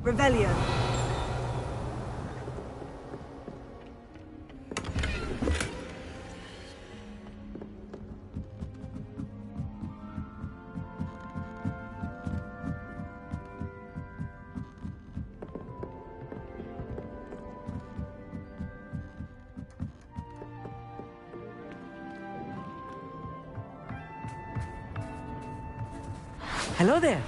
Revelio. Hello there.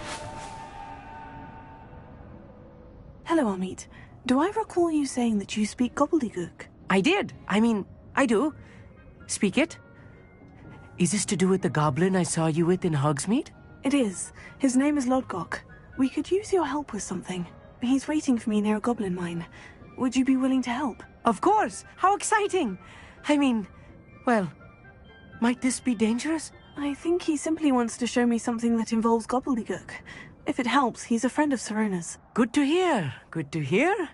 Hello, Amit. Do I recall you saying that you speak gobbledygook? I did. I mean, I do. Speak it. Is this to do with the goblin I saw you with in Hogsmeade? It is. His name is Lodgok. We could use your help with something. He's waiting for me near a goblin mine. Would you be willing to help? Of course. How exciting. I mean, well, might this be dangerous? I think he simply wants to show me something that involves gobbledygook. If it helps, he's a friend of Sirona's. Good to hear. Good to hear.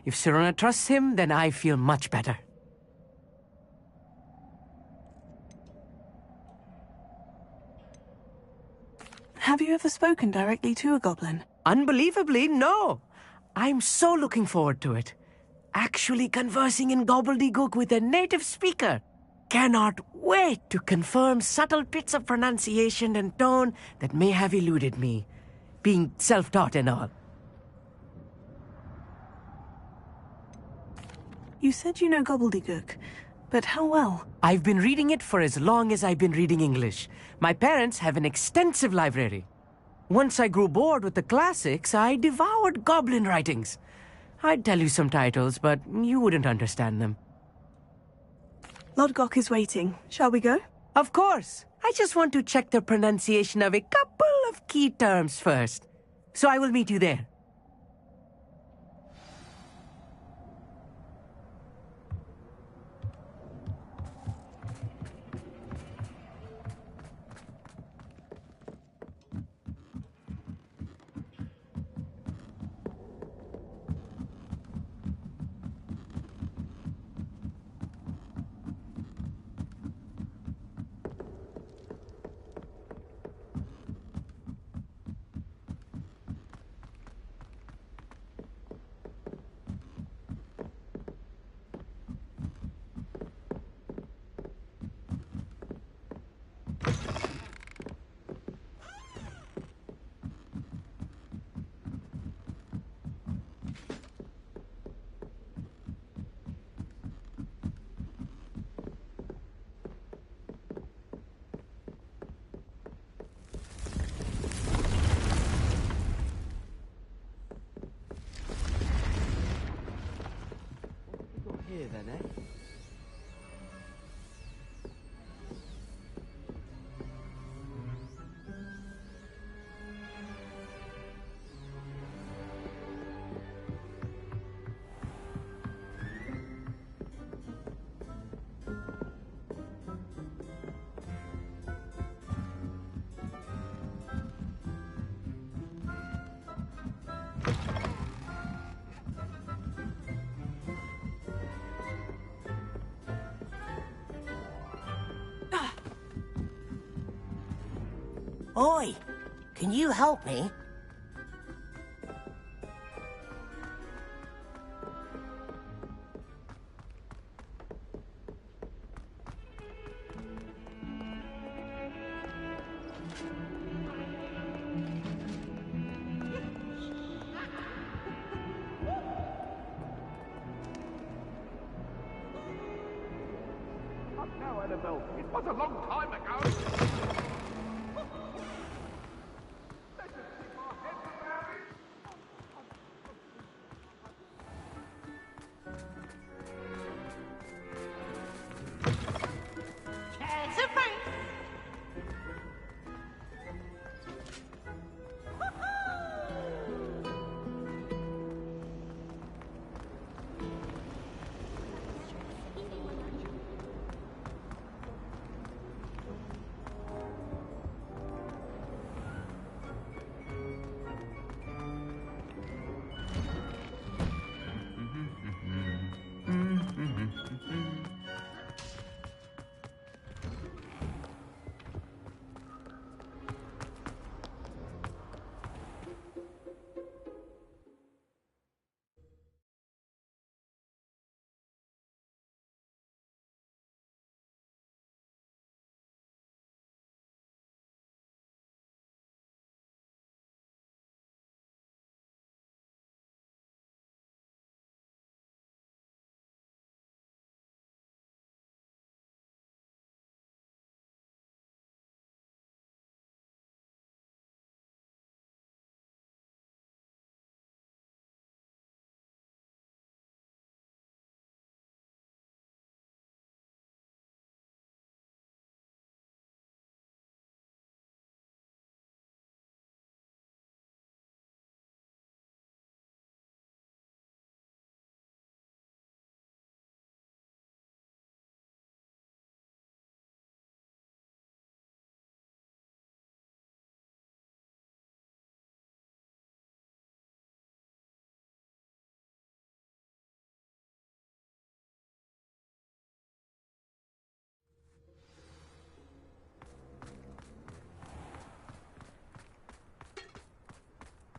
If Sirona trusts him, then I feel much better. Have you ever spoken directly to a goblin? Unbelievably, no. I'm so looking forward to it. Actually conversing in gobbledygook with a native speaker. Cannot wait to confirm subtle bits of pronunciation and tone that may have eluded me, being self-taught and all. You said you know gobbledygook, but how well? I've been reading it for as long as I've been reading English. My parents have an extensive library. Once I grew bored with the classics, I devoured goblin writings. I'd tell you some titles, but you wouldn't understand them. Lodgok is waiting. Shall we go? Of course. I just want to check the pronunciation of a couple of key terms first. So I will meet you there. here then, eh? Oi! Can you help me? Now, Annabelle, it was a long time ago.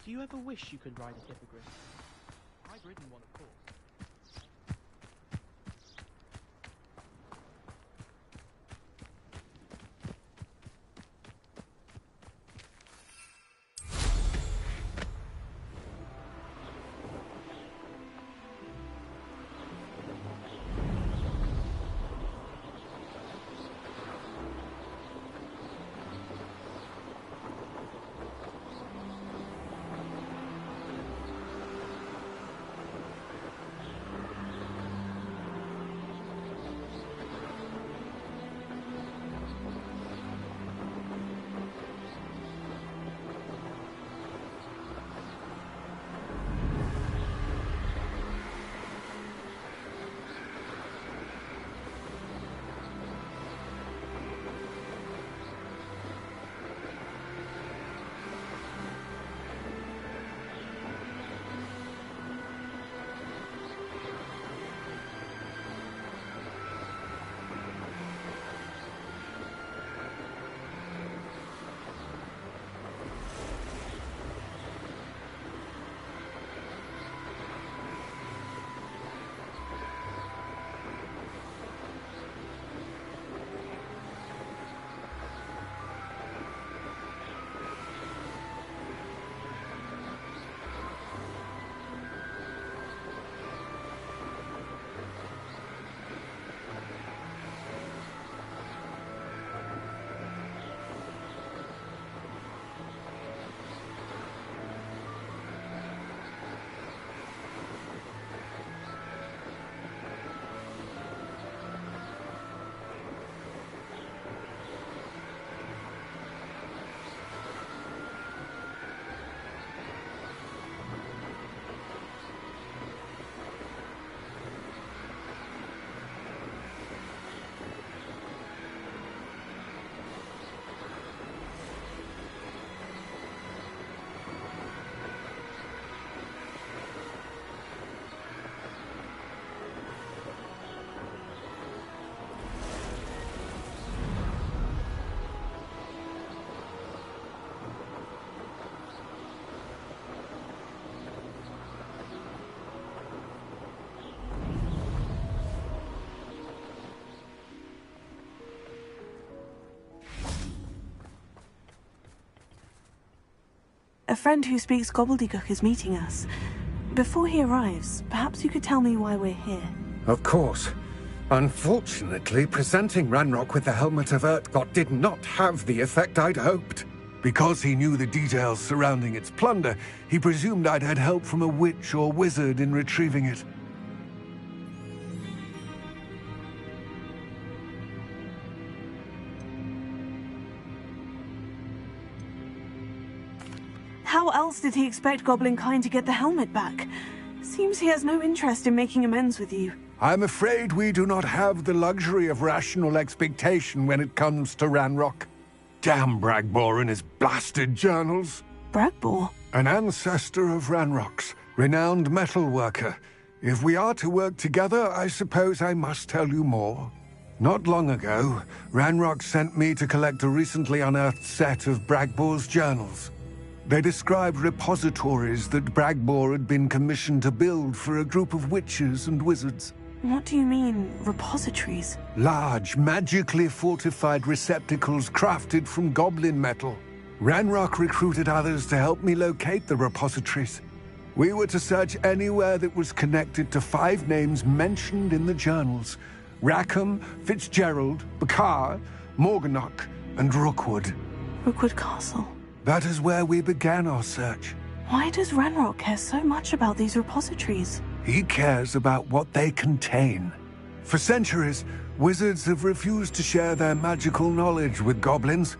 Do you ever wish you could ride a hippogriff? I've ridden one, of course. A friend who speaks gobbledygook is meeting us. Before he arrives, perhaps you could tell me why we're here. Of course. Unfortunately, presenting Ranrock with the Helmet of Urtkot did not have the effect I'd hoped. Because he knew the details surrounding its plunder, he presumed I'd had help from a witch or wizard in retrieving it. How else did he expect Goblinkind to get the helmet back? Seems he has no interest in making amends with you. I'm afraid we do not have the luxury of rational expectation when it comes to Ranrock. Damn Bragbor and his blasted journals. Bragbor? An ancestor of Ranrock's, renowned metal worker. If we are to work together, I suppose I must tell you more. Not long ago, Ranrock sent me to collect a recently unearthed set of Bragbor's journals. They described repositories that Bragbor had been commissioned to build for a group of witches and wizards. What do you mean, repositories? Large, magically fortified receptacles crafted from goblin metal. Ranrock recruited others to help me locate the repositories. We were to search anywhere that was connected to 5 names mentioned in the journals: Rackham, Fitzgerald, Bakar, Morganach, and Rookwood. Rookwood Castle. That is where we began our search. Why does Ranrock care so much about these repositories? He cares about what they contain. For centuries, wizards have refused to share their magical knowledge with goblins.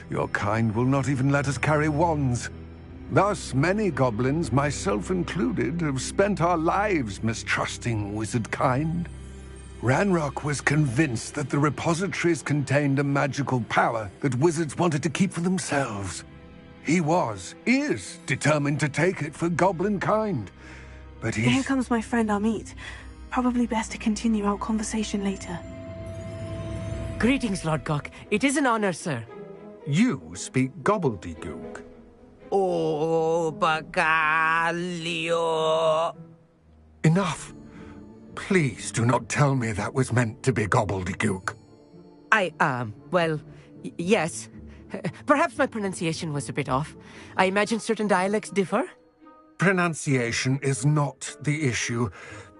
Your kind will not even let us carry wands. Thus, many goblins, myself included, have spent our lives mistrusting wizard kind. Ranrock was convinced that the repositories contained a magical power that wizards wanted to keep for themselves. He is determined to take it for goblin kind. But Here comes my friend Amit. Probably best to continue our conversation later. Greetings, Lord Gok. It is an honor, sir. You speak gobbledygook. Oh, Bacalio. Enough. Please do not tell me that was meant to be gobbledygook. Well, yes. Perhaps my pronunciation was a bit off. I imagine certain dialects differ. Pronunciation is not the issue.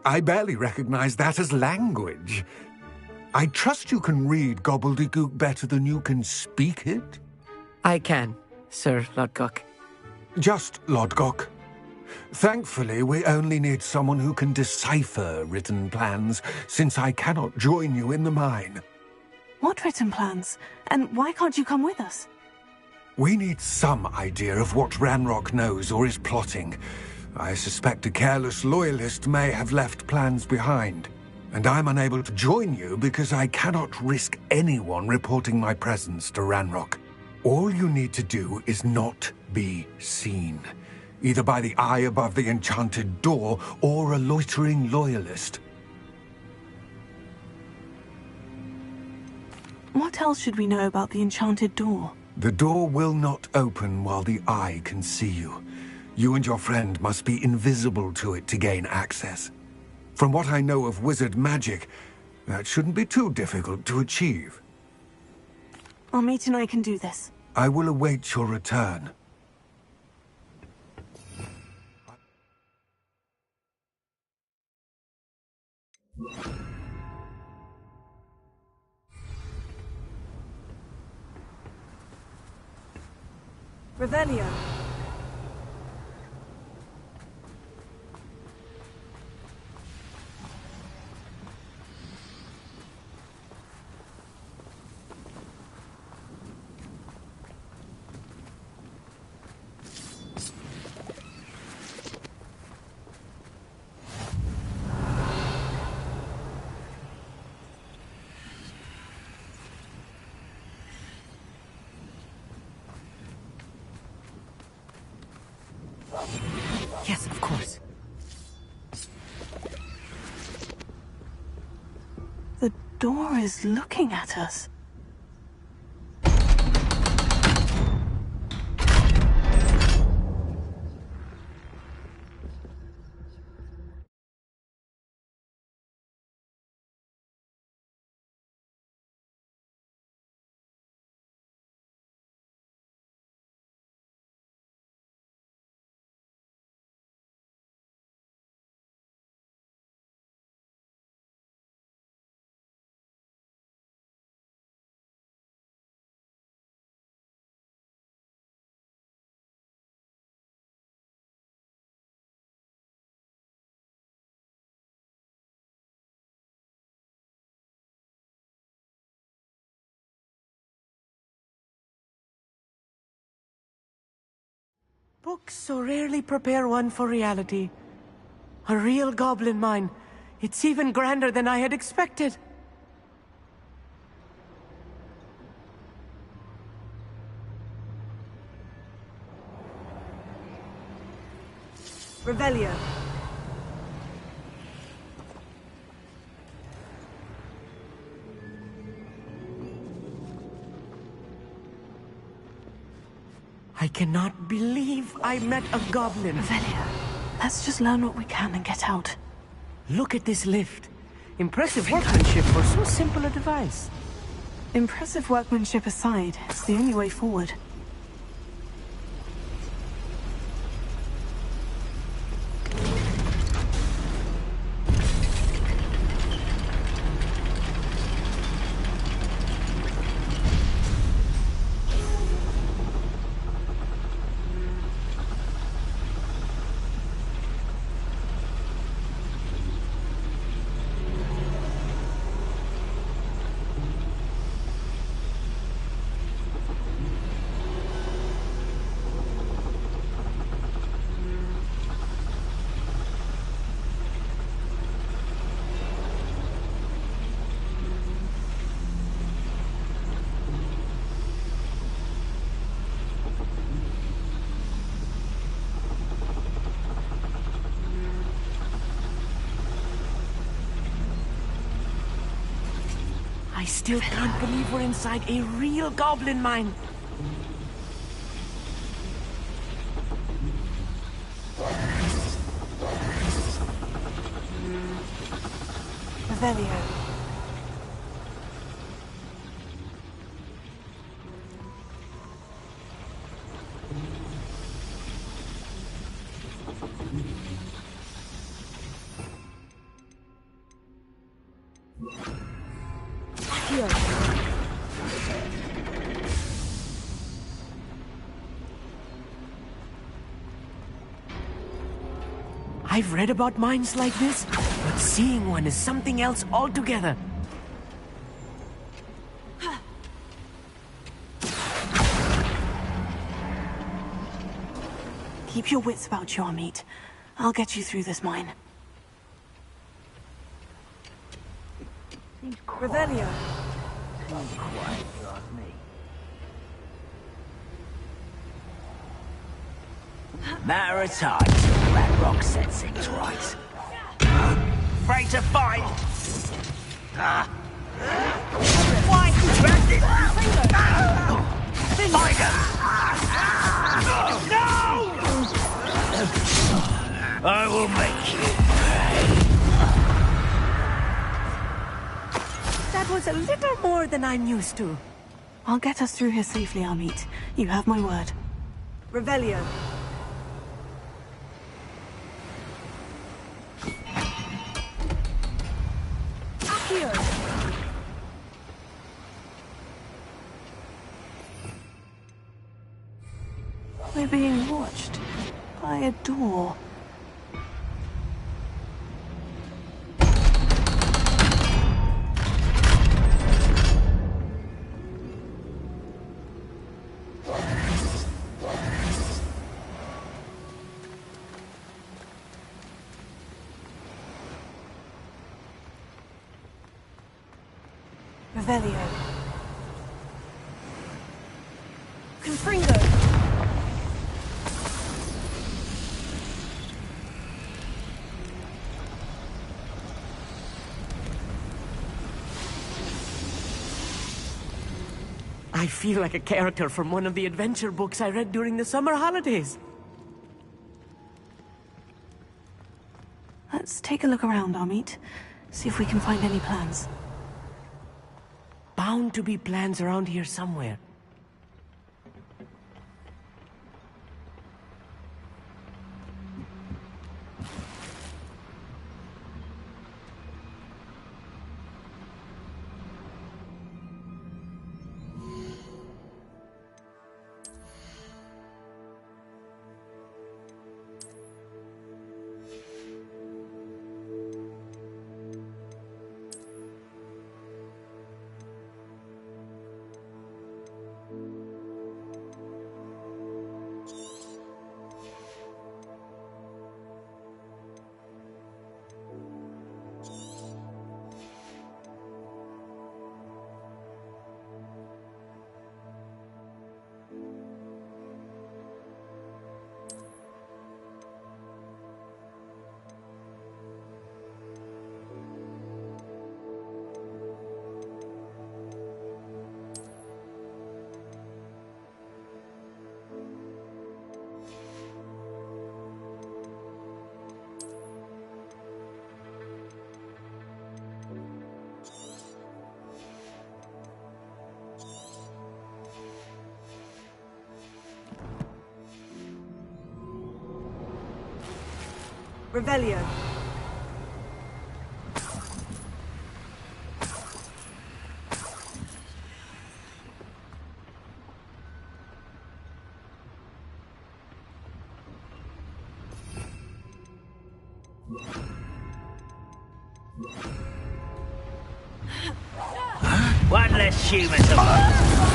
I barely recognize that as language. I trust you can read gobbledygook better than you can speak it? I can, Sir Lodgok. Just Lodgok. Thankfully, we only need someone who can decipher written plans, since I cannot join you in the mine. What written plans? And why can't you come with us? We need some idea of what Ranrock knows or is plotting. I suspect a careless loyalist may have left plans behind. And I'm unable to join you because I cannot risk anyone reporting my presence to Ranrock. All you need to do is not be seen, either by the eye above the enchanted door or a loitering loyalist. What else should we know about the enchanted door? The door will not open while the eye can see you. You and your friend must be invisible to it to gain access. From what I know of wizard magic, that shouldn't be too difficult to achieve. Amit and I can do this. I will await your return. Revelio. Yes, of course. The door is looking at us. Books so rarely prepare one for reality. A real goblin mine. It's even grander than I had expected. Revelio. I cannot believe I met a goblin. Revelio. Let's just learn what we can and get out. Look at this lift. Impressive workmanship for so simple a device. Impressive workmanship aside, it's the only way forward. I still can't believe we're inside a real goblin mine. Revelio. I've read about mines like this, but seeing one is something else altogether. Keep your wits about you, Amit. I'll get you through this mine. Revelio. Matter of time till that rock sets things right. Afraid to fight? Fight! Bandit! Tiger! No! I will make you pay. That was a little more than I'm used to. I'll get us through here safely, Amit. You have my word. Revelio. We're being watched by a door. Revelio. Confringo. I feel like a character from one of the adventure books I read during the summer holidays. Let's take a look around, Amit. See if we can find any plans. Bound to be plans around here somewhere. Revelio. One less human to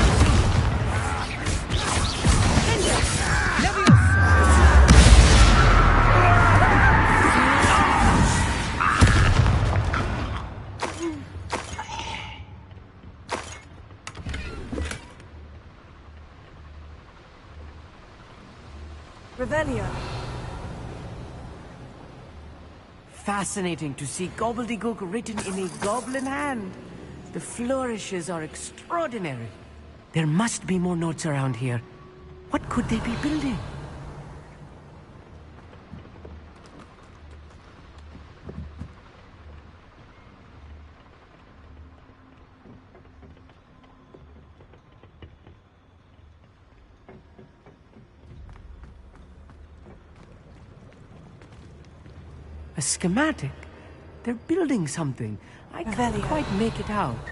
Revelio. Fascinating to see gobbledygook written in a goblin hand. The flourishes are extraordinary. There must be more notes around here. What could they be building? A schematic? They're building something. I can't quite make it out.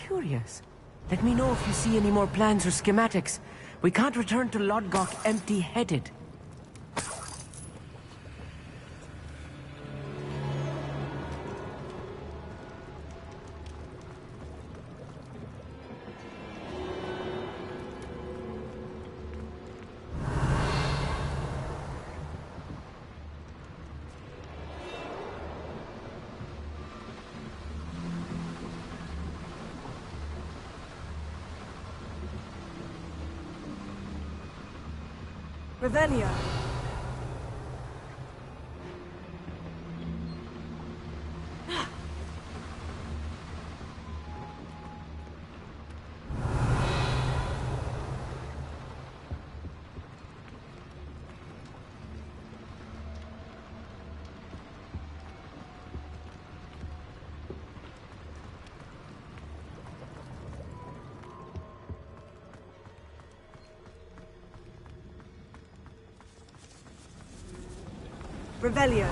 Curious. Let me know if you see any more plans or schematics. We can't return to Lodgok empty-headed. Revelio. Revelio.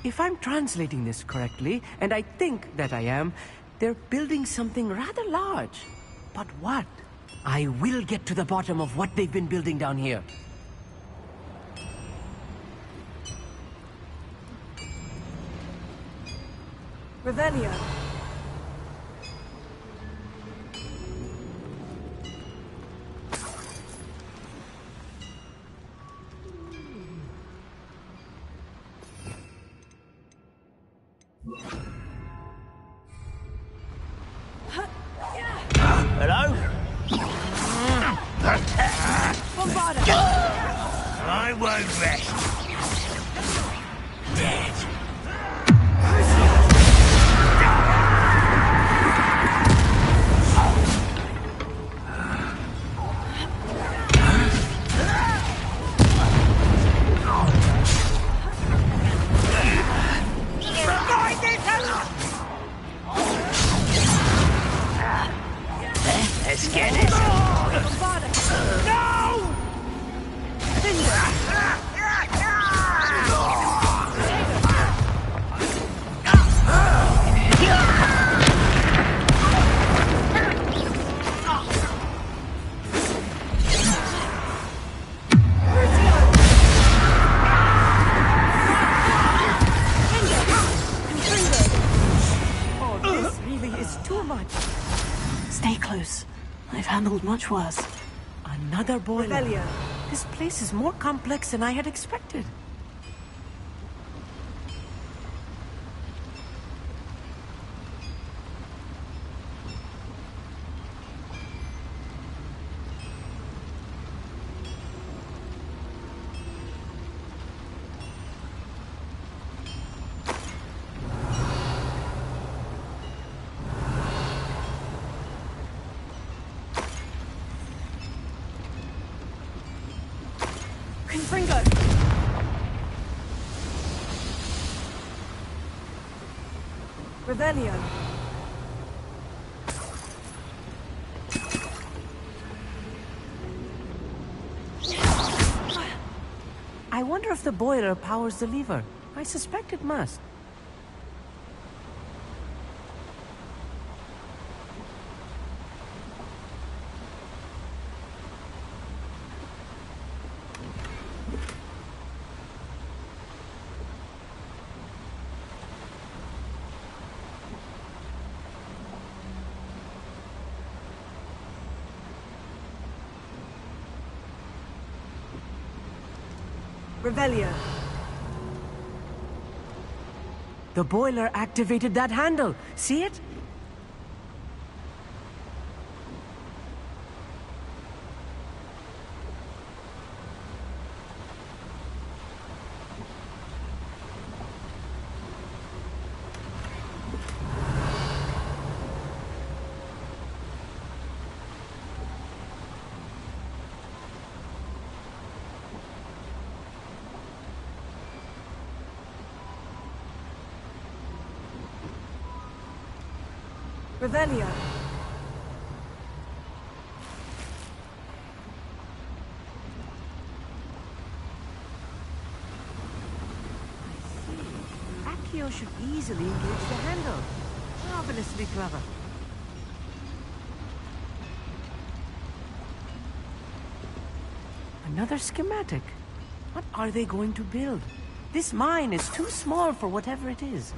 If I'm translating this correctly, and I think that I am, they're building something rather large. But what? I will get to the bottom of what they've been building down here. Revelio. I won't rest. Dead. Let's get it. Oh, this really is too much. Stay close. I've handled much worse. Another boiler. Revelio. This place is more complex than I had expected. Confringo. Revelio. I wonder if the boiler powers the lever. I suspect it must. Revelio. The boiler activated that handle. See it? Revelio. Accio should easily engage the handle. Marvelously clever. Another schematic. What are they going to build? This mine is too small for whatever it is.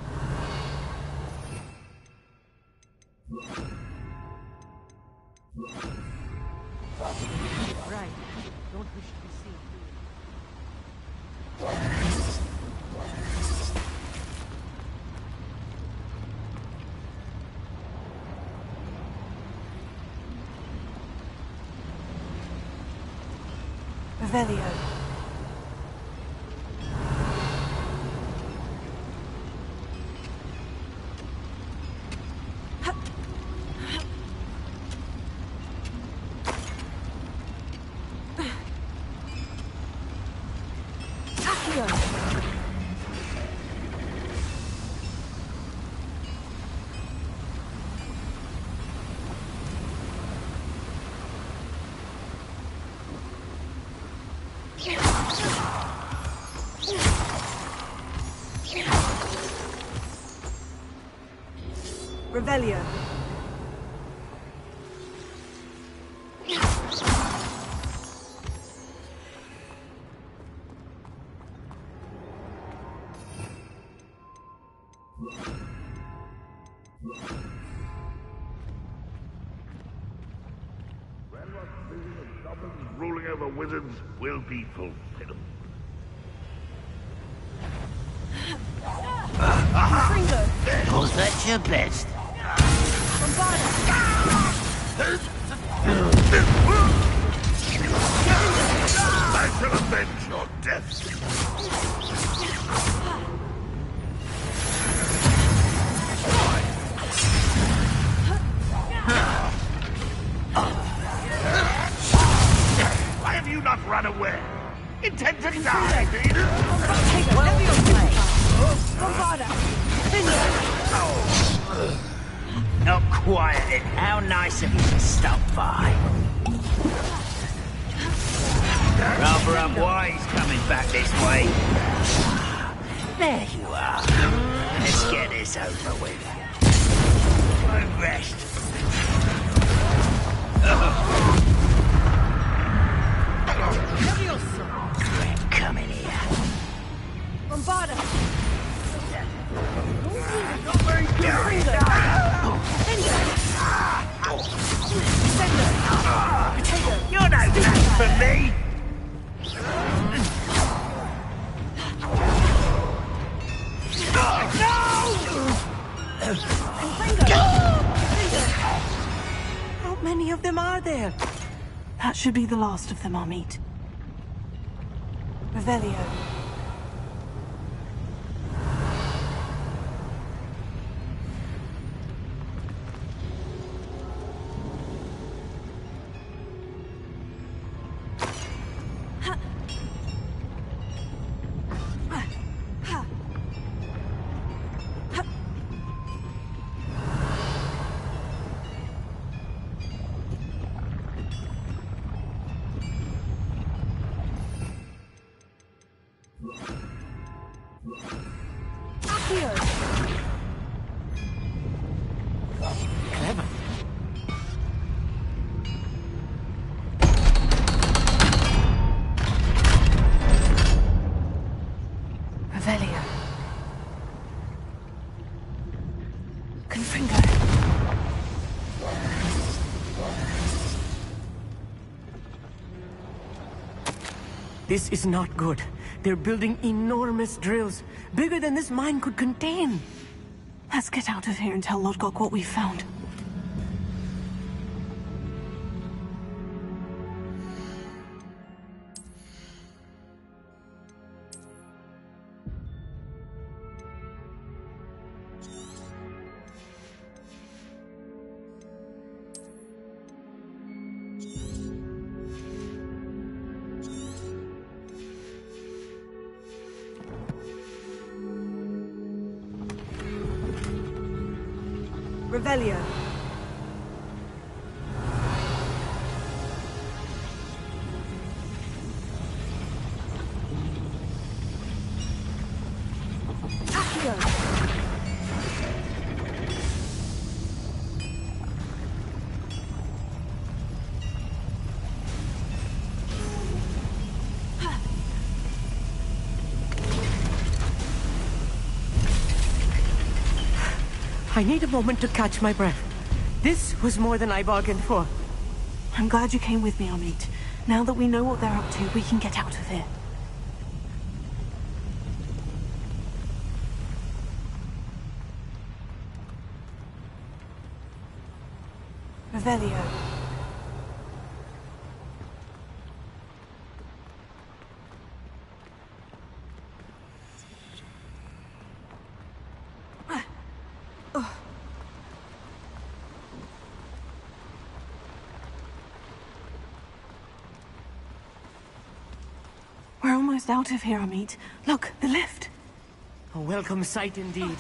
Right. Don't wish to be seen doing it. Revelio. Revelio. Ruling over wizards will be fulfilled. Was that your best? shall avenge your death. Why have you not run away? Intend to die, do you? Not quiet. How nice of you to stop by. Rather unwise coming back this way. There you are. Let's get this over with. Won't rest. Come in here. Bombarda! You're no match for me. How many of them are there? That should be the last of them, Amit. Revelio. Clever. Revelio. Confringo. This is not good. They're building enormous drills, bigger than this mine could contain. Let's get out of here and tell Lodgok what we've found. Revelio. I need a moment to catch my breath. This was more than I bargained for. I'm glad you came with me, Amit. Now that we know what they're up to, we can get out of here. Revelio. We're almost out of here, Amit. Look, the lift. A welcome sight indeed.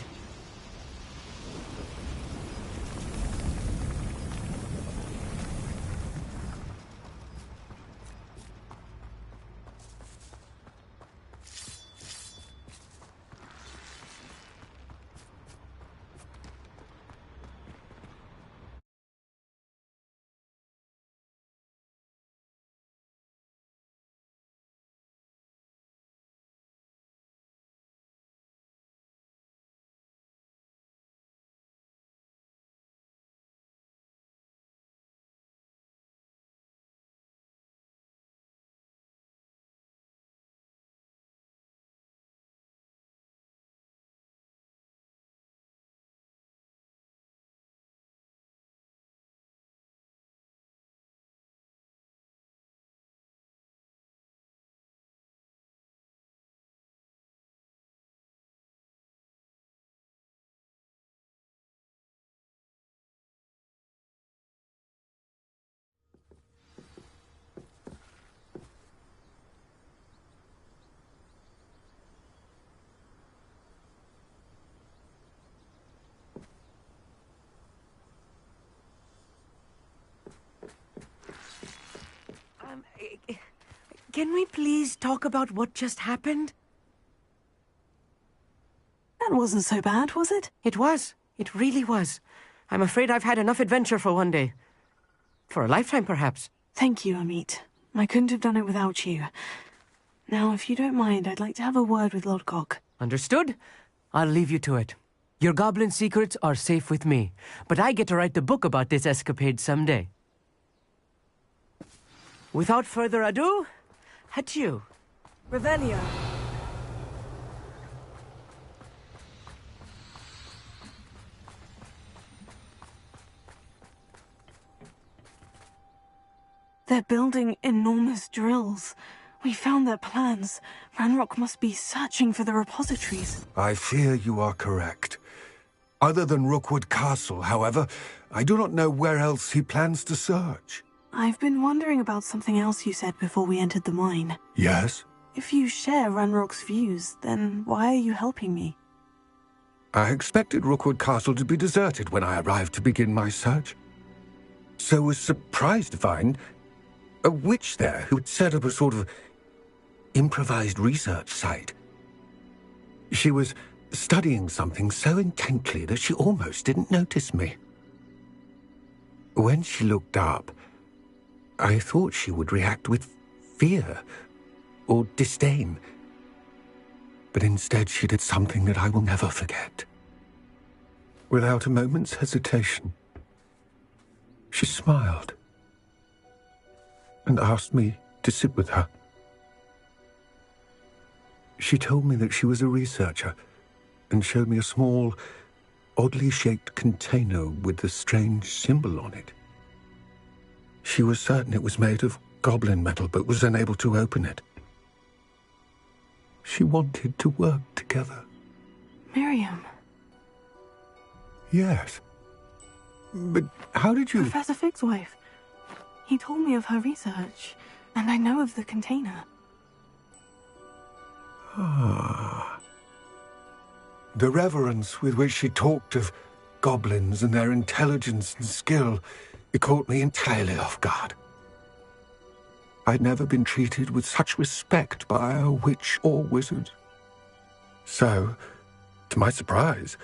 Can we please talk about what just happened? That wasn't so bad, was it? It was. It really was. I'm afraid I've had enough adventure for one day. For a lifetime, perhaps. Thank you, Amit. I couldn't have done it without you. Now, if you don't mind, I'd like to have a word with Lodgok. Understood? I'll leave you to it. Your goblin secrets are safe with me, but I get to write the book about this escapade someday. Without further ado, adieu. Revelio. They're building enormous drills. We found their plans. Ranrock must be searching for the repositories. I fear you are correct. Other than Rookwood Castle, however, I do not know where else he plans to search. I've been wondering about something else you said before we entered the mine. Yes? If you share Ranrock's views, then why are you helping me? I expected Rookwood Castle to be deserted when I arrived to begin my search. So was surprised to find a witch there who had set up a sort of improvised research site. She was studying something so intently that she almost didn't notice me. When she looked up, I thought she would react with fear or disdain. But instead she did something that I will never forget. Without a moment's hesitation, she smiled and asked me to sit with her. She told me that she was a researcher and showed me a small, oddly shaped container with a strange symbol on it. She was certain it was made of goblin metal, but was unable to open it. She wanted to work together. Miriam. Yes. But how did you... Professor Fig's wife. He told me of her research, and I know of the container. Ah. The reverence with which she talked of goblins and their intelligence and skill, it caught me entirely off guard. I'd never been treated with such respect by a witch or wizard. So, to my surprise,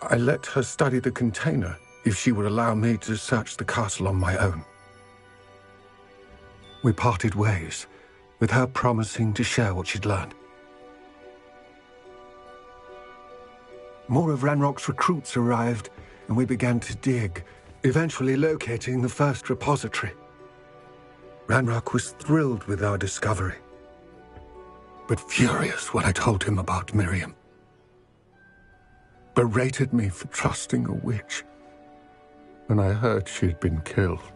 I let her study the container if she would allow me to search the castle on my own. We parted ways, with her promising to share what she'd learned. More of Ranrock's recruits arrived, and we began to dig, eventually locating the first repository. Ranrock was thrilled with our discovery, but furious when I told him about Miriam. Berated me for trusting a witch when I heard she'd been killed.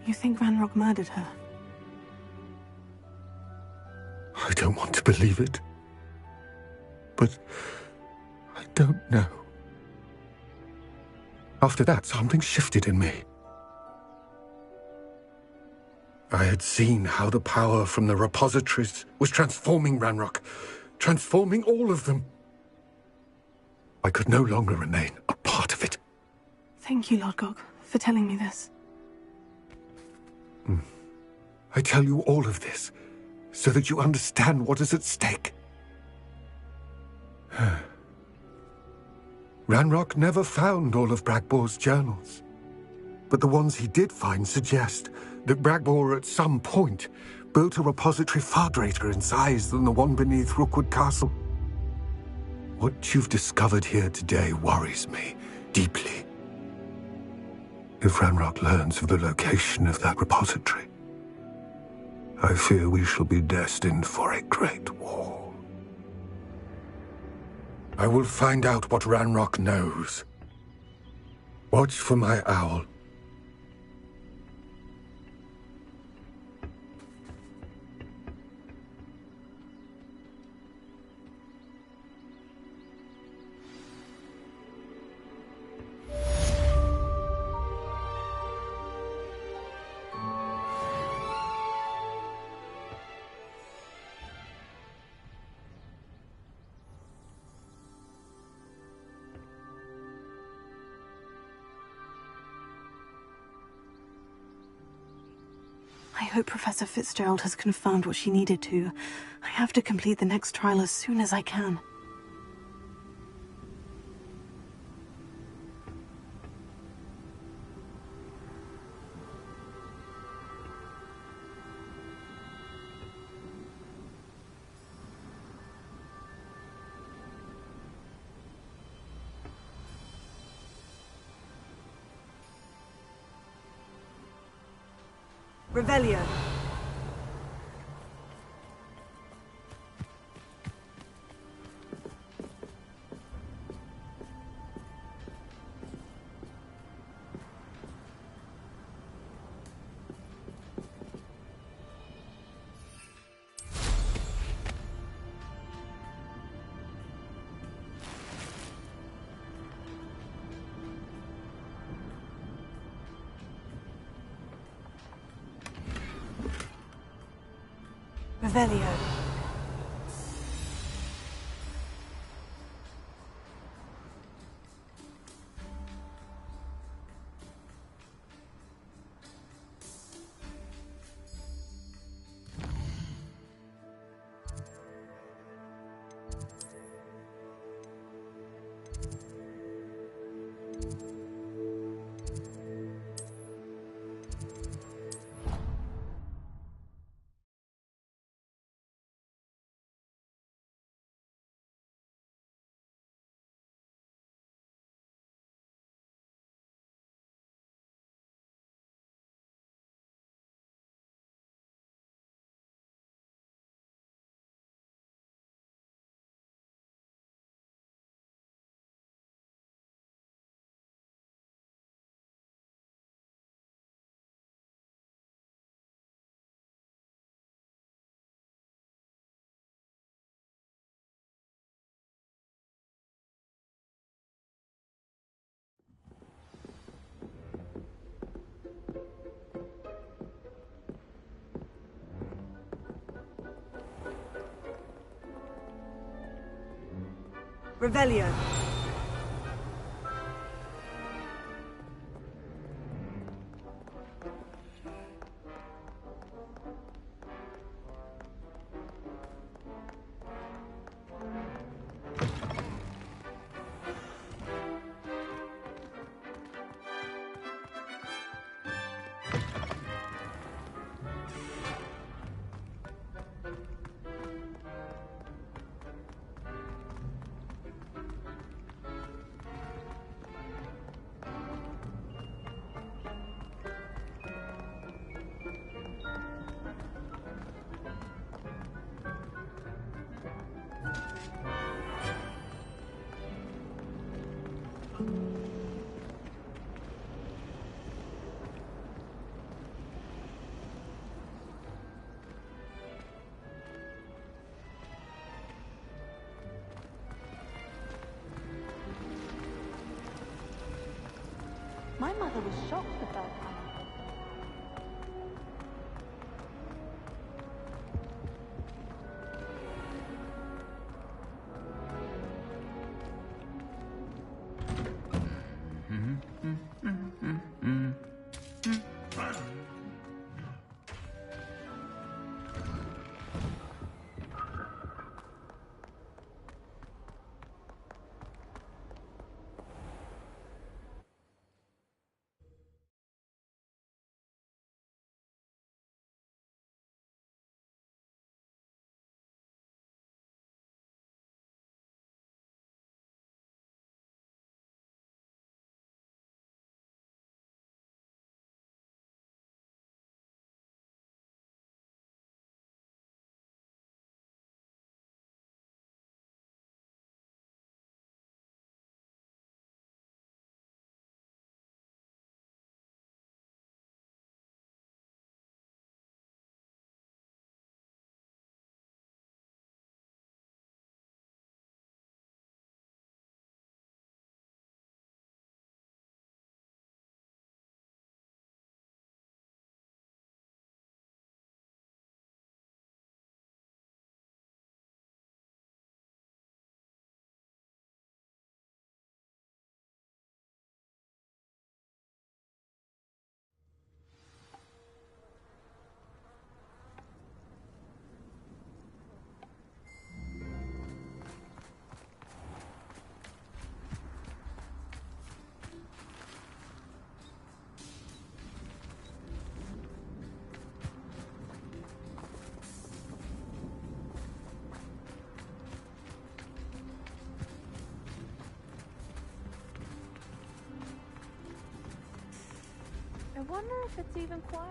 You think Ranrock murdered her? I don't want to believe it, but I don't know. After that, something shifted in me. I had seen how the power from the repositories was transforming Ranrock, transforming all of them. I could no longer remain a part of it. Thank you, Lodgok, for telling me this. I tell you all of this so that you understand what is at stake. Ranrock never found all of Bragbor's journals, but the ones he did find suggest that Bragbor at some point built a repository far greater in size than the one beneath Rookwood Castle. What you've discovered here today worries me deeply. If Ranrock learns of the location of that repository, I fear we shall be destined for a great war. I will find out what Ranrock knows. Watch for my owl. I hope Professor Fitzgerald has confirmed what she needed to. I have to complete the next trial as soon as I can. Revelio. Revelio. Revelio. My mother was shocked the first time. I wonder if it's even quieter.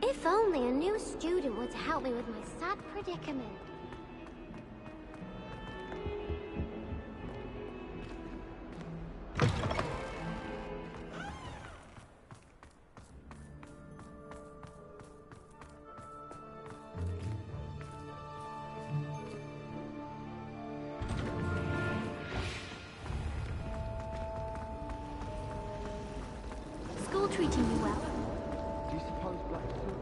If only a new student would help me with my sad predicament. School treating you well? Do you suppose Black Silver...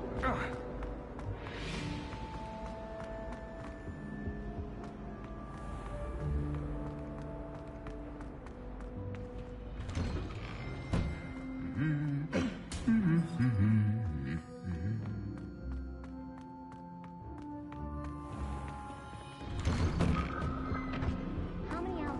How many hours?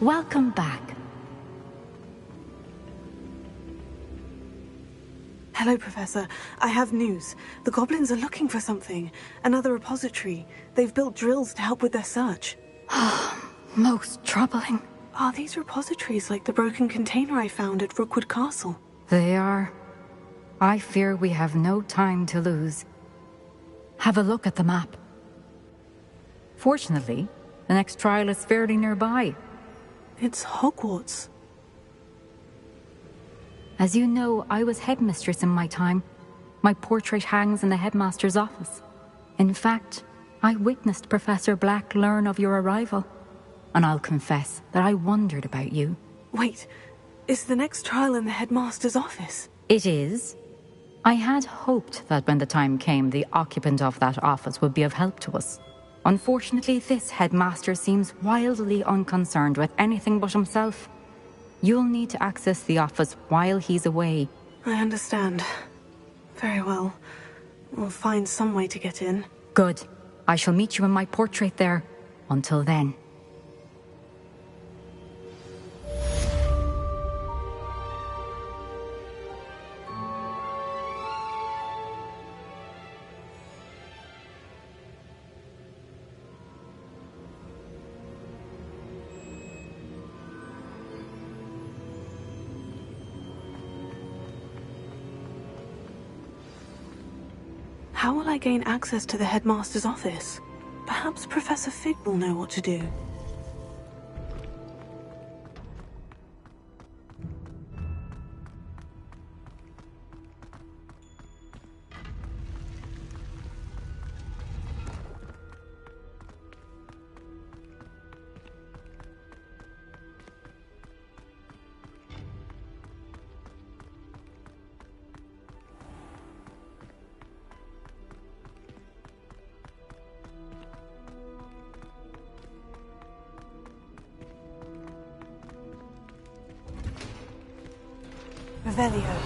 Welcome back. Hello, Professor. I have news. The goblins are looking for something. Another repository. They've built drills to help with their search. Most troubling. Are these repositories like the broken container I found at Rookwood Castle? They are. I fear we have no time to lose. Have a look at the map. Fortunately, the next trial is fairly nearby. It's Hogwarts. As you know, I was headmistress in my time. My portrait hangs in the headmaster's office. In fact, I witnessed Professor Black learn of your arrival. And I'll confess that I wondered about you. Wait, is the next trial in the headmaster's office? It is. I had hoped that when the time came, the occupant of that office would be of help to us. Unfortunately, this headmaster seems wildly unconcerned with anything but himself. You'll need to access the office while he's away. I understand. Very well. We'll find some way to get in. Good. I shall meet you in my portrait there. Until then. How will I gain access to the headmaster's office? Perhaps Professor Fig will know what to do. Revelio.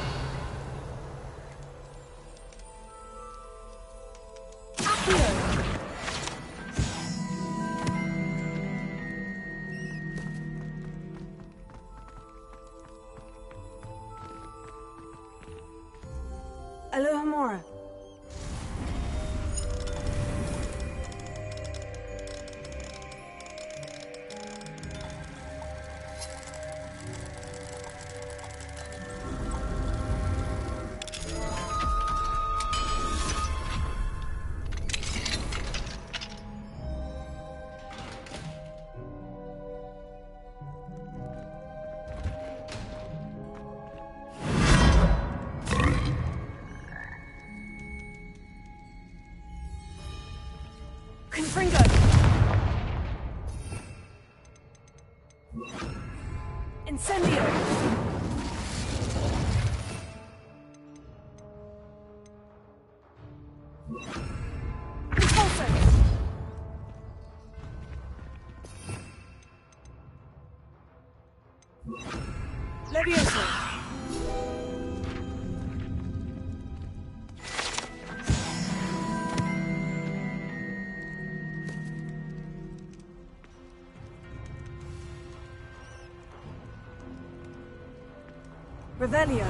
Alohomora. Confringo. Incendio. Repulsor. Leviosa. Revelio.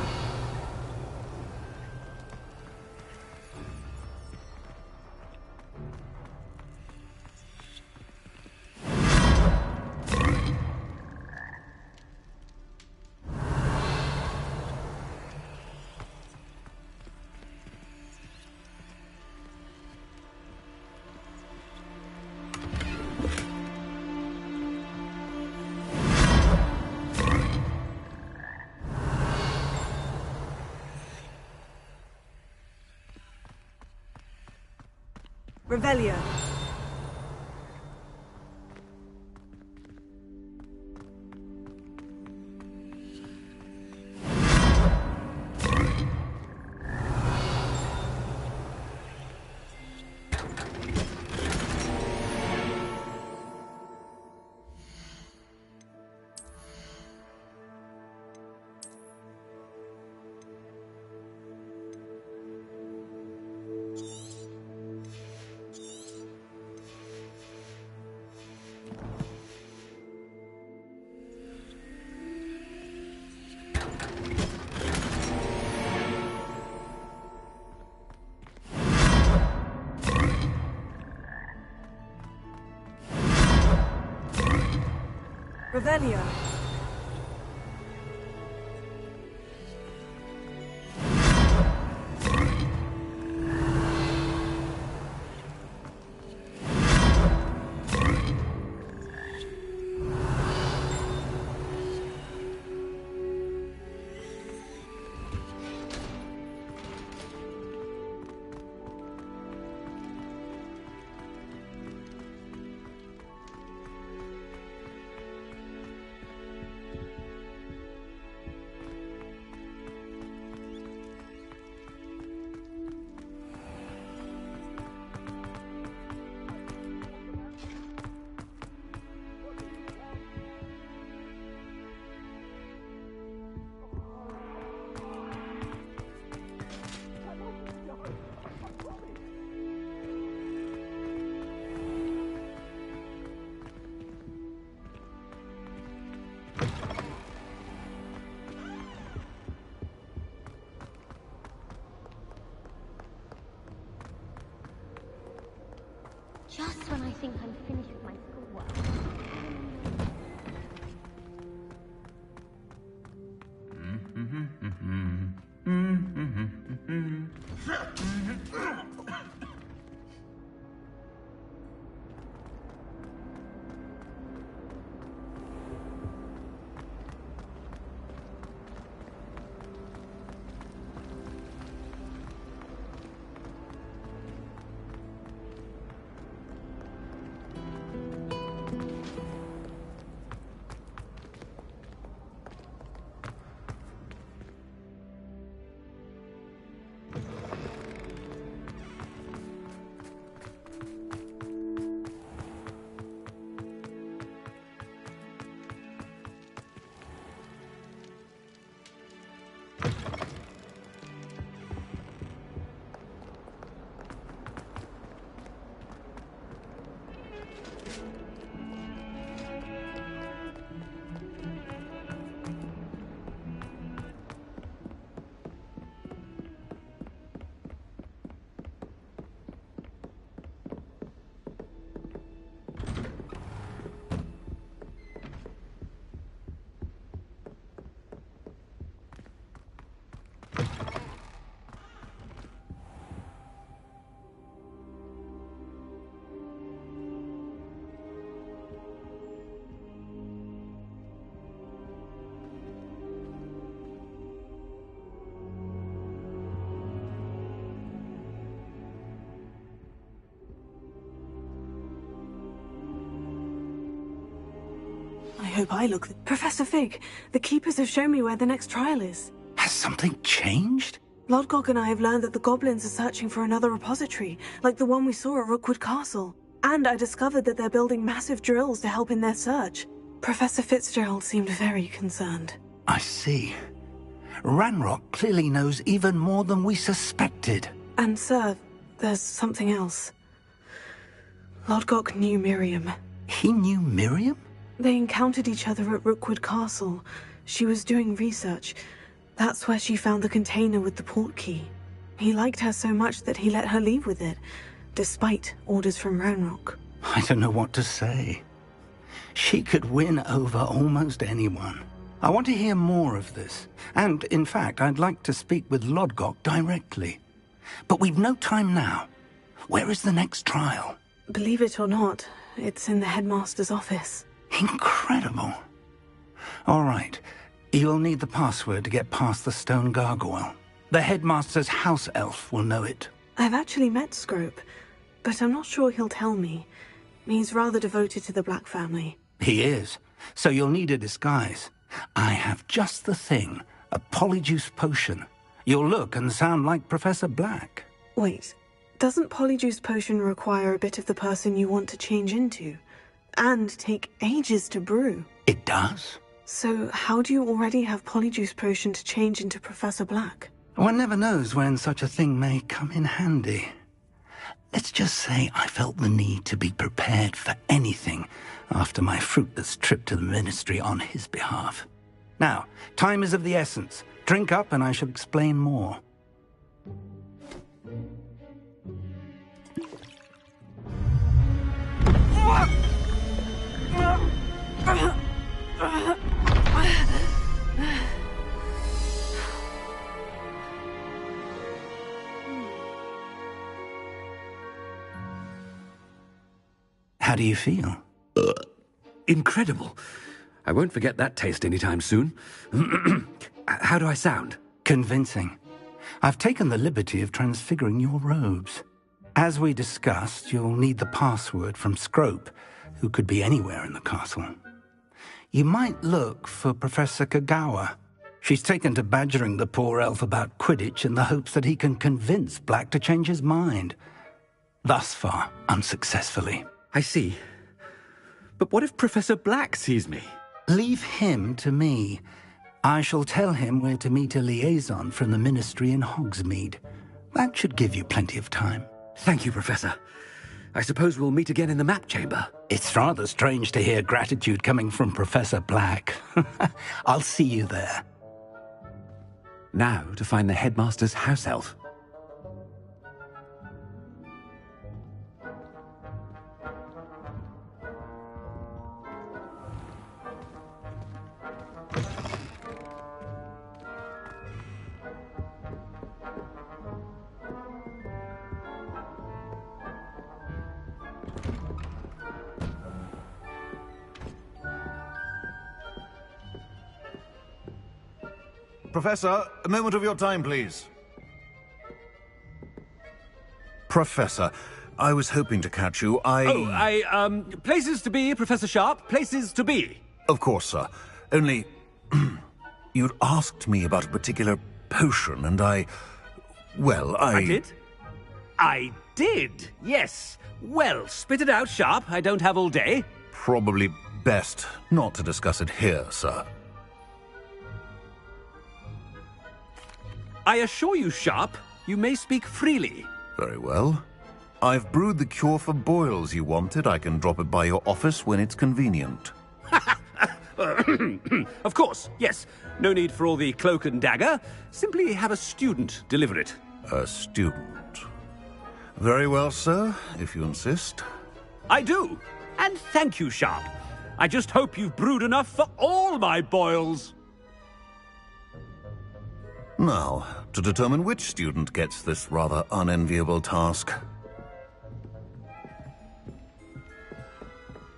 Revelio. Revelio. Just when I think I'm finished with my schoolwork. I hope I look... Professor Fig, the Keepers have shown me where the next trial is. Has something changed? Lodgok and I have learned that the goblins are searching for another repository, like the one we saw at Rookwood Castle. And I discovered that they're building massive drills to help in their search. Professor Fitzgerald seemed very concerned. I see. Ranrock clearly knows even more than we suspected. And sir, there's something else. Lodgok knew Miriam. He knew Miriam? They encountered each other at Rookwood Castle. She was doing research. That's where she found the container with the port key. He liked her so much that he let her leave with it, despite orders from Ranrock. I don't know what to say. She could win over almost anyone. I want to hear more of this. And, in fact, I'd like to speak with Lodgok directly. But we've no time now. Where is the next trial? Believe it or not, it's in the headmaster's office. Incredible. All right. You'll need the password to get past the stone gargoyle. The headmaster's house elf will know it. I've actually met Scrope, but I'm not sure he'll tell me. He's rather devoted to the Black family. He is. So you'll need a disguise. I have just the thing. A polyjuice potion. You'll look and sound like Professor Black. Wait, doesn't polyjuice potion require a bit of the person you want to change into? And take ages to brew? It does. So how do you already have polyjuice potion to change into Professor Black? One never knows when such a thing may come in handy. Let's just say I felt the need to be prepared for anything after my fruitless trip to the Ministry on his behalf. Now, time is of the essence. Drink up and I shall explain more. How do you feel? Incredible. I won't forget that taste anytime soon. How do I sound? Convincing. I've taken the liberty of transfiguring your robes. As we discussed, you'll need the password from Scrope, who could be anywhere in the castle. You might look for Professor Kagawa. She's taken to badgering the poor elf about Quidditch in the hopes that he can convince Black to change his mind. Thus far, unsuccessfully. I see. But what if Professor Black sees me? Leave him to me. I shall tell him where to meet a liaison from the Ministry in Hogsmeade. That should give you plenty of time. Thank you, Professor. I suppose we'll meet again in the map chamber. It's rather strange to hear gratitude coming from Professor Black. I'll see you there. Now to find the headmaster's house elf. Professor, a moment of your time, please. Professor, I was hoping to catch you. Places to be, Professor Sharp. Places to be. Of course, sir. Only, you'd asked me about a particular potion, and I did? I did, yes. Well, spit it out, Sharp. I don't have all day. Probably best not to discuss it here, sir. I assure you, Sharp, you may speak freely. Very well. I've brewed the cure for boils you wanted. I can drop it by your office when it's convenient. Of course, yes. No need for all the cloak and dagger. Simply have a student deliver it. A student. Very well, sir, if you insist. I do. And thank you, Sharp. I just hope you've brewed enough for all my boils. Now, to determine which student gets this rather unenviable task.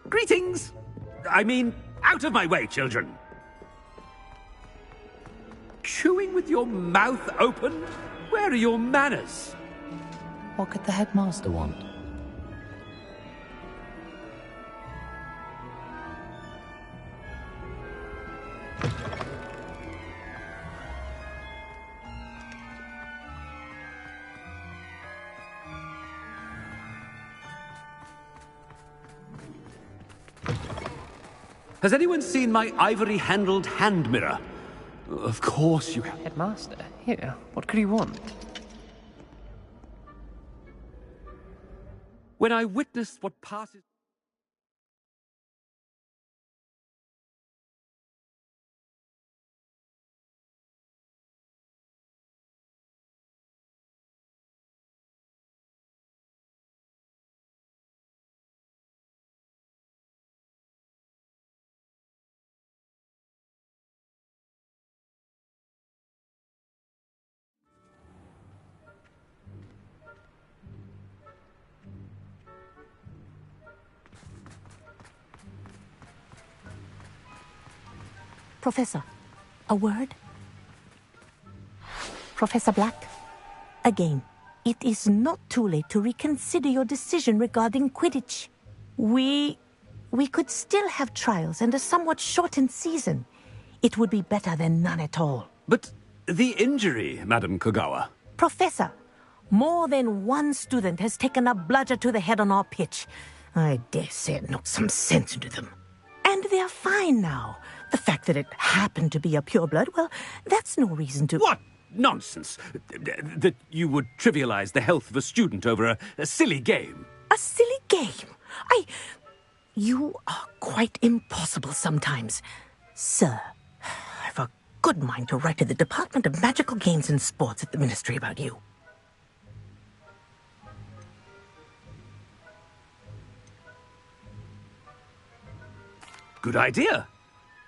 Greetings! I mean, out of my way, children. Chewing with your mouth open? Where are your manners? What could the headmaster want? Has anyone seen my ivory-handled hand mirror? Of course you have. Headmaster? Here, what could he want? When I witnessed what passes... Professor, a word? Professor Black, again, it is not too late to reconsider your decision regarding Quidditch. We could still have trials and a somewhat shortened season. It would be better than none at all. But the injury, Madam Kagawa. Professor, more than one student has taken a bludger to the head on our pitch. I dare say it knocked some sense into them. And they're fine now. The fact that it happened to be a pureblood, well, that's no reason to... What nonsense! That you would trivialize the health of a student over a silly game. A silly game? You are quite impossible sometimes. Sir, I've a good mind to write to the Department of Magical Games and Sports at the Ministry about you. Good idea.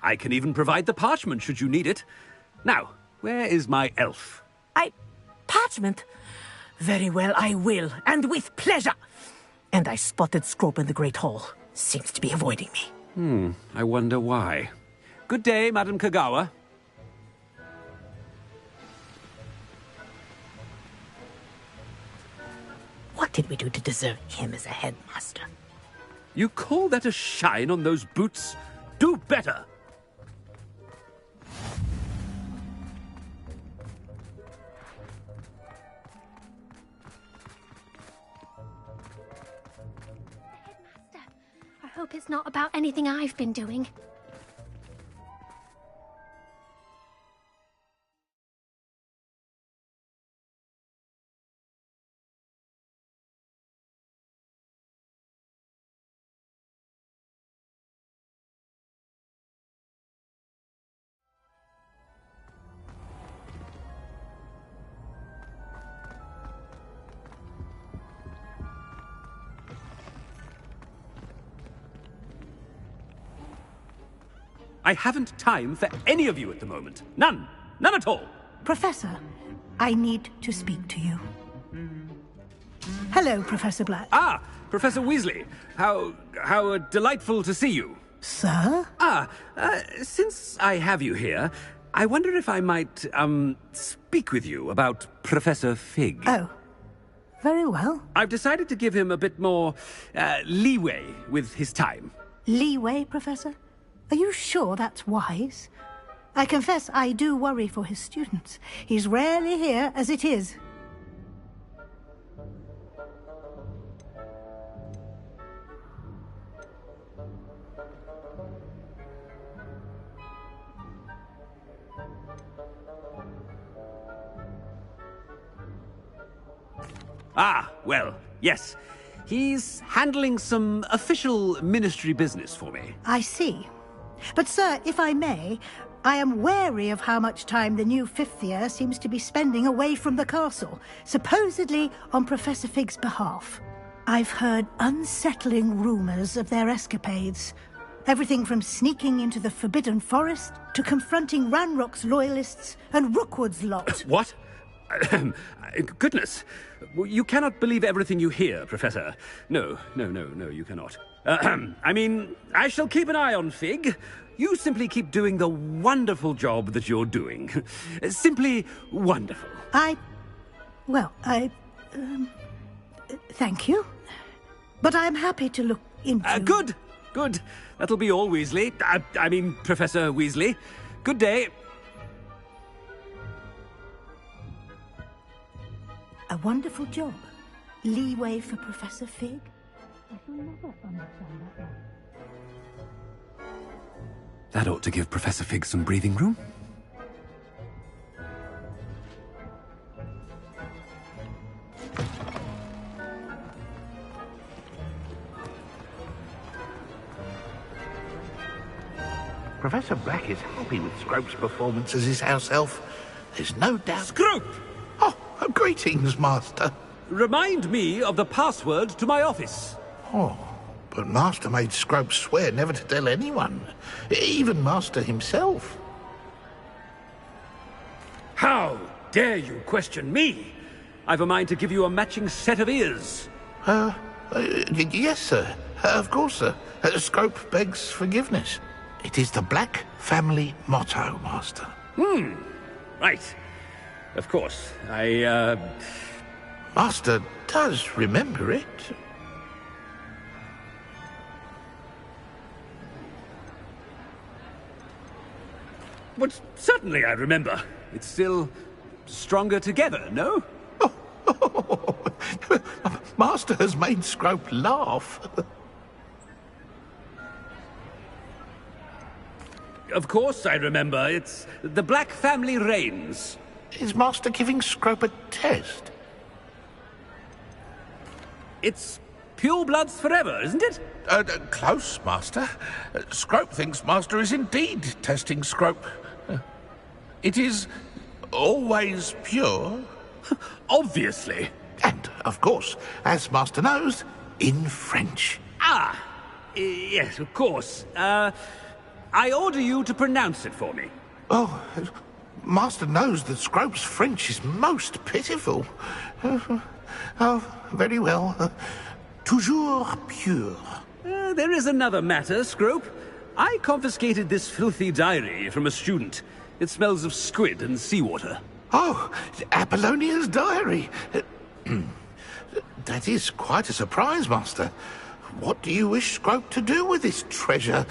I can even provide the parchment should you need it. Now, where is my elf? Parchment? Very well, I will, and with pleasure. And I spotted Scrope in the Great Hall. Seems to be avoiding me. I wonder why. Good day, Madam Kagawa. What did we do to deserve him as a headmaster? You call that a shine on those boots? Do better! I hope it's not about anything I've been doing. I haven't time for any of you at the moment. None. None at all. Professor, I need to speak to you. Hello, Professor Black. Ah, Professor Weasley. How delightful to see you. Sir? Since I have you here, I wonder if I might, speak with you about Professor Fig. Oh, very well. I've decided to give him a bit more, leeway with his time. Leeway, Professor? Are you sure that's wise? I confess I do worry for his students. He's rarely here as it is. Ah, well, yes. He's handling some official ministry business for me. I see. But, sir, if I may, I am wary of how much time the new fifth year seems to be spending away from the castle, supposedly on Professor Fig's behalf. I've heard unsettling rumors of their escapades. Everything from sneaking into the Forbidden Forest to confronting Ranrock's loyalists and Rookwood's lot. What? Goodness. You cannot believe everything you hear, Professor. No, you cannot. I mean, I shall keep an eye on Fig. You simply keep doing the wonderful job that you're doing. Simply wonderful. Thank you. But I'm happy to look into... Good. That'll be all, Weasley. I mean, Professor Weasley. Good day. A wonderful job. Leeway for Professor Fig. I shall never understand that one. That ought to give Professor Fig some breathing room. Professor Black is happy with Scrope's performance as his house elf. There's no doubt... Scrope! Oh, greetings, Master. Remind me of the password to my office. Oh, but Master made Scrope swear never to tell anyone, even Master himself. How dare you question me? I've a mind to give you a matching set of ears. Yes, sir. Of course, sir. Scrope begs forgiveness. It is the Black family motto, Master. Right. Of course. Master does remember it. But certainly I remember. It's still stronger together, no? Master has made Scrope laugh. Of course I remember. It's the Black family reigns. Is Master giving Scrope a test? It's purebloods forever, isn't it? Close, Master. Scrope thinks Master is indeed testing Scrope. It is always pure. Obviously. And, of course, as Master knows, in French. Yes, of course. I order you to pronounce it for me. Oh, Master knows that Scrope's French is most pitiful. Oh, very well. Toujours pure. There is another matter, Scrope. I confiscated this filthy diary from a student. It smells of squid and seawater. Oh, Apollonia's diary. That is quite a surprise, Master. What do you wish Scrope to do with this treasure?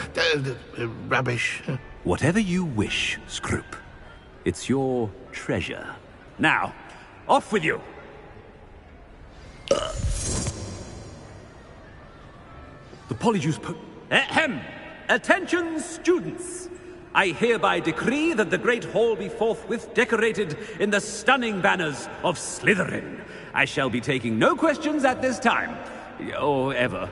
Rubbish. Whatever you wish, Scrope. It's your treasure. Now, off with you! The Polyjuice Ahem! Attention, students! I hereby decree that the Great Hall be forthwith decorated in the stunning banners of Slytherin. I shall be taking no questions at this time. Or ever.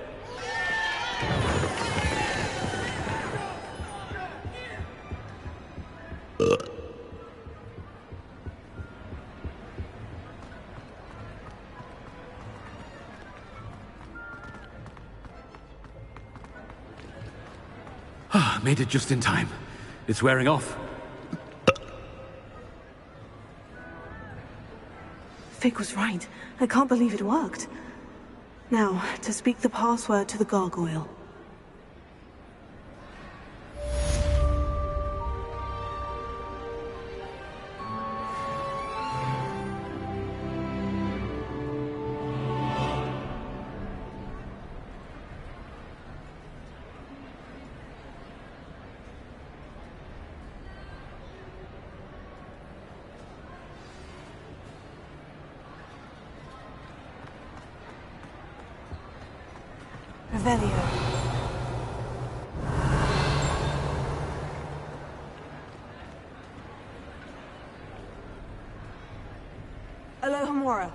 Made it just in time. It's wearing off. Fig was right. I can't believe it worked. Now, to speak the password to the gargoyle. Revelio. Alohomora.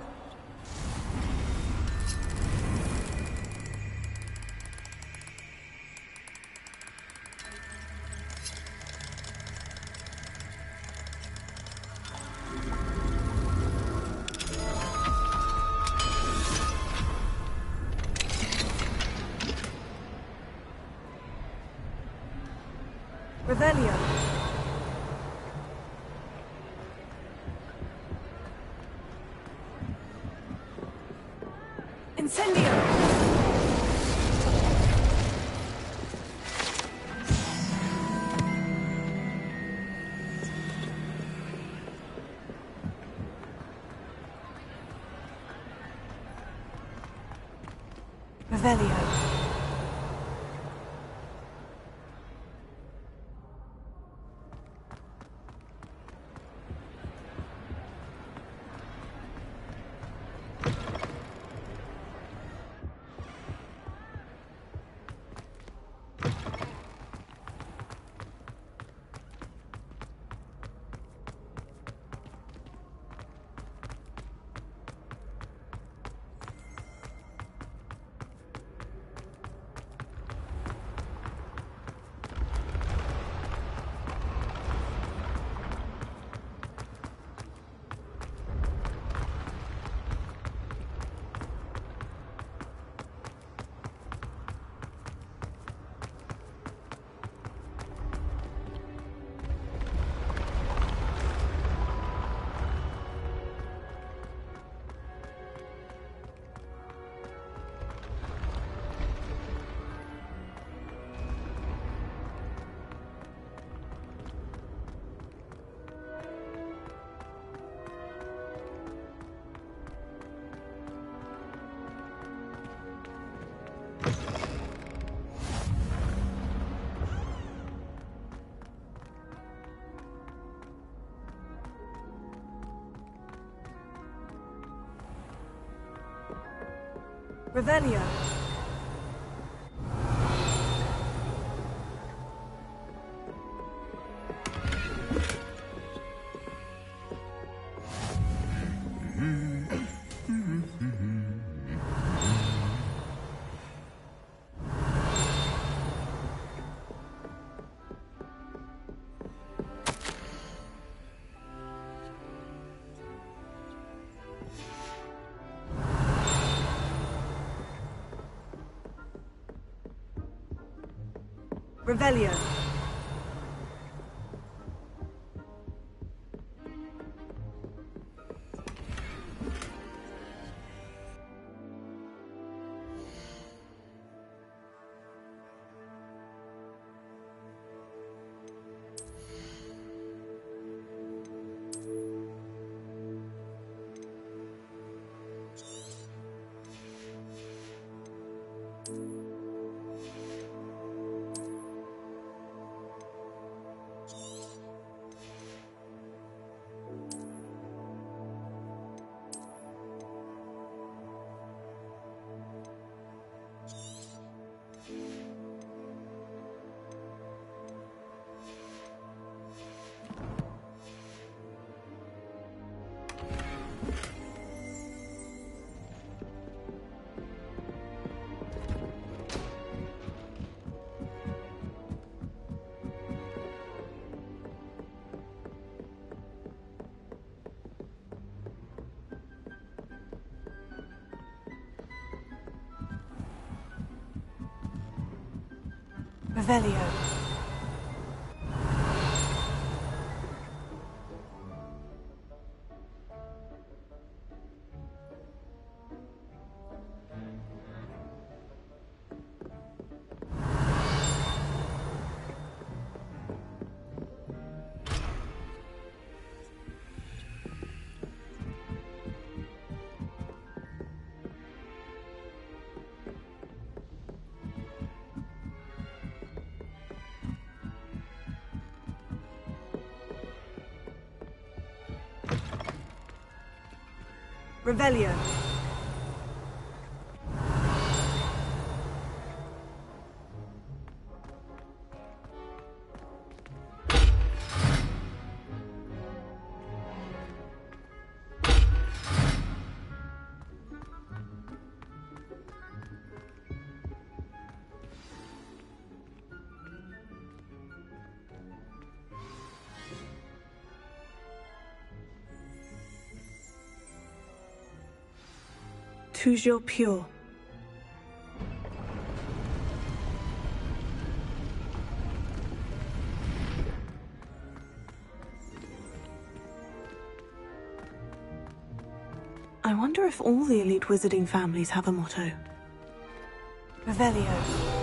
Revelio. Incendio. Revelio. Revelio. Revelio. Revelio. Revelio. Toujours pure. I wonder if all the elite wizarding families have a motto. Revelio.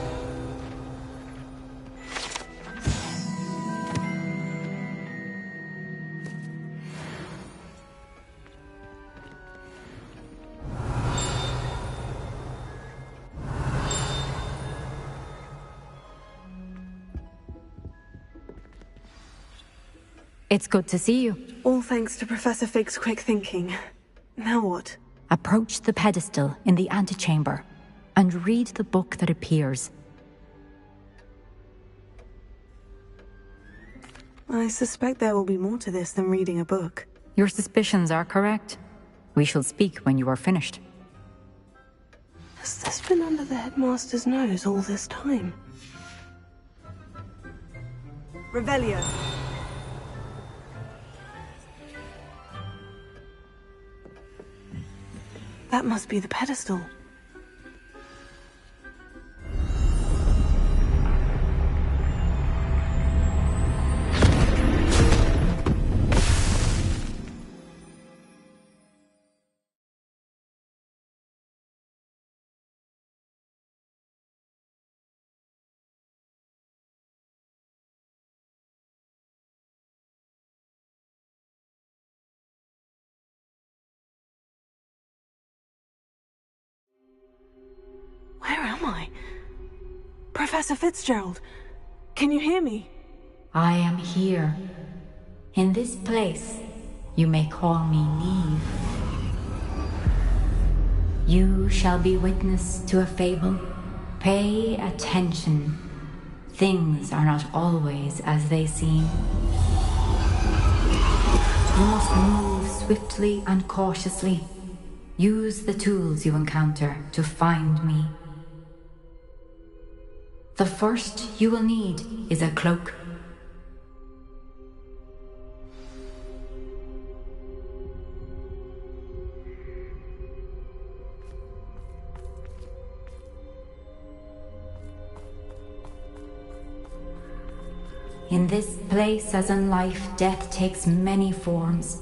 It's good to see you. All thanks to Professor Fig's quick thinking. Now what? Approach the pedestal in the antechamber and read the book that appears. I suspect there will be more to this than reading a book. Your suspicions are correct. We shall speak when you are finished. Has this been under the headmaster's nose all this time? Revelio. That must be the pedestal. Where am I? Professor Fitzgerald, can you hear me? I am here. In this place, you may call me Neve. You shall be witness to a fable. Pay attention. Things are not always as they seem. You must move swiftly and cautiously. Use the tools you encounter to find me. The first you will need is a cloak. In this place, as in life, death takes many forms.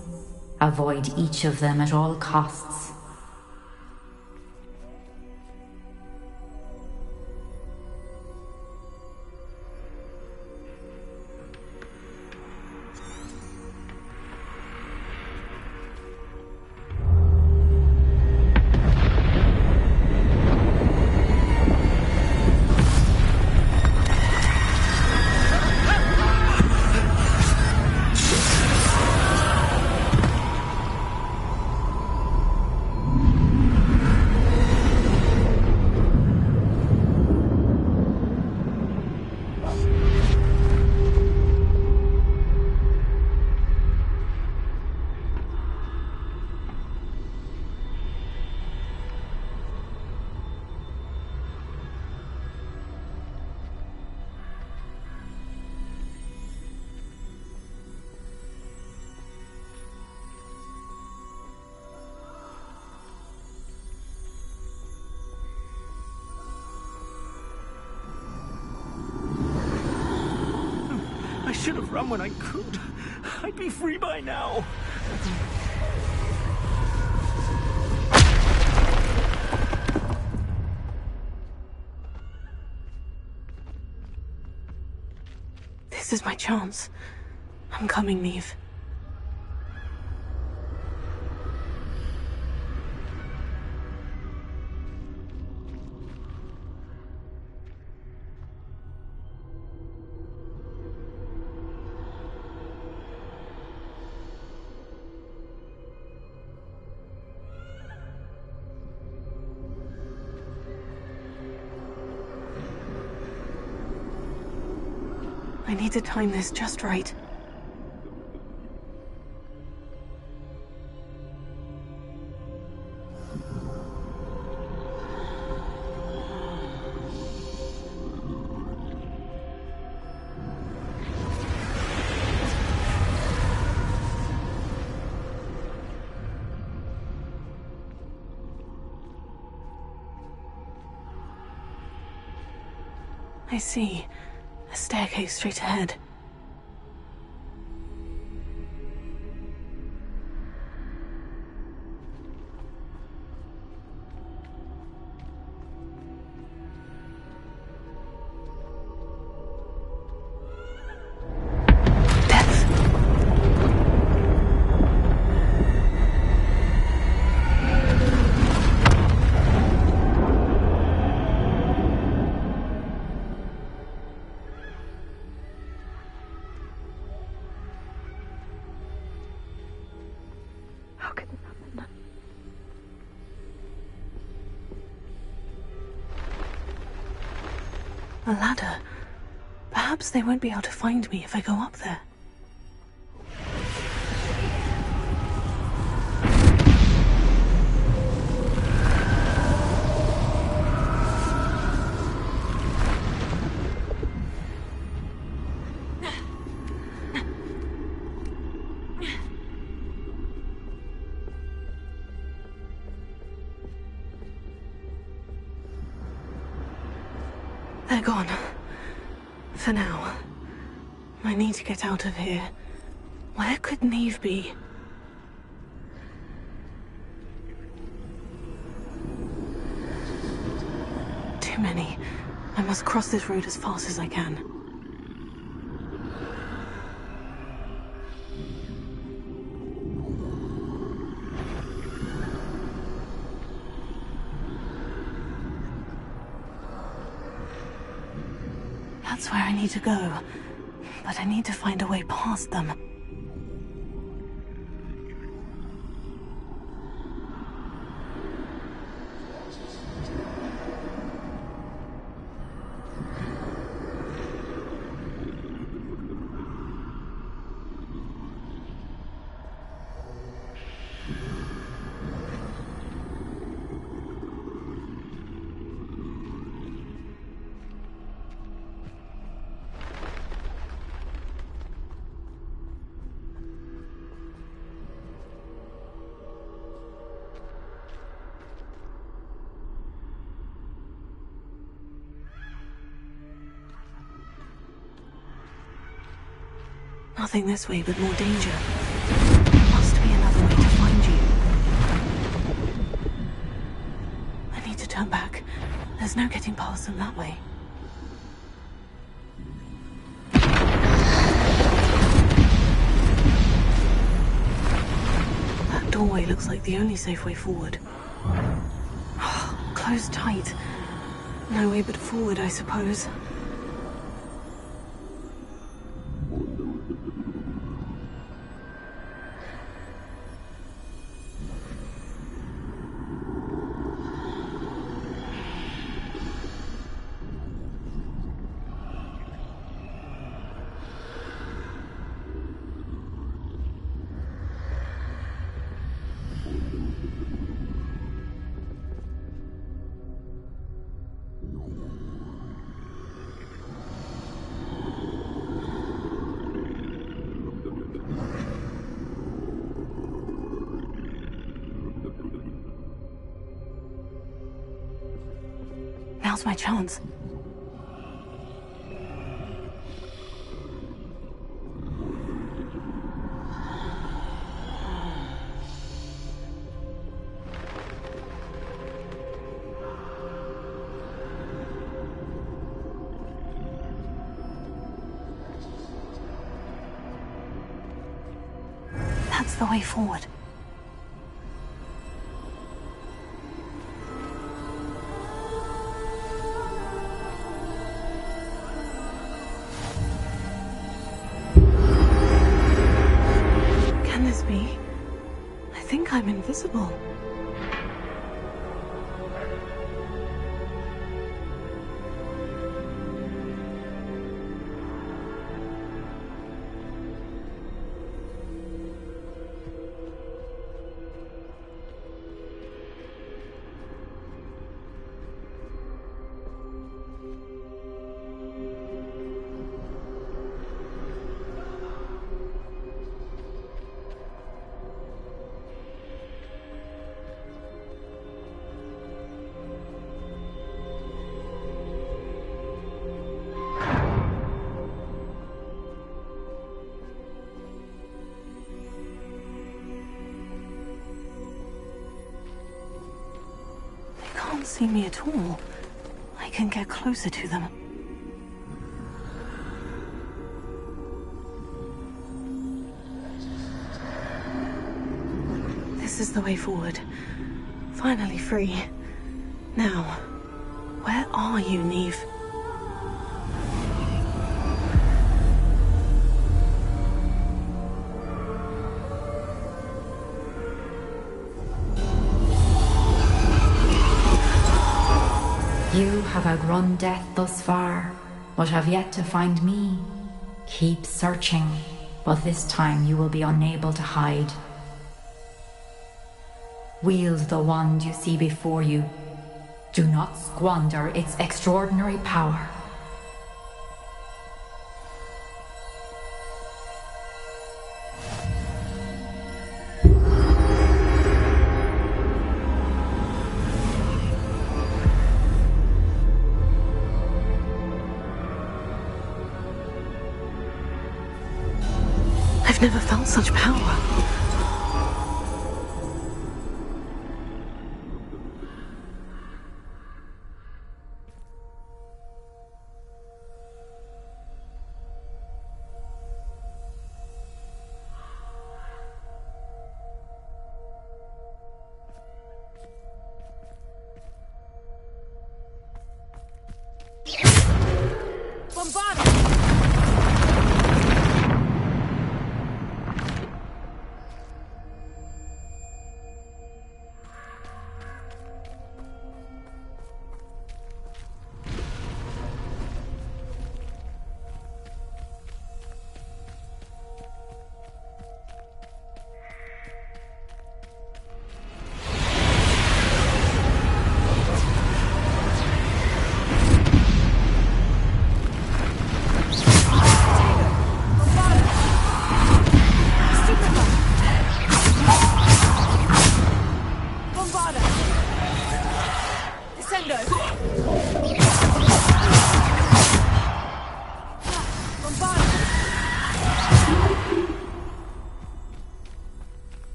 Avoid each of them at all costs. should have run when I could. I'd be free by now. This is my chance. I'm coming, Neve. I need to time this just right. I see. A staircase straight ahead. A ladder. Perhaps they won't be able to find me if I go up there. They're gone. For now. I need to get out of here. Where could Neve be? Too many. I must cross this road as fast as I can. That's where I need to go, but I need to find a way past them. Nothing this way but more danger. There must be another way to find you. I need to turn back. There's no getting past them that way. That doorway looks like the only safe way forward. Closed tight. No way but forward, I suppose. Now's my chance. is the way forward. Can this be? I think I'm invisible. Can't see me at all. I can get closer to them. This is the way forward. Finally free. Now, where are you, Neve? You have outrun death thus far, but have yet to find me. Keep searching, but this time you will be unable to hide. Wield the wand you see before you. Do not squander its extraordinary power. I've never felt such power.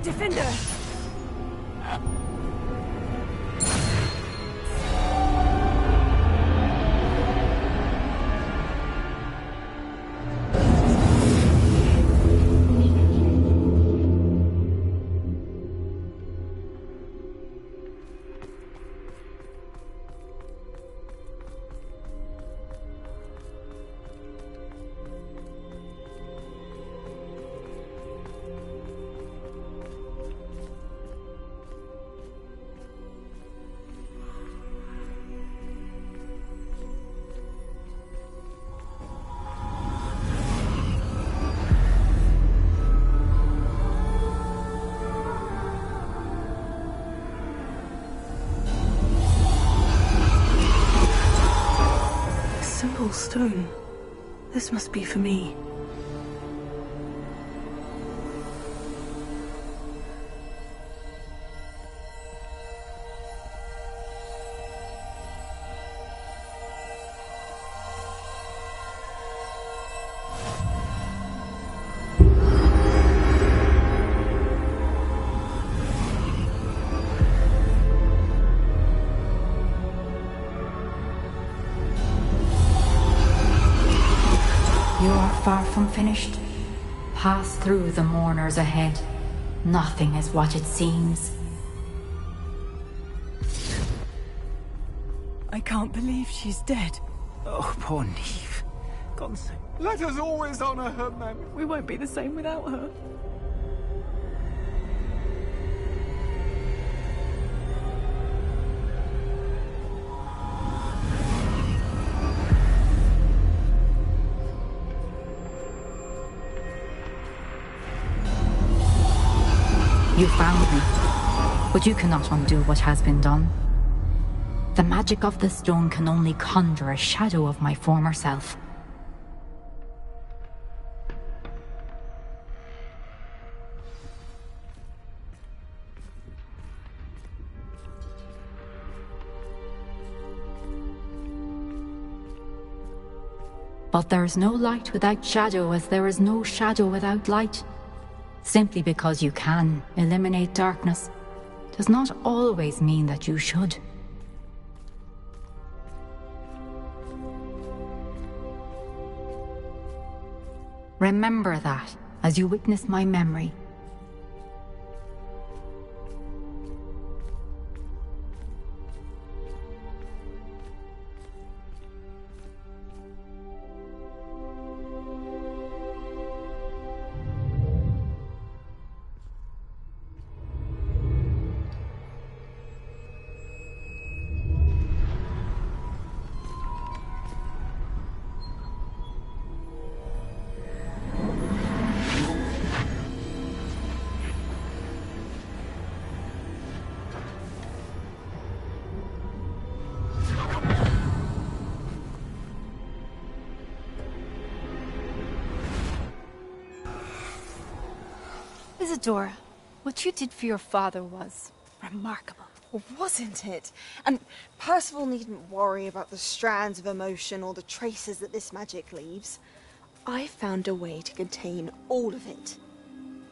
Defender! Stone. This must be for me. You are far from finished. Pass through the mourners ahead. Nothing is what it seems. I can't believe she's dead. Oh, poor Neve. God's sake. Let us always honor her memory. We won't be the same without her. You found me, but you cannot undo what has been done. The magic of the stone can only conjure a shadow of my former self. But there is no light without shadow, as there is no shadow without light. Simply because you can eliminate darkness does not always mean that you should. Remember that as you witness my memory. Isadora, what you did for your father was remarkable. Well, wasn't it? And Percival needn't worry about the strands of emotion or the traces that this magic leaves. I found a way to contain all of it.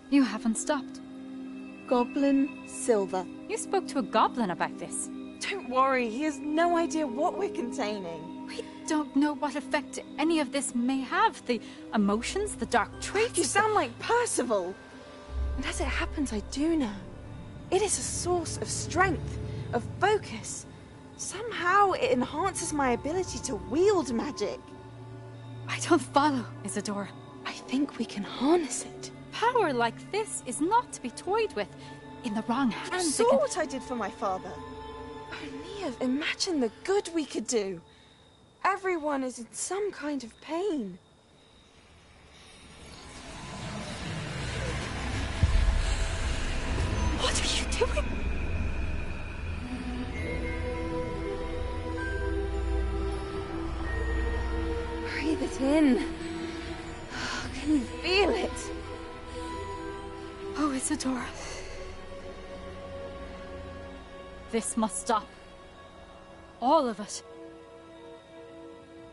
You haven't stopped. Goblin Silver. You spoke to a goblin about this. Don't worry, he has no idea what we're containing. We don't know what effect any of this may have. The emotions, the dark traits. You sound like Percival. And as it happens, I do know. It is a source of strength, of focus. Somehow it enhances my ability to wield magic. I don't follow, Isadora. I think we can harness it. Power like this is not to be toyed with. In the wrong hands, You saw what I did for my father. Oh, Neve, imagine the good we could do. Everyone is in some kind of pain. What are you doing? Breathe it in. Can you feel it? Oh, Isadora. This must stop. All of it.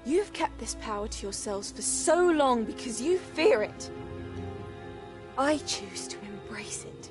You've kept this power to yourselves for so long because you fear it. I choose to embrace it.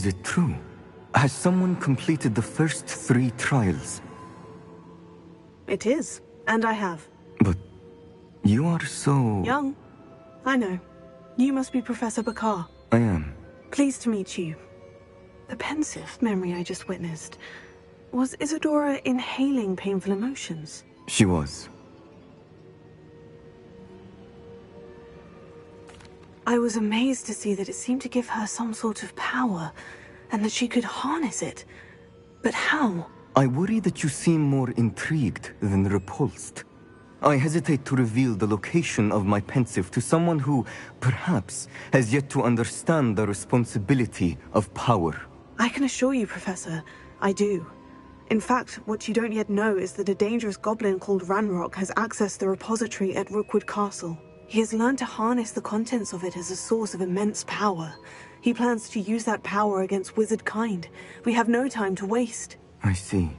Is it true? Has someone completed the first 3 trials? It is, and I have. But you are so... Young. I know. You must be Professor Bakar. I am. Pleased to meet you. The pensive memory I just witnessed. Was Isadora inhaling painful emotions? She was. I was amazed to see that it seemed to give her some sort of power, and that she could harness it. But how? I worry that you seem more intrigued than repulsed. I hesitate to reveal the location of my pensive to someone who, perhaps, has yet to understand the responsibility of power. I can assure you, Professor, I do. In fact, what you don't yet know is that a dangerous goblin called Ranrock has accessed the repository at Rookwood Castle. He has learned to harness the contents of it as a source of immense power. He plans to use that power against wizard kind. We have no time to waste. I see.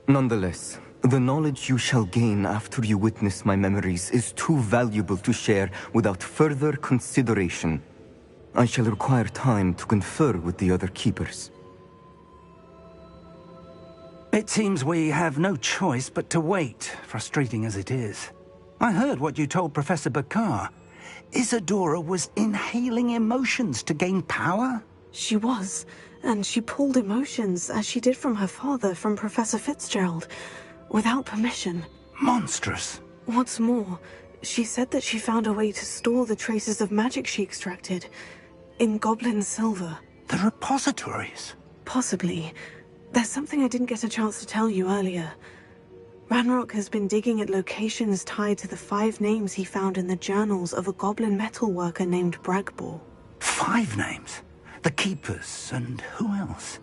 Nonetheless, the knowledge you shall gain after you witness my memories is too valuable to share without further consideration. I shall require time to confer with the other keepers. It seems we have no choice but to wait, frustrating as it is. I heard what you told Professor Bakar. Isadora was inhaling emotions to gain power? She was, and she pulled emotions, as she did from her father, from Professor Fitzgerald, without permission. Monstrous. What's more, she said that she found a way to store the traces of magic she extracted in goblin silver. The repositories? Possibly. There's something I didn't get a chance to tell you earlier. Ranrock has been digging at locations tied to the 5 names he found in the journals of a goblin metalworker named Bragbor. 5 names? The Keepers, and who else?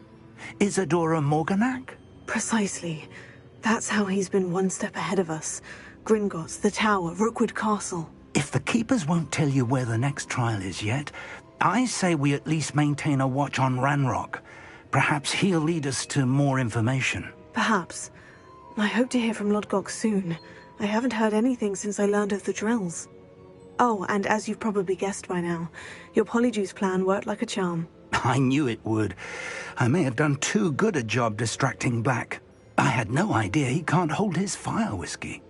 Isadora Morganac? Precisely. That's how he's been one step ahead of us. Gringotts, the Tower, Rookwood Castle. If the Keepers won't tell you where the next trial is yet, I say we at least maintain a watch on Ranrock. Perhaps he'll lead us to more information. Perhaps. I hope to hear from Lodgok soon. I haven't heard anything since I learned of the drills. Oh, and as you've probably guessed by now, your Polyjuice plan worked like a charm. I knew it would. I may have done too good a job distracting Black. I had no idea he can't hold his fire whiskey.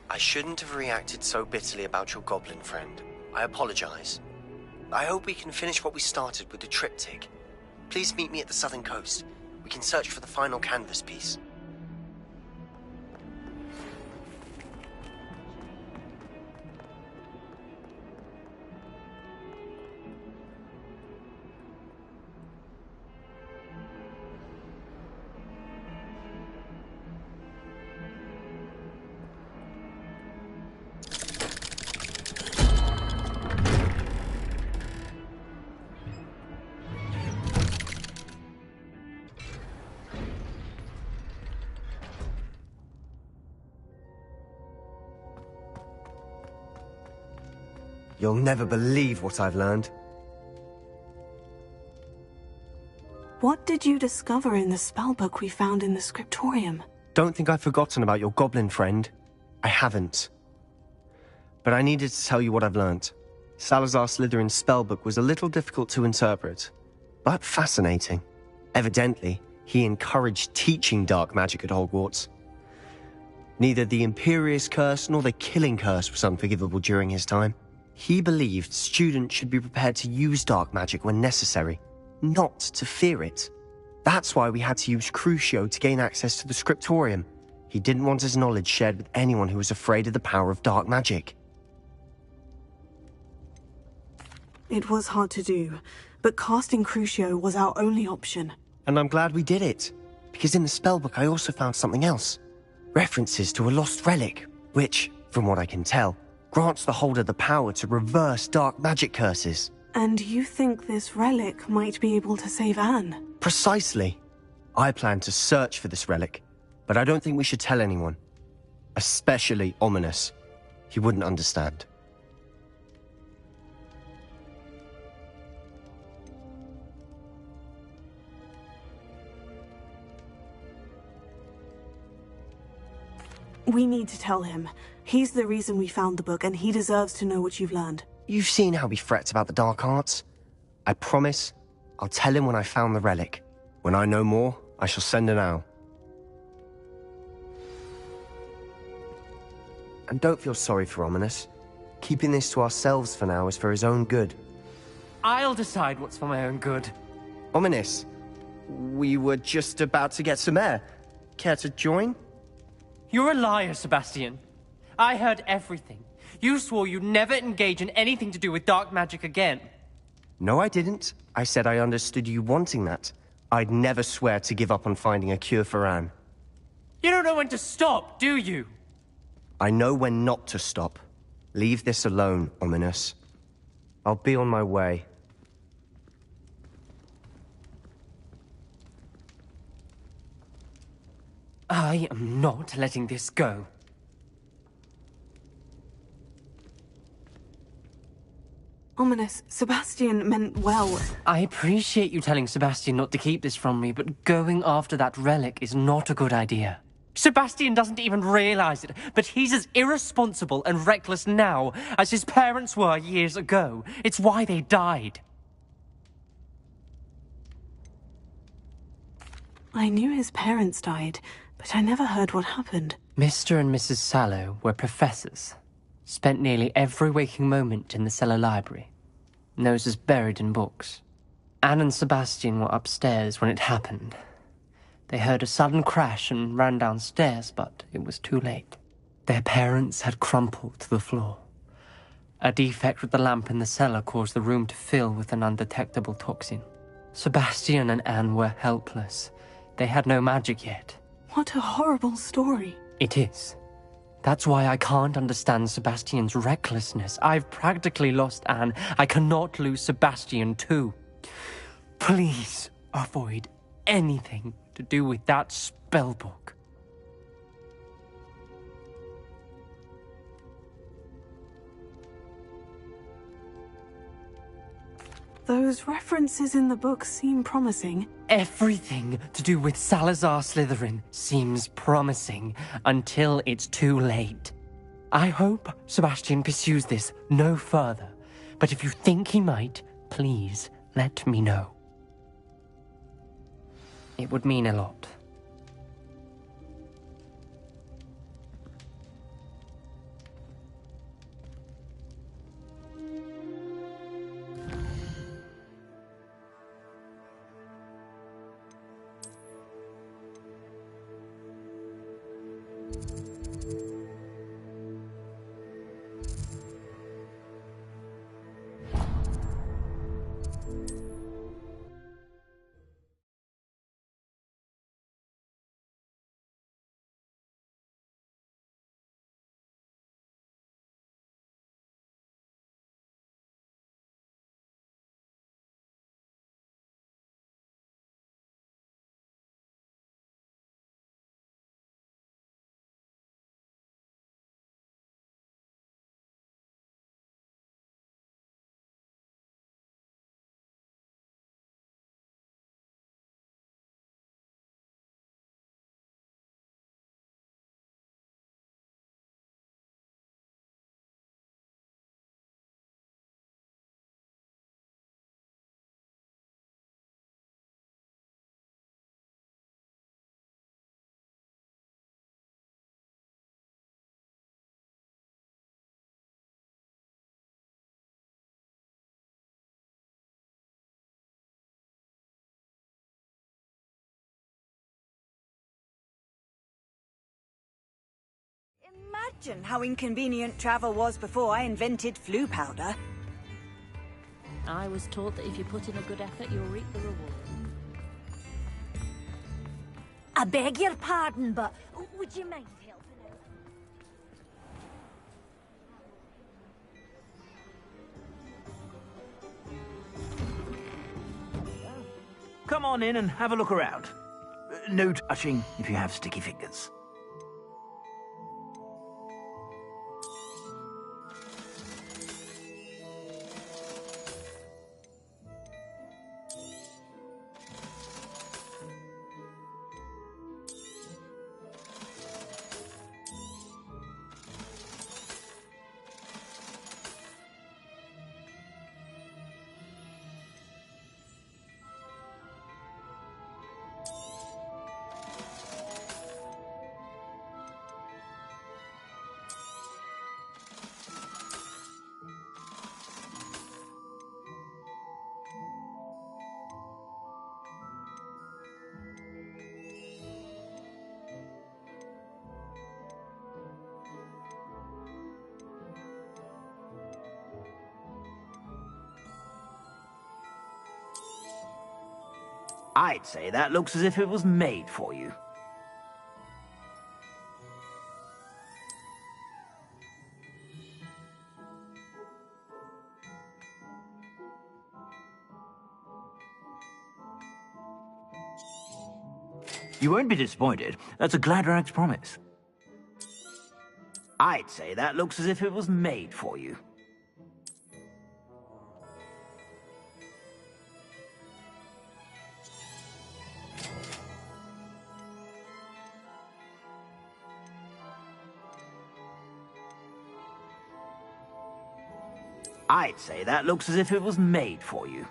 I shouldn't have reacted so bitterly about your goblin friend. I apologize. I hope we can finish what we started with the triptych. Please meet me at the southern coast. We can search for the final canvas piece. You'll never believe what I've learned. What did you discover in the spellbook we found in the scriptorium? Don't think I've forgotten about your goblin friend. I haven't. But I needed to tell you what I've learnt. Salazar Slytherin's spellbook was a little difficult to interpret, but fascinating. Evidently, he encouraged teaching dark magic at Hogwarts. Neither the Imperious Curse nor the Killing Curse was unforgivable during his time. He believed students should be prepared to use dark magic when necessary, not to fear it. That's why we had to use Crucio to gain access to the scriptorium. He didn't want his knowledge shared with anyone who was afraid of the power of dark magic. It was hard to do, but casting Crucio was our only option. And I'm glad we did it, because in the spellbook I also found something else. References to a lost relic, which, from what I can tell, grants the holder the power to reverse dark magic curses. And you think this relic might be able to save Anne? Precisely. I plan to search for this relic, but I don't think we should tell anyone. Especially Ominous. He wouldn't understand. We need to tell him. He's the reason we found the book, and he deserves to know what you've learned. You've seen how he frets about the dark arts. I promise I'll tell him when I found the relic. When I know more, I shall send an owl. And don't feel sorry for Ominous. Keeping this to ourselves for now is for his own good. I'll decide what's for my own good. Ominous, we were just about to get some air. Care to join? You're a liar, Sebastian. I heard everything. You swore you'd never engage in anything to do with dark magic again. No, I didn't. I said I understood you wanting that. I'd never swear to give up on finding a cure for Anne. You don't know when to stop, do you? I know when not to stop. Leave this alone, Ominous. I'll be on my way. I am not letting this go. Ominous, Sebastian meant well. I appreciate you telling Sebastian not to keep this from me, but going after that relic is not a good idea. Sebastian doesn't even realize it, but he's as irresponsible and reckless now as his parents were years ago. It's why they died. I knew his parents died, but I never heard what happened. Mr. and Mrs. Sallow were professors. Spent nearly every waking moment in the cellar library. Noses buried in books. Anne and Sebastian were upstairs when it happened. They heard a sudden crash and ran downstairs, but it was too late. Their parents had crumpled to the floor. A defect with the lamp in the cellar caused the room to fill with an undetectable toxin. Sebastian and Anne were helpless. They had no magic yet. What a horrible story. It is. That's why I can't understand Sebastian's recklessness. I've practically lost Anne. I cannot lose Sebastian too. Please avoid anything to do with that spellbook. Those references in the book seem promising. Everything to do with Salazar Slytherin seems promising until it's too late. I hope Sebastian pursues this no further, but if you think he might, please let me know. It would mean a lot. imagine how inconvenient travel was before I invented flu powder. I was taught that if you put in a good effort, you'll reap the reward. I beg your pardon, but would you mind helping out? Come on in and have a look around. No touching if you have sticky fingers. I'd say that looks as if it was made for you. You won't be disappointed. That's a Gladrax promise. I'd say that looks as if it was made for you. I'd say that looks as if it was made for you.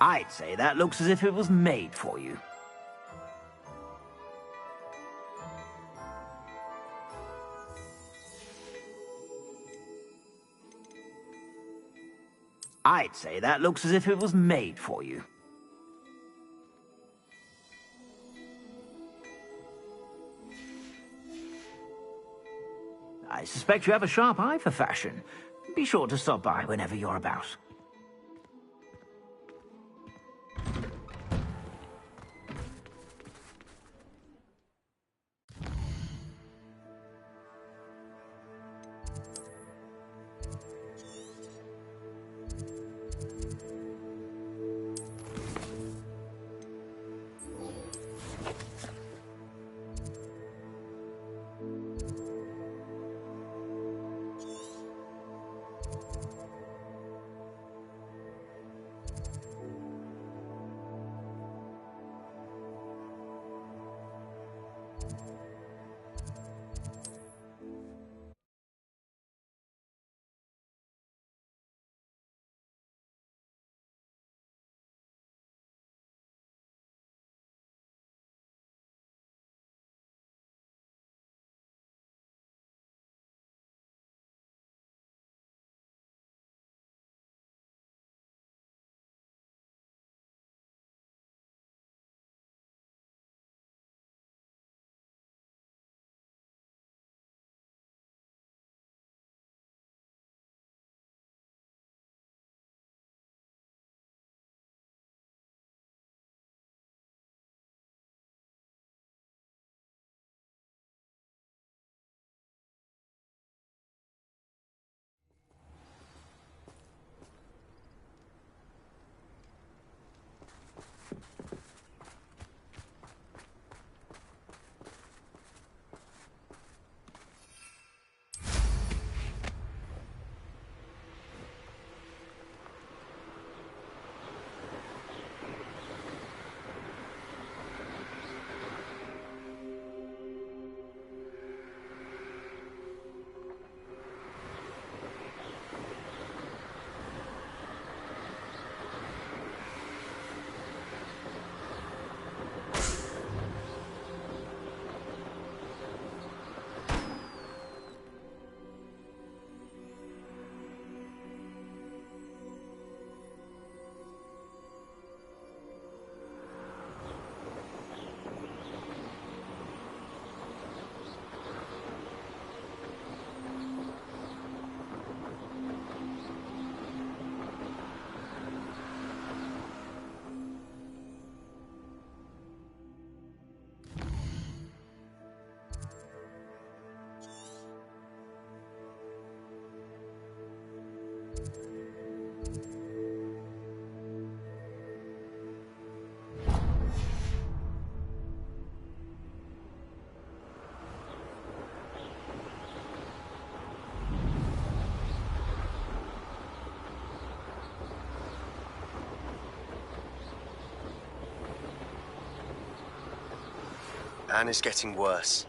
I'd say that looks as if it was made for you. I'd say that looks as if it was made for you. I suspect you have a sharp eye for fashion. Be sure to stop by whenever you're about. Anna's getting worse.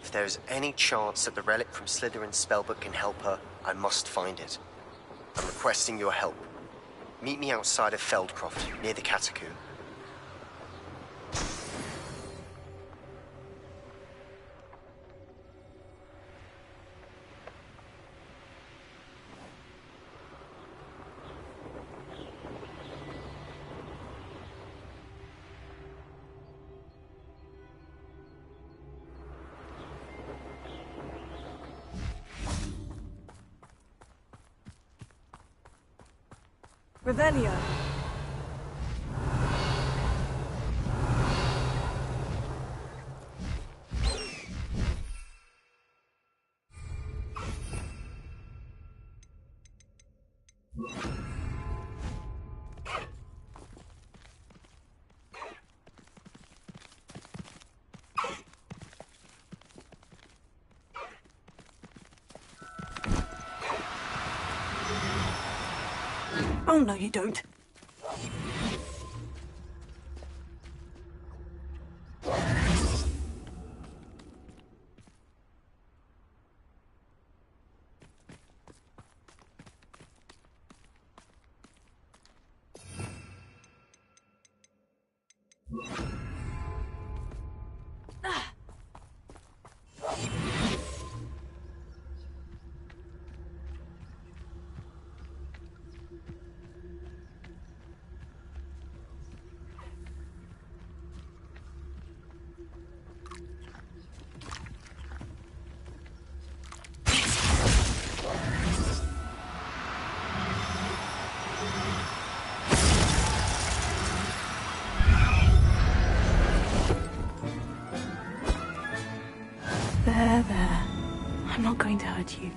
If there is any chance that the relic from Slytherin's spellbook can help her, I must find it. I'm requesting your help. Meet me outside of Feldcroft, near the catacomb. Revelio. Oh, no, you don't. There. I'm not going to hurt you.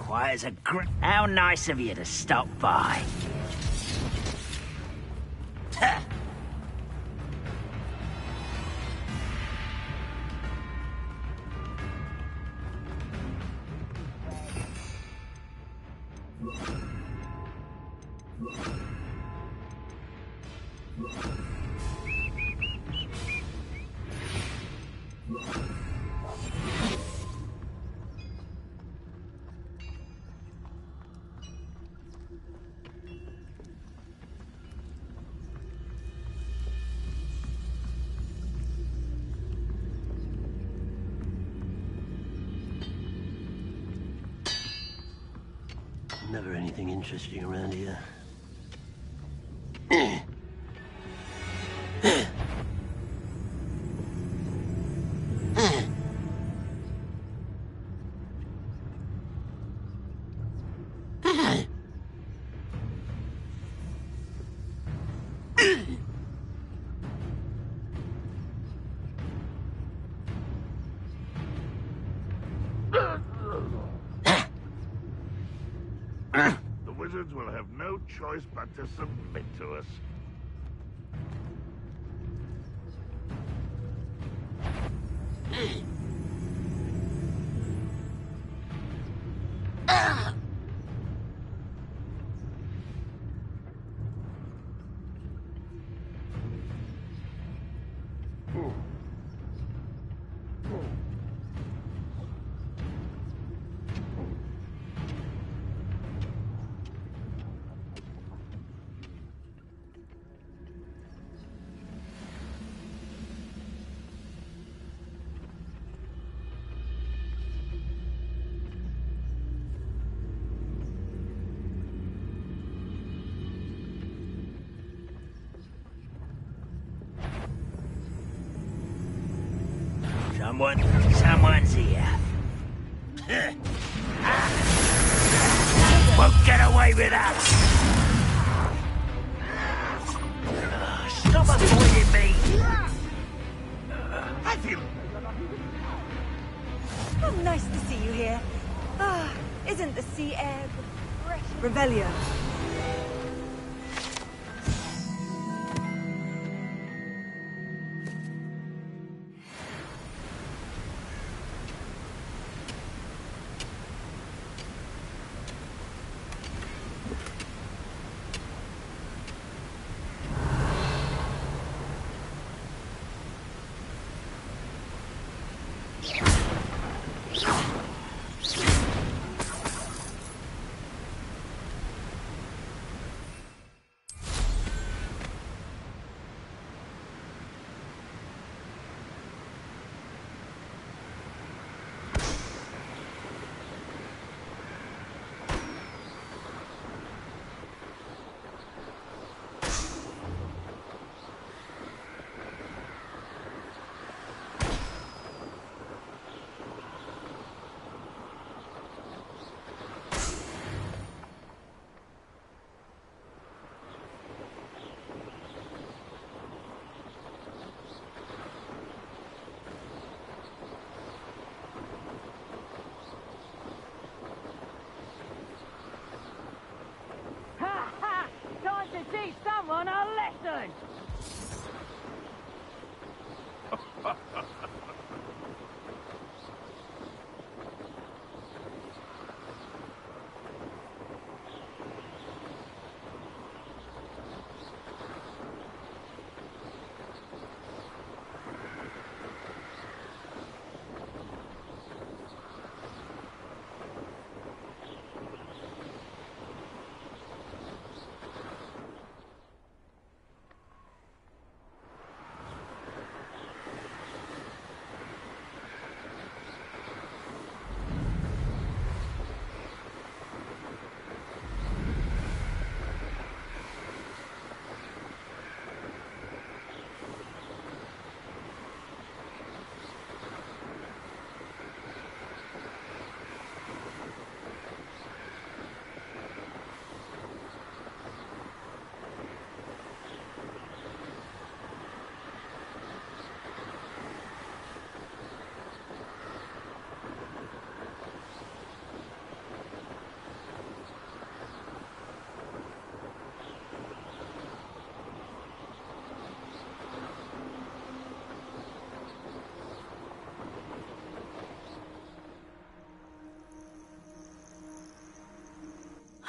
Why, how nice of you to stop by. Never anything interesting around here. The wizards will have no choice but to submit to us. Someone's here. Won't get away with us. Stop avoiding me. Have him. Oh, nice to see you here. Ah, isn't the sea air refreshing? Revelio. Teach someone a lesson!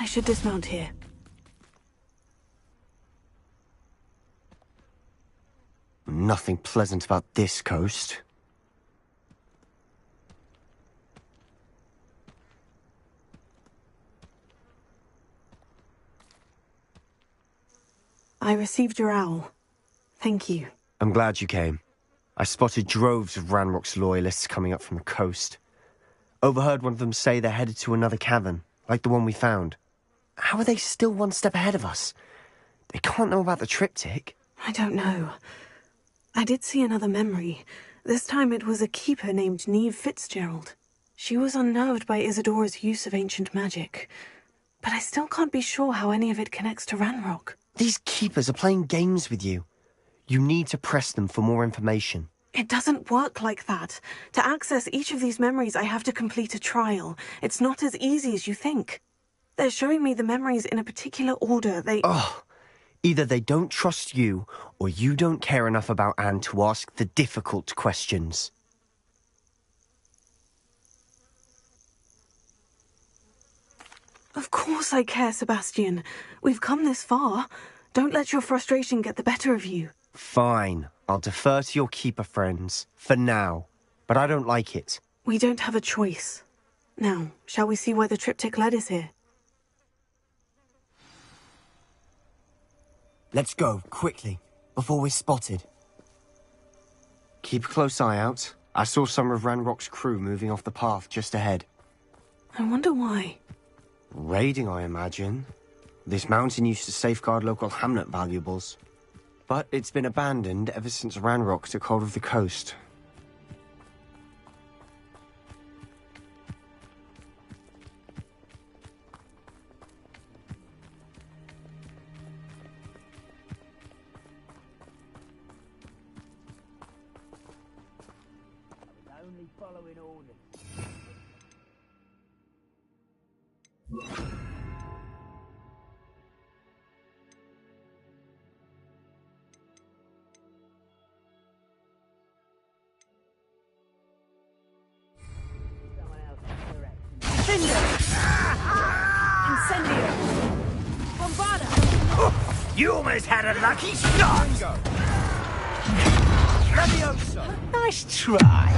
I should dismount here. Nothing pleasant about this coast. I received your owl. Thank you. I'm glad you came. I spotted droves of Ranrock's loyalists coming up from the coast. Overheard one of them say they're headed to another cavern, like the one we found. How are they still one step ahead of us? They can't know about the triptych. I don't know. I did see another memory. This time it was a keeper named Neve Fitzgerald. She was unnerved by Isadora's use of ancient magic. But I still can't be sure how any of it connects to Ranrock. These keepers are playing games with you. You need to press them for more information. It doesn't work like that. To access each of these memories, I have to complete a trial. It's not as easy as you think. They're showing me the memories in a particular order. Oh, either they don't trust you, or you don't care enough about Anne to ask the difficult questions. Of course I care, Sebastian. We've come this far. Don't let your frustration get the better of you. Fine. I'll defer to your keeper friends, for now. But I don't like it. We don't have a choice. Now, shall we see why the triptych led us here? Let's go, quickly, before we're spotted. Keep a close eye out. I saw some of Ranrock's crew moving off the path just ahead. I wonder why. Raiding, I imagine. This mountain used to safeguard local hamlet valuables. But it's been abandoned ever since Ranrock took hold of the coast. Only following orders. You almost had a lucky shot! Levioso! Nice try!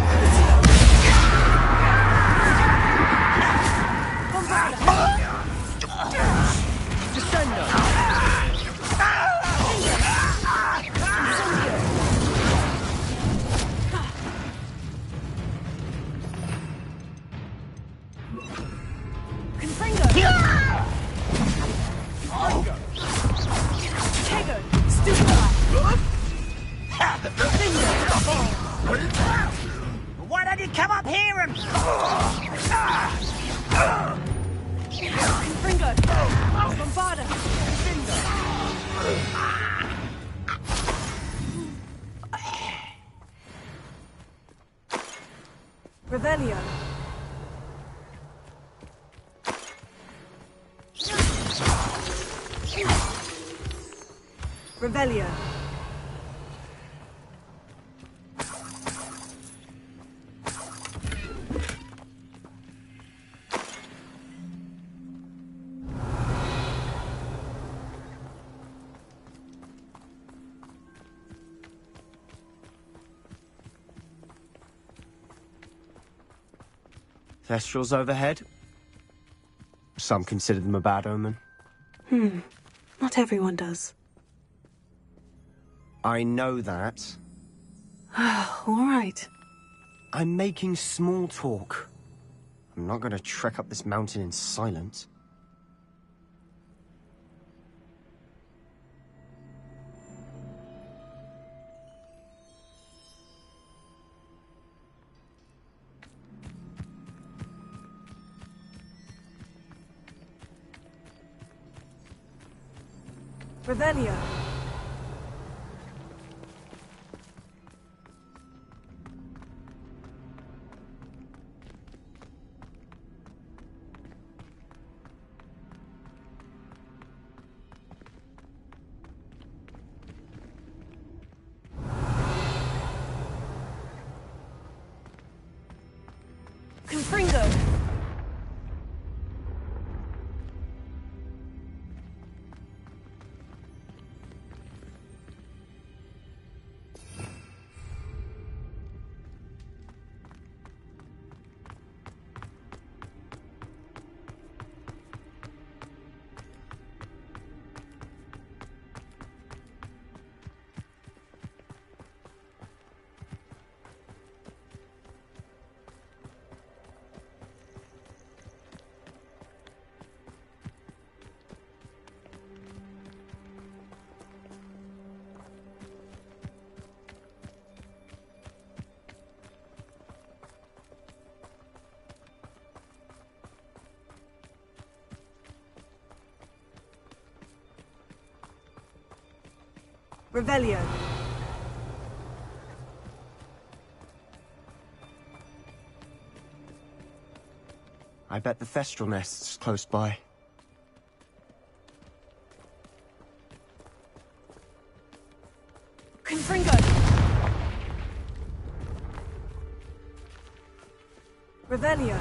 Why don't you come up here and... Ringo! Bombarda! Revelio. Revelio. Thestrals overhead? Some consider them a bad omen. Not everyone does. I know that. All right. I'm making small talk. I'm not going to trek up this mountain in silence. Revelio. Confringo. Revelio. I bet the Thestral nest's close by. Confringo! Revelio.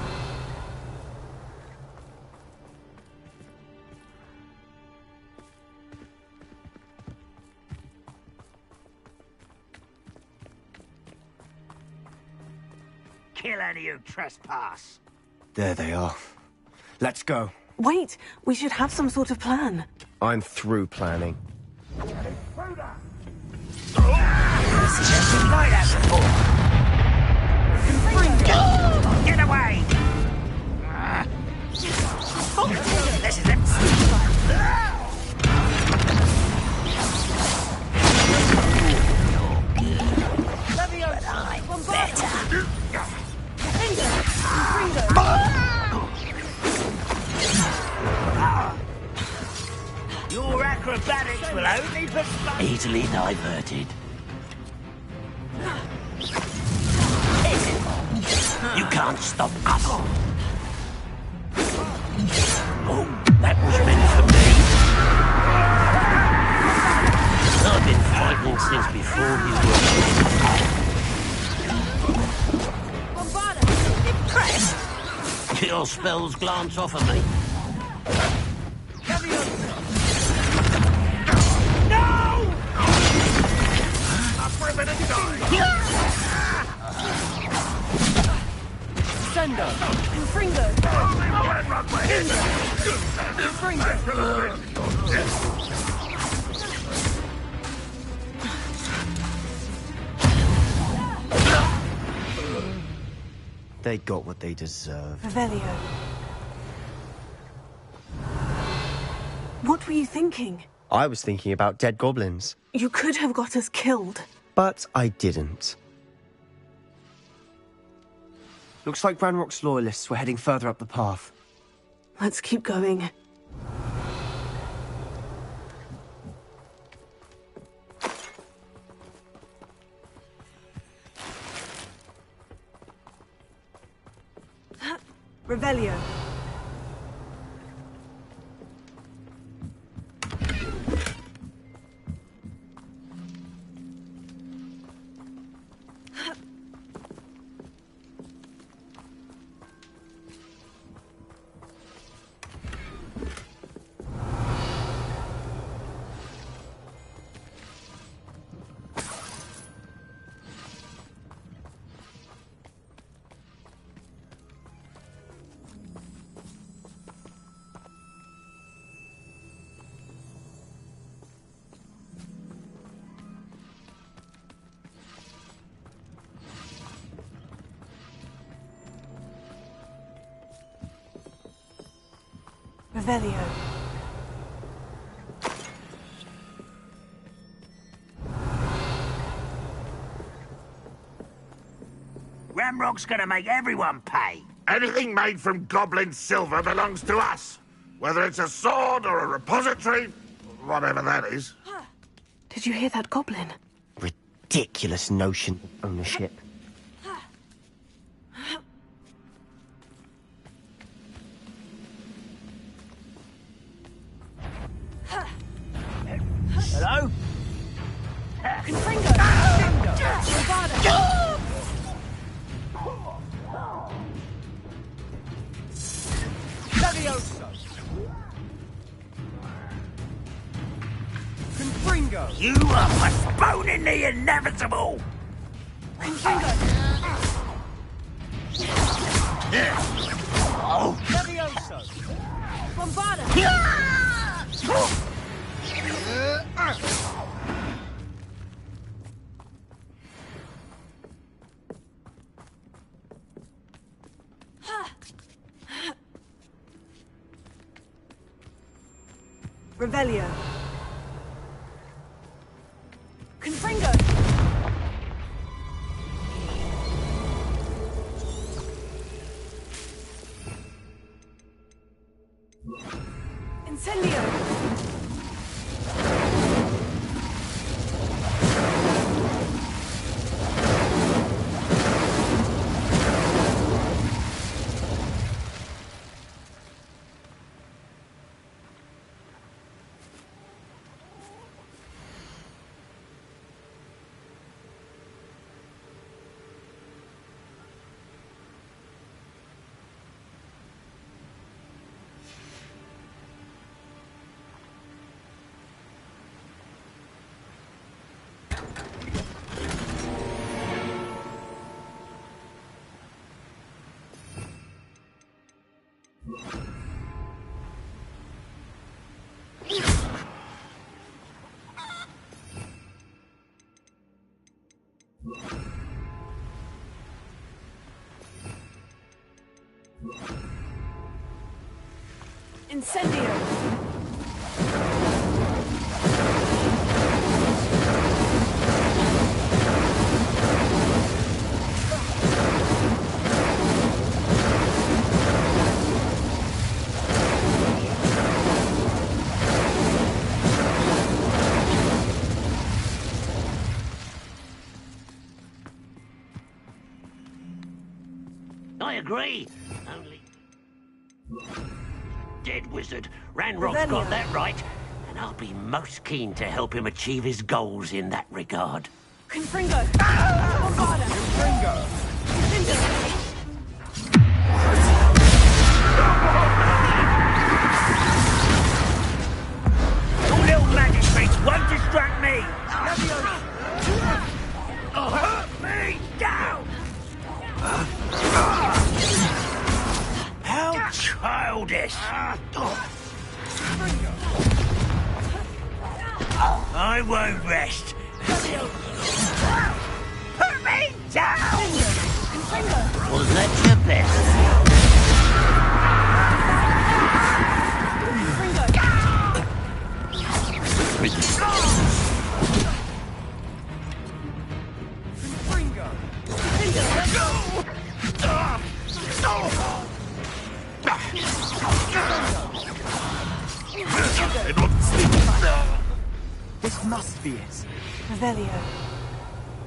Kill any who trespass. There they are. Let's go. Wait, we should have some sort of plan. I'm through planning. This is anything like that before. Get away! This is it. But I'm better. Your acrobatics will only persuade. Easily diverted. You can't stop us. Oh, that was meant for me. I've been fighting since before you were. Impressed? Your spells glance off of me. Sendo. Confringo. They got what they deserve. Revelio. What were you thinking? I was thinking about dead goblins. You could have got us killed. But I didn't. Looks like Ranrock's loyalists were heading further up the path. Let's keep going. Revelio. Revelio. Ramrock's gonna make everyone pay. Anything made from goblin silver belongs to us. Whether it's a sword or a repository, whatever that is. Did you hear that goblin? Ridiculous notion of ownership. Hello? Confringo. Levioso. Confringo. You are postponing the inevitable. Confringo. Oh. Levioso. Bombarda. Revelio. Confringo. Incendio. Incendio! I agree. Only... Dead wizard. Ranrock's got that right. And I'll be most keen to help him achieve his goals in that regard. Confringo! Bombarda! Confringo! Your little magistrates won't distract me! Hurt me down! How childish! I won't rest. Put me down! Was that your best? This must be it. Revelio.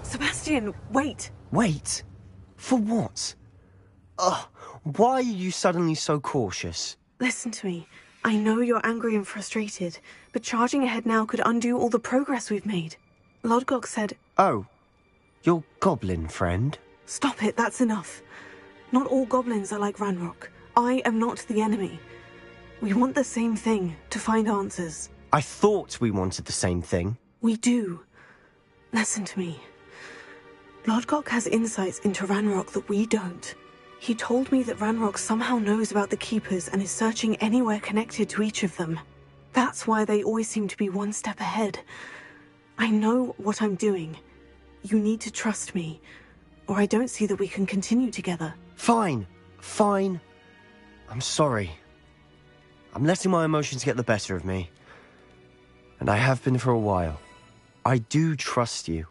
Sebastian, wait! Wait? For what? Ugh, why are you suddenly so cautious? Listen to me. I know you're angry and frustrated, but charging ahead now could undo all the progress we've made. Lodgok said... Oh, your goblin friend? Stop it, that's enough. Not all goblins are like Ranrock. I am not the enemy. We want the same thing, to find answers. I thought we wanted the same thing. We do. Listen to me. Lodgok has insights into Ranrock that we don't. He told me that Ranrock somehow knows about the Keepers and is searching anywhere connected to each of them. That's why they always seem to be one step ahead. I know what I'm doing. You need to trust me, or I don't see that we can continue together. Fine. Fine. I'm sorry. I'm letting my emotions get the better of me. And I have been for a while. I do trust you.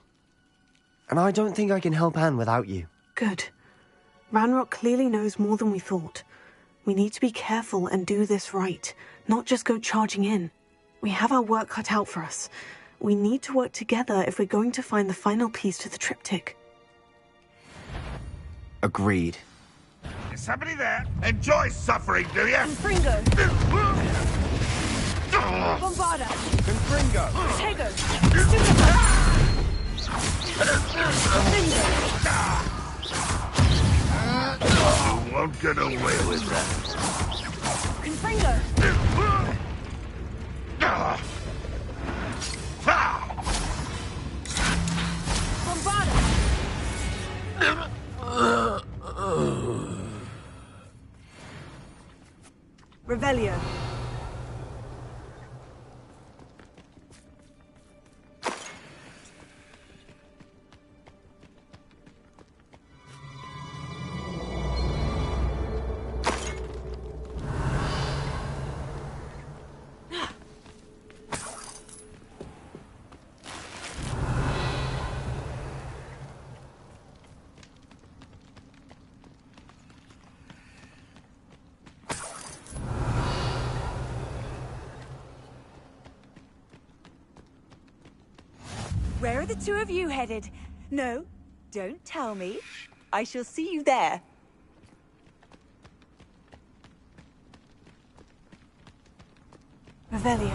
And I don't think I can help Anne without you. Good. Ranrock clearly knows more than we thought. We need to be careful and do this right, not just go charging in. We have our work cut out for us. We need to work together if we're going to find the final piece to the triptych. Agreed. Is somebody there? Enjoy suffering, do you? Confringo! Bombarda! Confringo! Tego! You won't get away with that. Confringo! Bombarda! Revelio. Where are the two of you headed? No, don't tell me. I shall see you there. Revelio.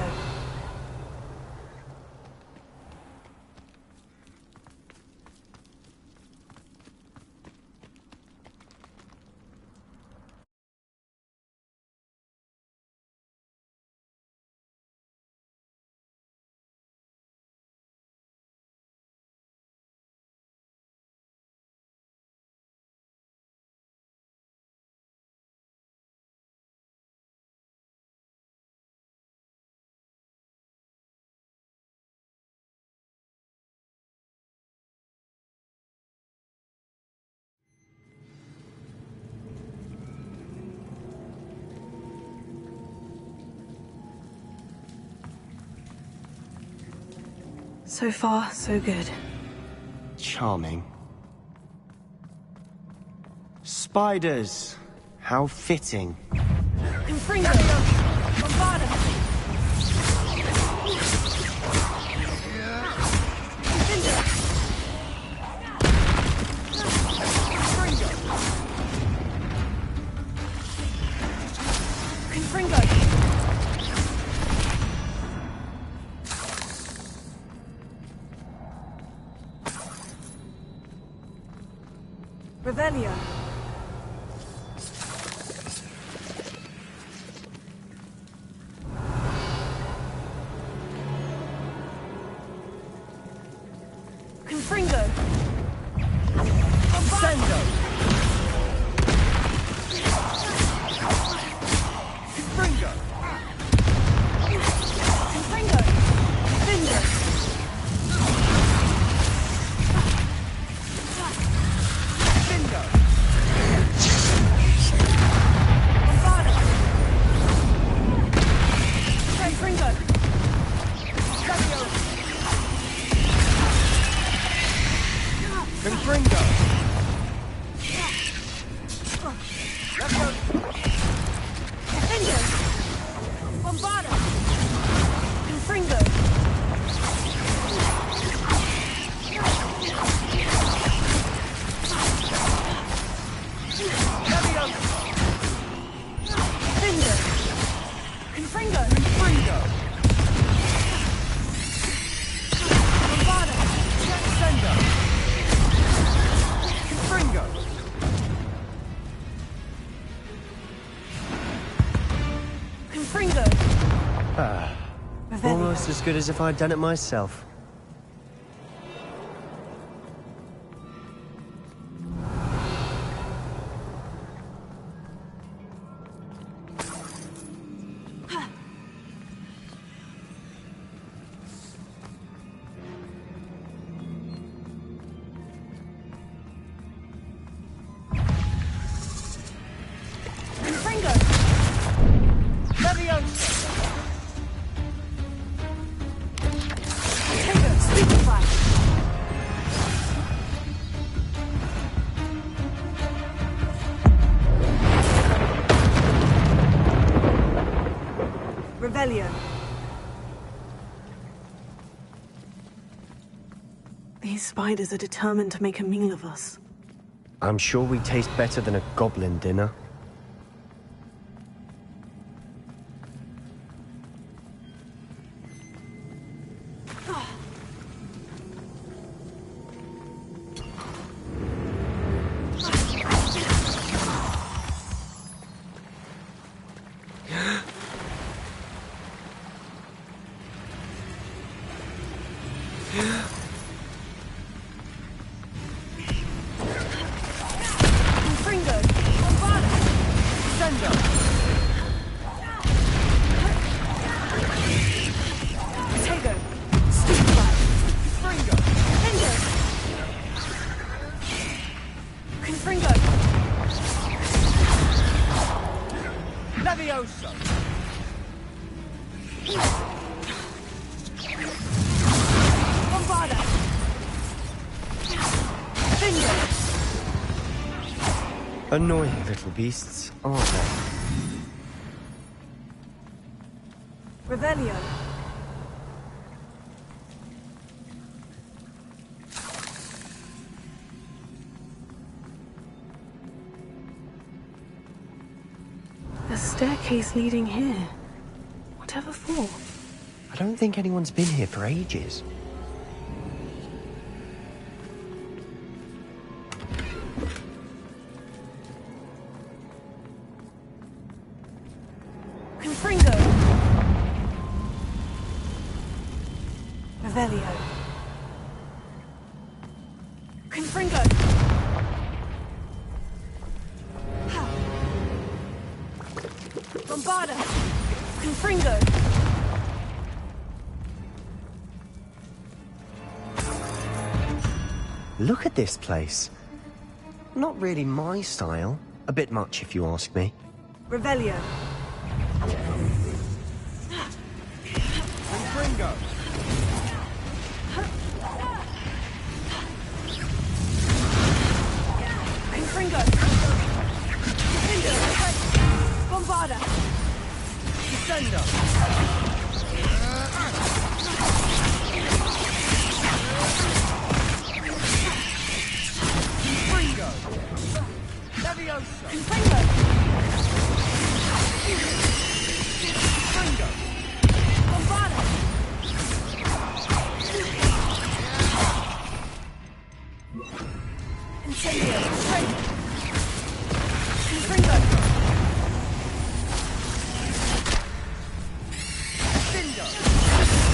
So far, so good. Charming. Spiders. How fitting. Confringo! Bombarda! Confringo! Revelio. Confringo. Sendo. Confringo. Confringo. Finder. Finder. Bombarda. Confringo. Confringo. Confringo. Defender. Bombarda. Confringo. Leviosa. Defender. Confringo. Confringo. Bombarda. Sendo. Confringo. Confringo. Almost as good as if I'd done it myself. Confringo. Leviosa. Tago, stupefy. Revelio. These spiders are determined to make a meal of us. I'm sure we taste better than a goblin dinner. Confringo. Bombarda. Sendo. Tago. Stupefy. Confringo. Finder. Confringo. Leviosa. Bombarda. Finder. Annoying little beasts, aren't they? Revelio. A staircase leading here. Whatever for? I don't think anyone's been here for ages. Confringo. Revelio. Confringo. Bombarda. Confringo. Look at this place. Not really my style. A bit much, if you ask me. Revelio. Confringo. Confringo! Bombarda! Descendo! Confringo! Leviosa! Confringo! Confringo! Bombarda! Incendio! Confringo! Findo!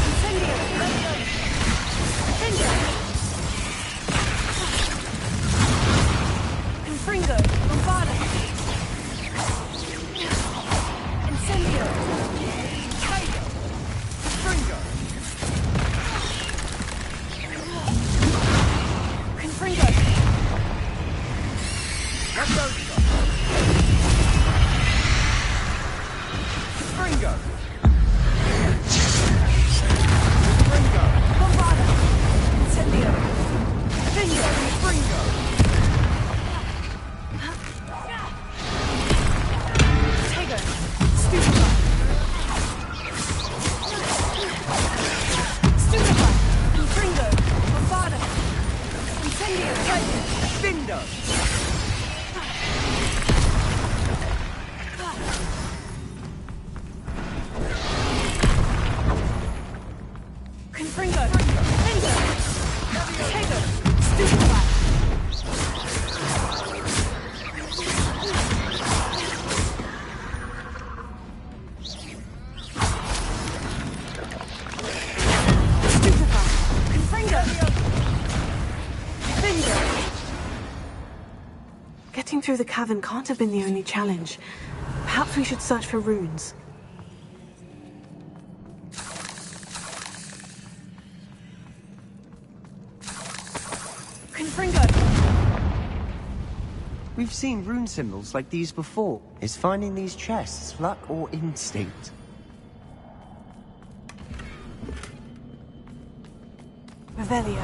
Incendio! Findo! Confringo! Bombarda! Incendio! Confringo! Confringo! Leviosa! Confringo! Confringo! Bombarda! Incendio! Findo! Confringo! Tego! Stupefy! Stupefy! Confringo! Bombarda! Incendio! Findo! Confringo! Findo! Tego! Stupefy! Stupefy! Confringo! Findo! Getting through the cavern can't have been the only challenge. Perhaps we should search for runes. Confringo! We've seen rune symbols like these before. Is finding these chests luck or instinct? Revelio.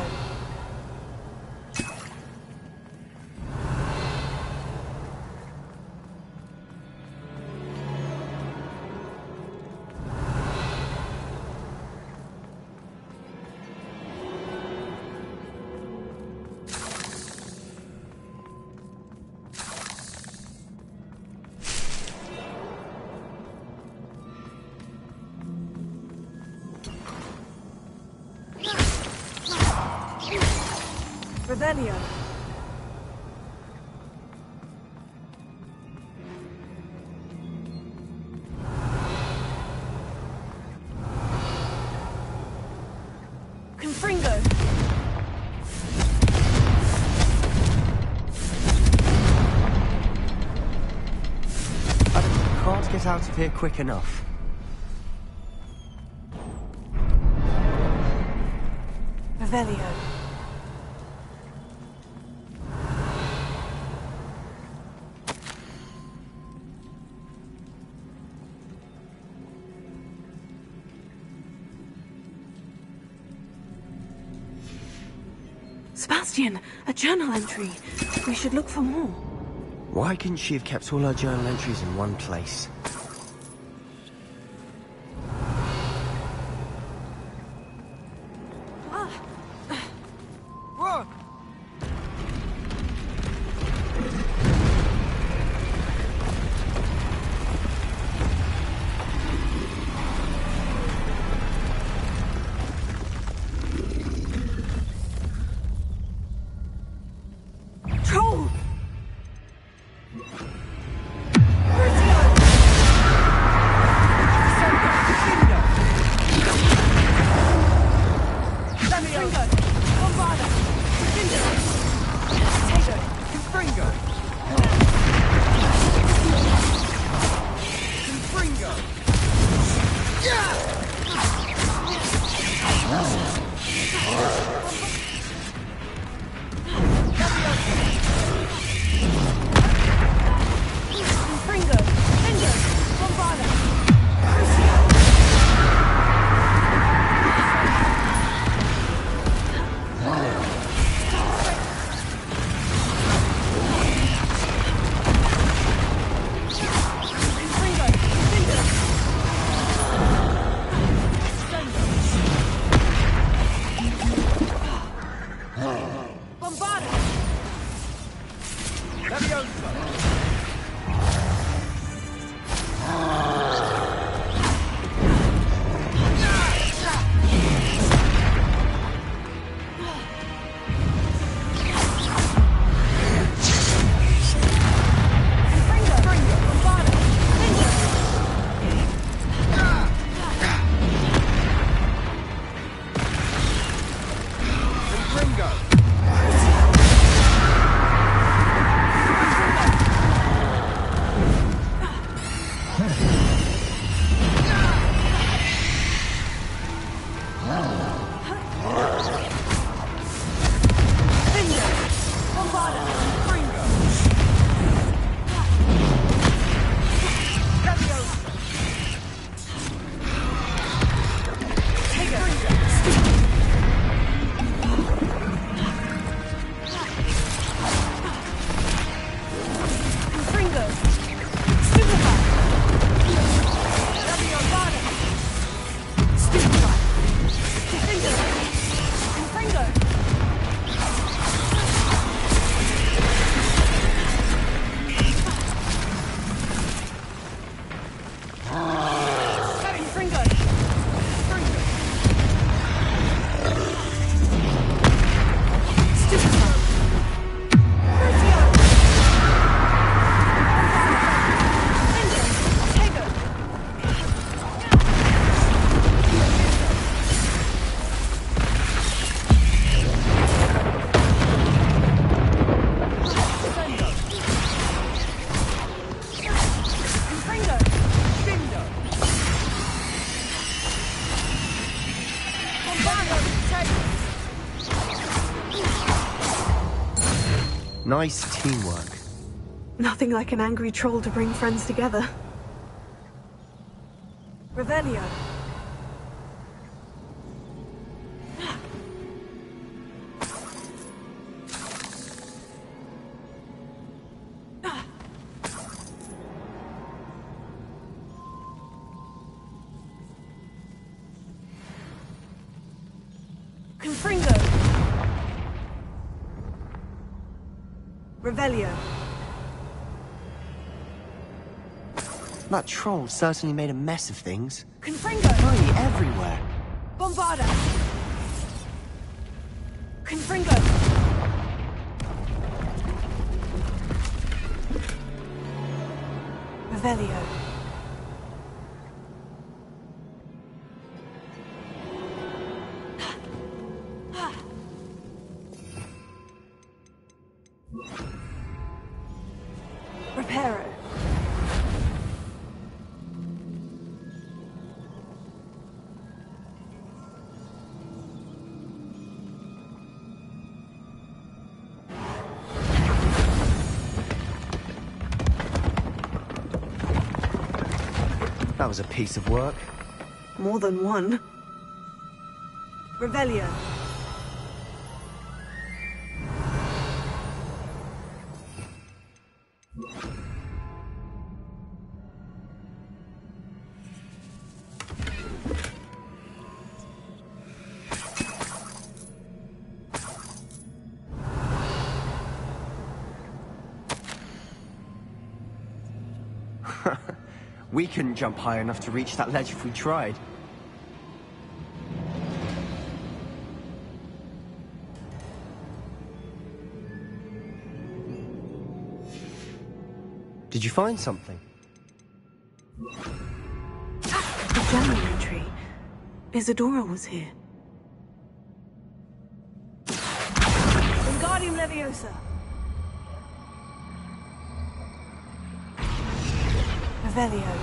Revelio. Confringo! I can't get out of here quick enough. Revelio. Sebastian, a journal entry. We should look for more. Why couldn't she have kept all her journal entries in one place? Whoa! Troll! Nice teamwork. Nothing like an angry troll to bring friends together. Revelio. Confringo. Revelio. That troll certainly made a mess of things. Confringo. Bloody everywhere. Bombarda. Confringo. Revelio. Reparo. That was a piece of work. More than one. Revelio. We couldn't jump high enough to reach that ledge if we tried. Did you find something? The journal entry. Isadora was here. Wingardium Leviosa. Revelio.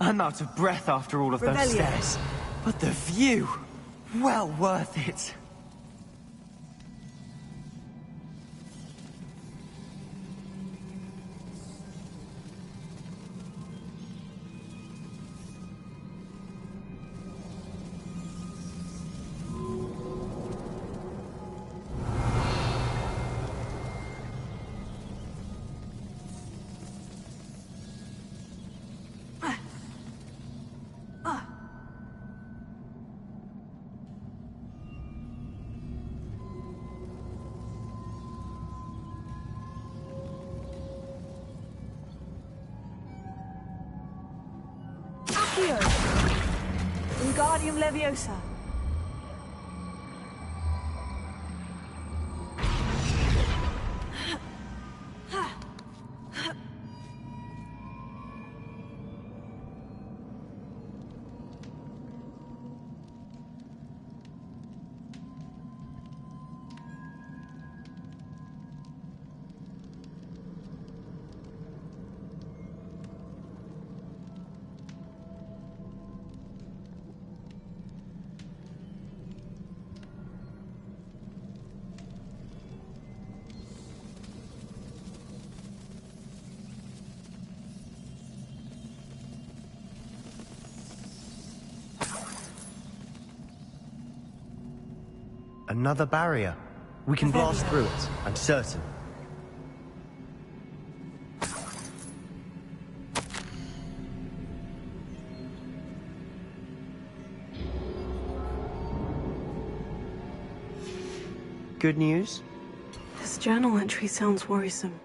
I'm out of breath after all of those Revelio. stairs. But the view! Well worth it. Accio. Wingardium Leviosa. Another barrier. We can blast through it, I'm certain. good news? This journal entry sounds worrisome.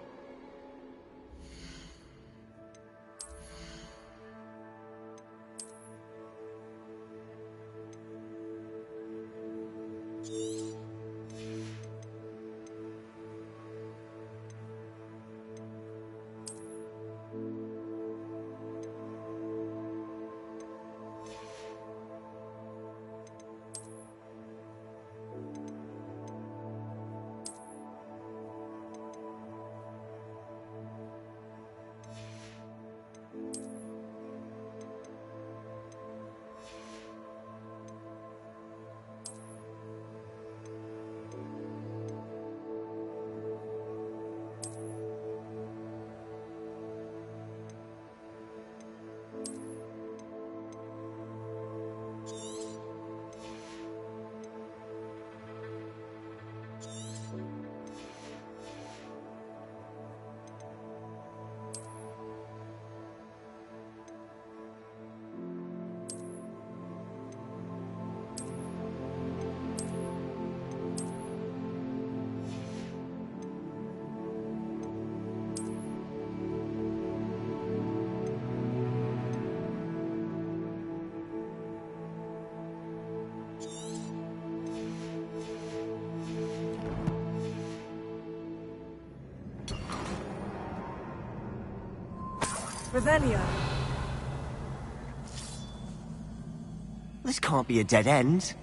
Revelio. This can't be a dead end.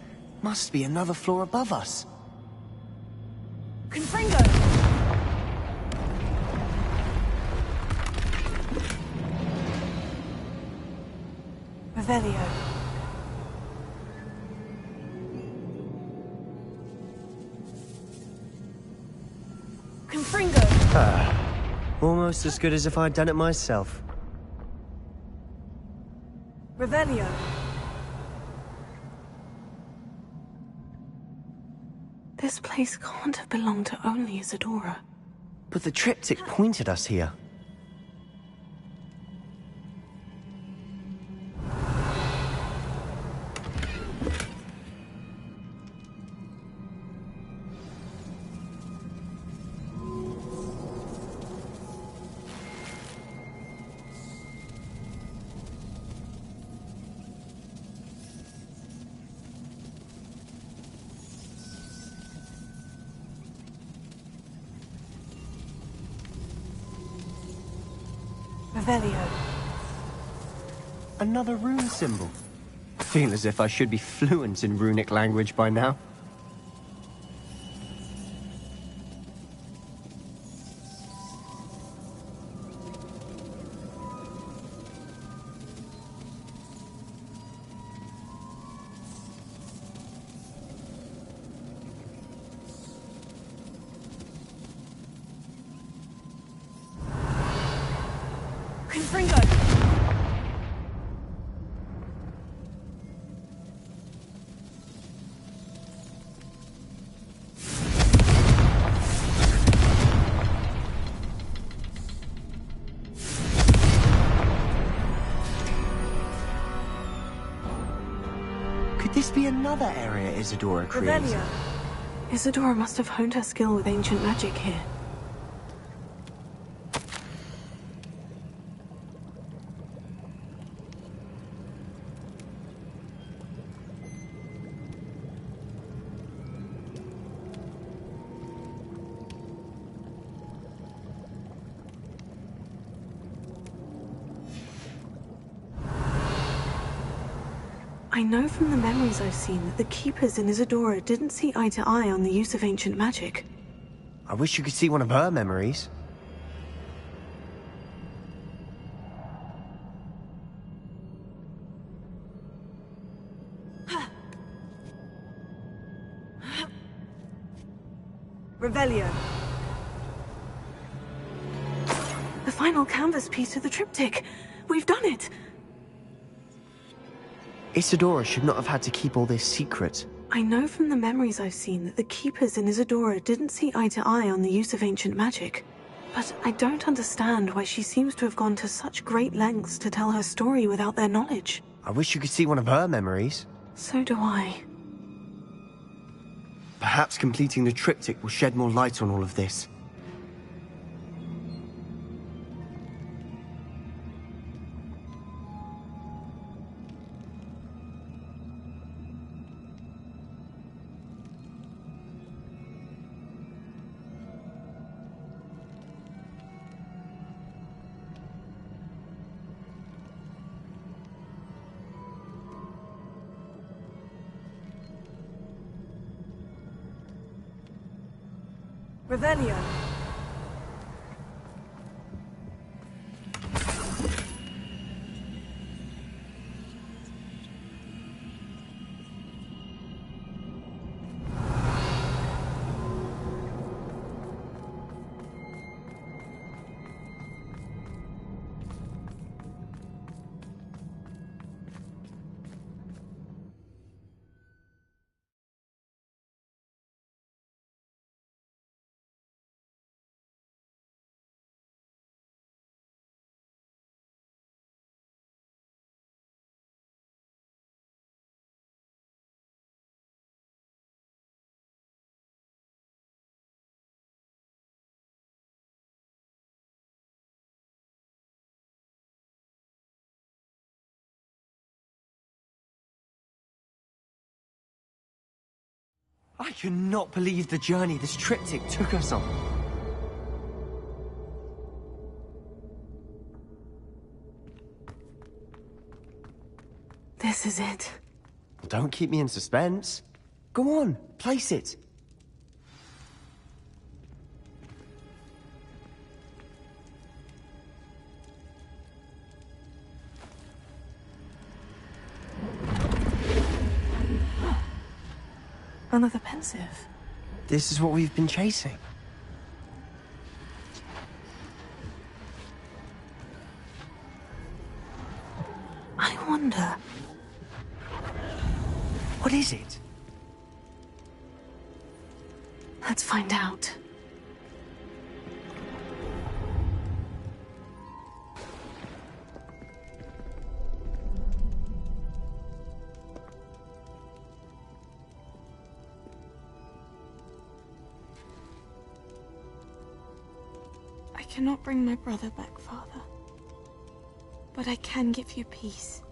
Must be another floor above us. Confringo! Revelio. Confringo! Almost as good as if I'd done it myself. Revelio. This place can't have belonged to only Isadora. But the triptych pointed us here. Revelio. Another rune symbol. I feel as if I should be fluent in runic language by now. Could this be another area Isadora created? Revelio. Isadora must have honed her skill with ancient magic here. I know from the memories I've seen that the Keepers in Isadora didn't see eye to eye on the use of ancient magic. I wish you could see one of her memories. Revelio. The final canvas piece of the triptych. We've done it! Isadora should not have had to keep all this secret. I know from the memories I've seen that the Keepers in Isadora didn't see eye to eye on the use of ancient magic. But I don't understand why she seems to have gone to such great lengths to tell her story without their knowledge. I wish you could see one of her memories. So do I. Perhaps completing the triptych will shed more light on all of this. Revelio. I cannot believe the journey this triptych took us on. This is it. Don't keep me in suspense. Go on, place it. Another pensive. This is what we've been chasing. I wonder... What is it? Let's find out. I cannot bring my brother back, Father. But I can give you peace.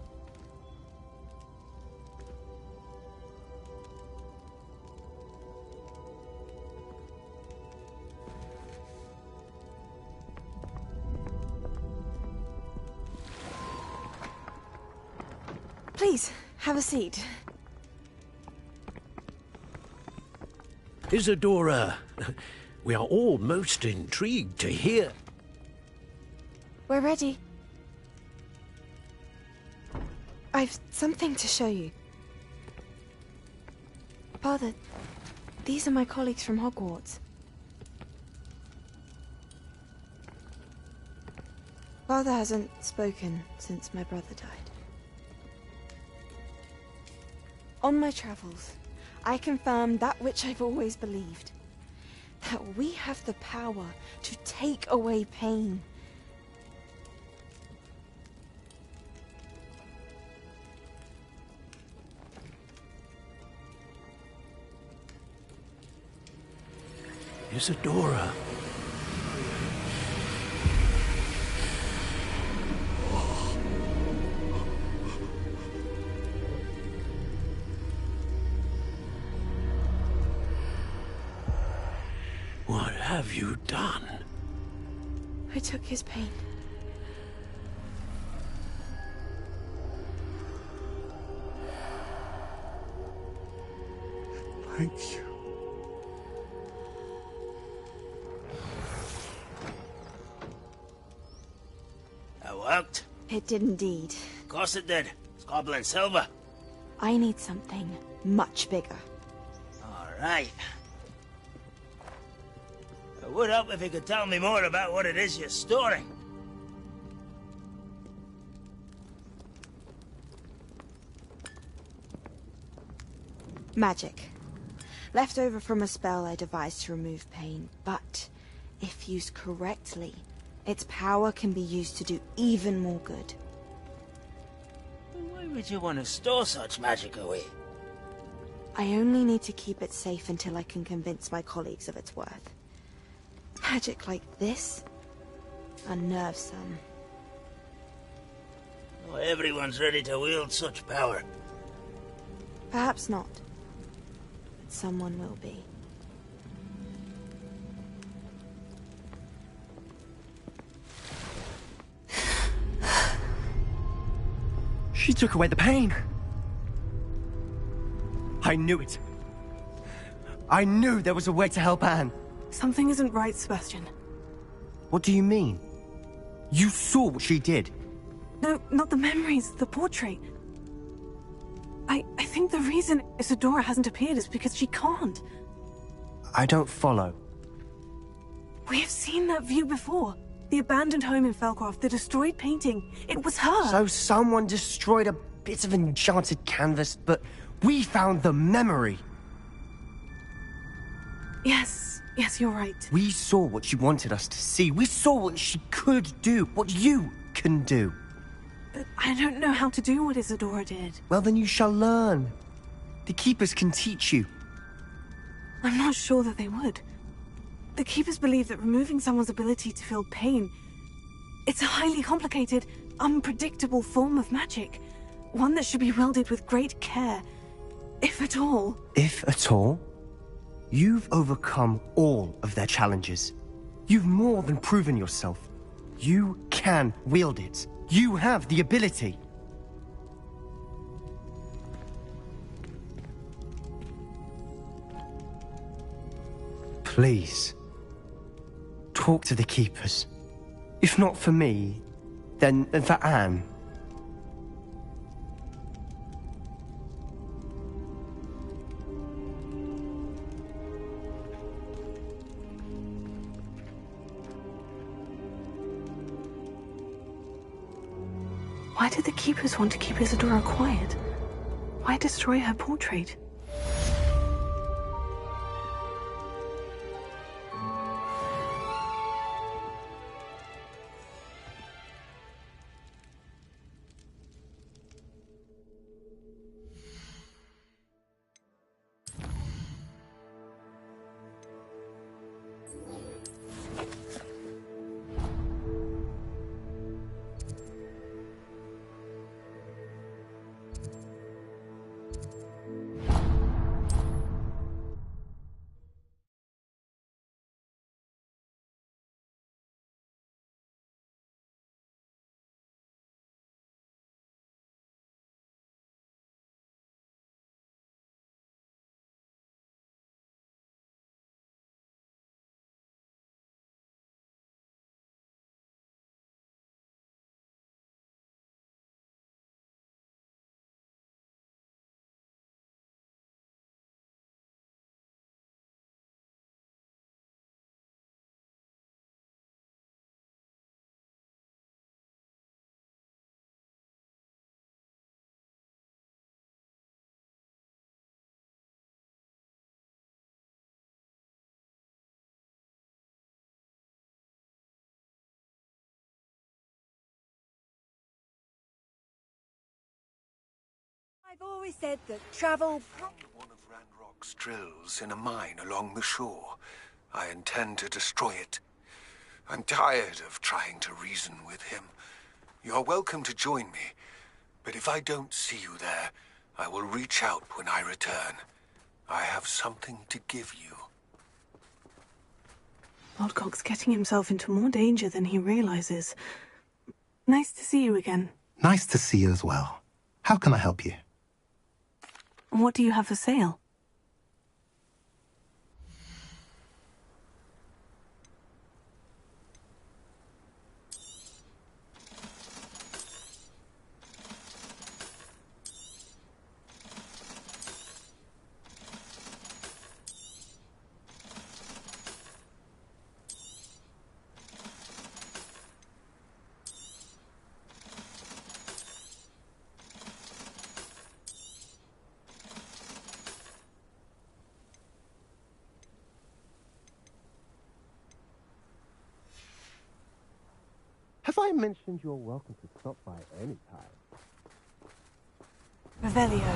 Please, have a seat. Isadora, we are all most intrigued to hear. We're ready. I've something to show you. Father, these are my colleagues from Hogwarts. Father hasn't spoken since my brother died. On my travels, I confirmed that which I've always believed. That we have the power to take away pain. Isadora. What have you done? I took his pain. Thank you. That worked? It did indeed. Of course it did. It's goblin silver. I need something much bigger. All right. It would help if you could tell me more about what it is you're storing. Magic. Left over from a spell I devised to remove pain, but if used correctly, its power can be used to do even more good. Why would you want to store such magic away? I only need to keep it safe until I can convince my colleagues of its worth. Magic like this unnerves some. Not everyone's ready to wield such power. Perhaps not. But someone will be. She took away the pain. I knew it. I knew there was a way to help Anne. Something isn't right, Sebastian. What do you mean? You saw what she did. No, not the memories, the portrait. I think the reason Isadora hasn't appeared is because she can't. I don't follow. We have seen that view before. The abandoned home in Felcroft, the destroyed painting. It was her. So someone destroyed a bit of enchanted canvas, but we found the memory. Yes, you're right. We saw what she wanted us to see. We saw what she could do, what you can do. But I don't know how to do what Isadora did. Well, then you shall learn. The Keepers can teach you. I'm not sure that they would. The Keepers believe that removing someone's ability to feel pain, it's a highly complicated, unpredictable form of magic. One that should be wielded with great care, if at all. If at all? You've overcome all of their challenges. You've more than proven yourself. You can wield it. You have the ability. Please, talk to the Keepers. If not for me, then for Anne. Why did the Keepers want to keep Isadora quiet? Why destroy her portrait? I've always said that travel... One of Ranrock's drills in a mine along the shore. I intend to destroy it. I'm tired of trying to reason with him. You're welcome to join me, but if I don't see you there, I will reach out when I return. I have something to give you. Lodgok's getting himself into more danger than he realizes. Nice to see you again. Nice to see you as well. How can I help you? What do you have for sale? Have I mentioned you're welcome to stop by any time? Revelio.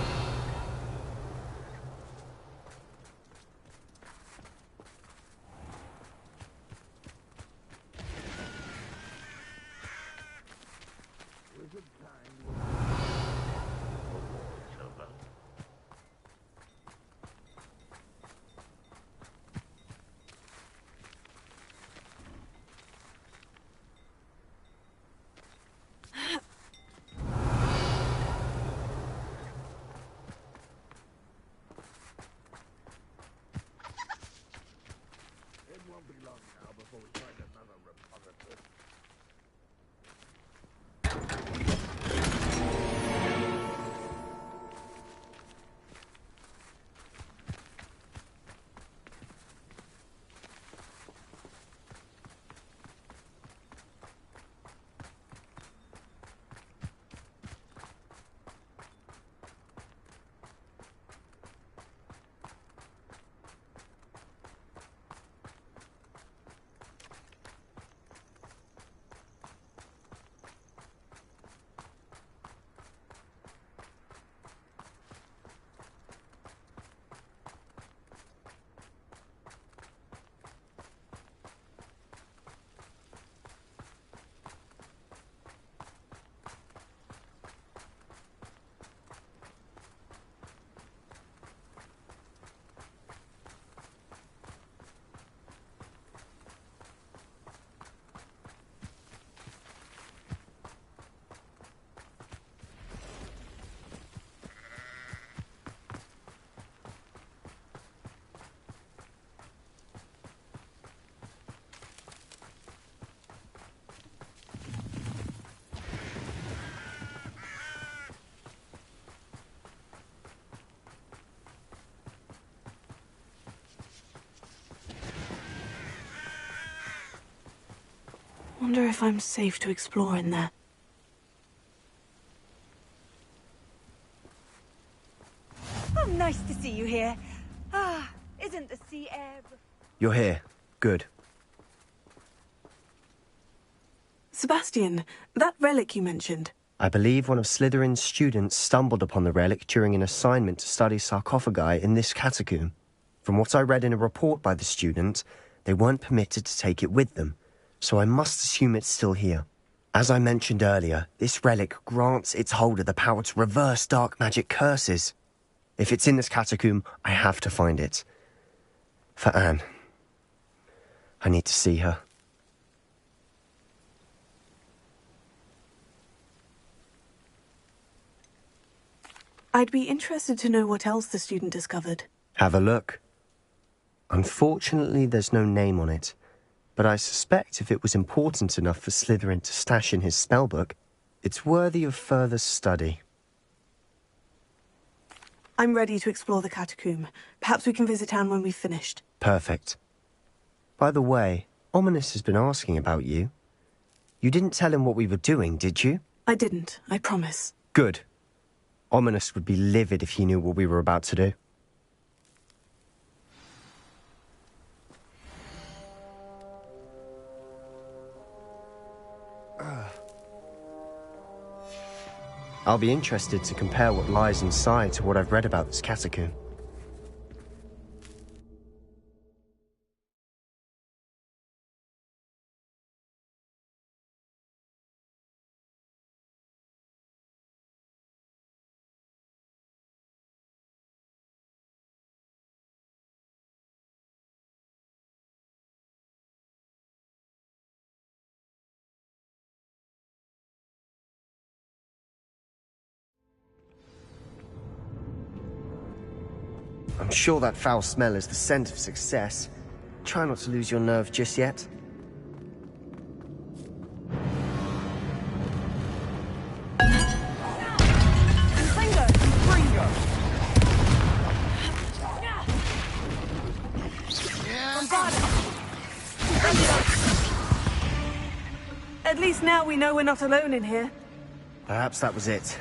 Wonder if I'm safe to explore in there. Oh, nice to see you here. Ah, isn't the sea air... You're here. Good. Sebastian, that relic you mentioned. I believe one of Slytherin's students stumbled upon the relic during an assignment to study sarcophagi in this catacomb. From what I read in a report by the student, they weren't permitted to take it with them, so I must assume it's still here. As I mentioned earlier, this relic grants its holder the power to reverse dark magic curses. If it's in this catacomb, I have to find it. For Anne. I need to see her. I'd be interested to know what else the student discovered. Have a look. Unfortunately, there's no name on it, but I suspect if it was important enough for Slytherin to stash in his spellbook, it's worthy of further study. I'm ready to explore the catacomb. Perhaps we can visit Anne when we've finished. Perfect. By the way, Ominous has been asking about you. You didn't tell him what we were doing, did you? I didn't, I promise. Good. Ominous would be livid if he knew what we were about to do. I'll be interested to compare what lies inside to what I've read about this catacomb. I'm sure that foul smell is the scent of success. Try not to lose your nerve just yet. At least now we know we're not alone in here. Perhaps that was it.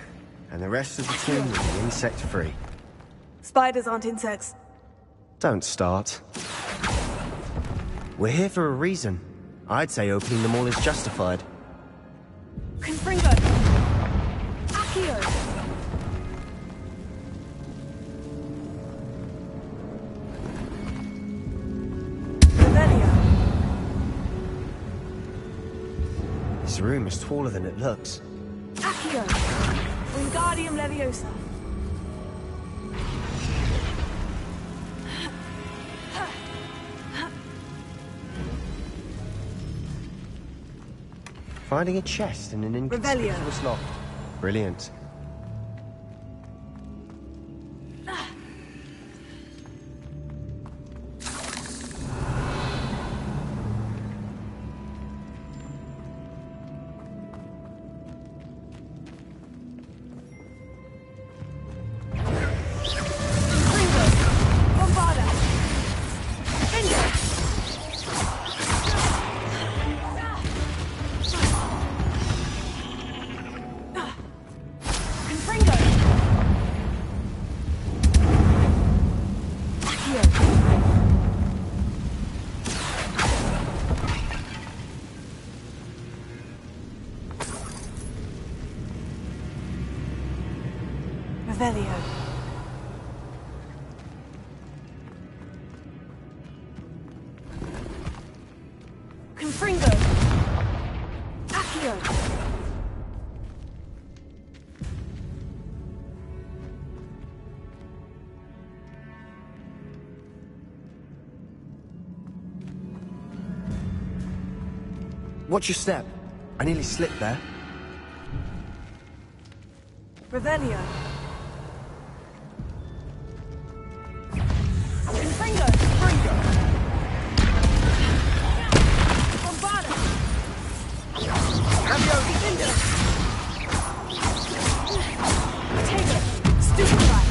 And the rest of the team will be insect-free. Spiders aren't insects. Don't start. We're here for a reason. I'd say opening them all is justified. Confringo! Accio! Revelio! This room is taller than it looks. Accio! Wingardium Leviosa! Finding a chest in an inconspicuous loft. Brilliant. Revelio. Confringo. Accio. Watch your step. I nearly slipped there. Revelio. Confringo. Bombarda. Take it. Stupefy.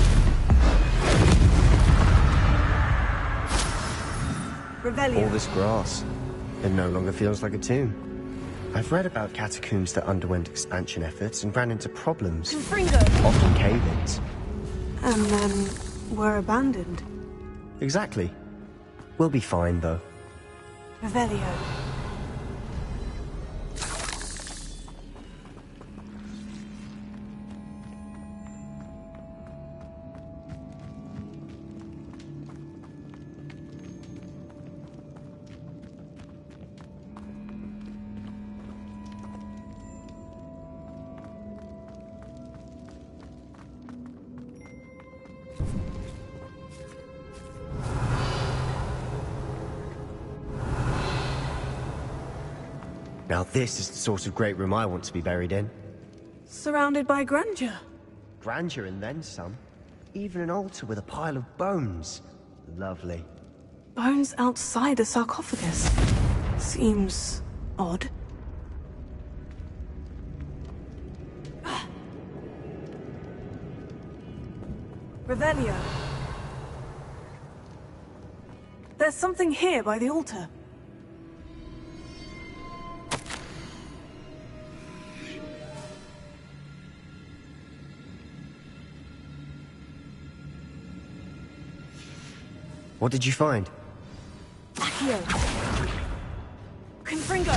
Revelio. All this grass. It no longer feels like a tomb. I've read about catacombs that underwent expansion efforts and ran into problems. Confringo! Often cave-ins. And then were abandoned. Exactly. We'll be fine, though. Revelio. Now this is the sort of great room I want to be buried in. Surrounded by grandeur. Grandeur and then some. Even an altar with a pile of bones. Lovely. Bones outside a sarcophagus. Seems odd. Revelio. There's something here by the altar. What did you find? Accio. Confringo.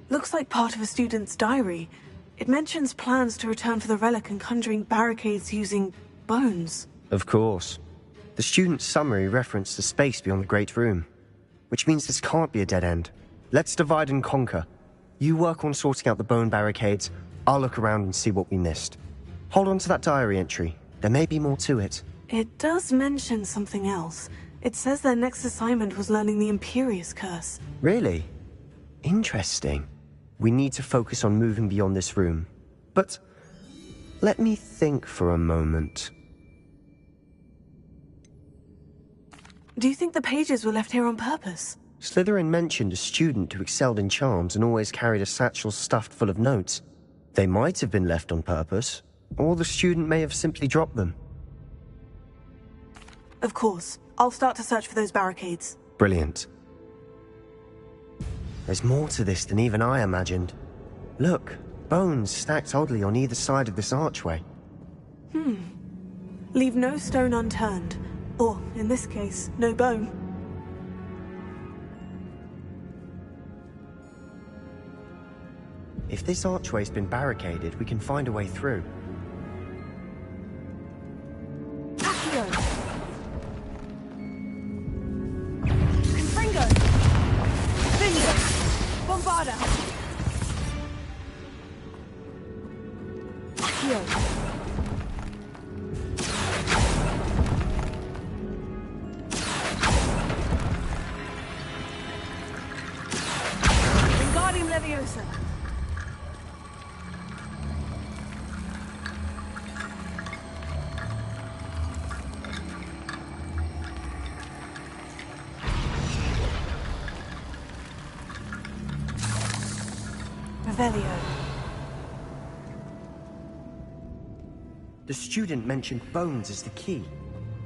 Looks like part of a student's diary. It mentions plans to return for the relic and conjuring barricades using bones. Of course. The student's summary referenced the space beyond the Great Room, which means this can't be a dead end. Let's divide and conquer. You work on sorting out the bone barricades, I'll look around and see what we missed. Hold on to that diary entry. There may be more to it. It does mention something else. It says their next assignment was learning the Imperious Curse. Really? Interesting. We need to focus on moving beyond this room. But let me think for a moment. Do you think the pages were left here on purpose? Slytherin mentioned a student who excelled in charms and always carried a satchel stuffed full of notes. They might have been left on purpose, or the student may have simply dropped them. Of course. I'll start to search for those barricades. Brilliant. There's more to this than even I imagined. Look, bones stacked oddly on either side of this archway. Leave no stone unturned. Or, in this case, no bone. If this archway's been barricaded, we can find a way through. Accio. Confringo. Bingo. Bombarda. Accio. Wingardium Leviosa. Revelio. The student mentioned bones as the key.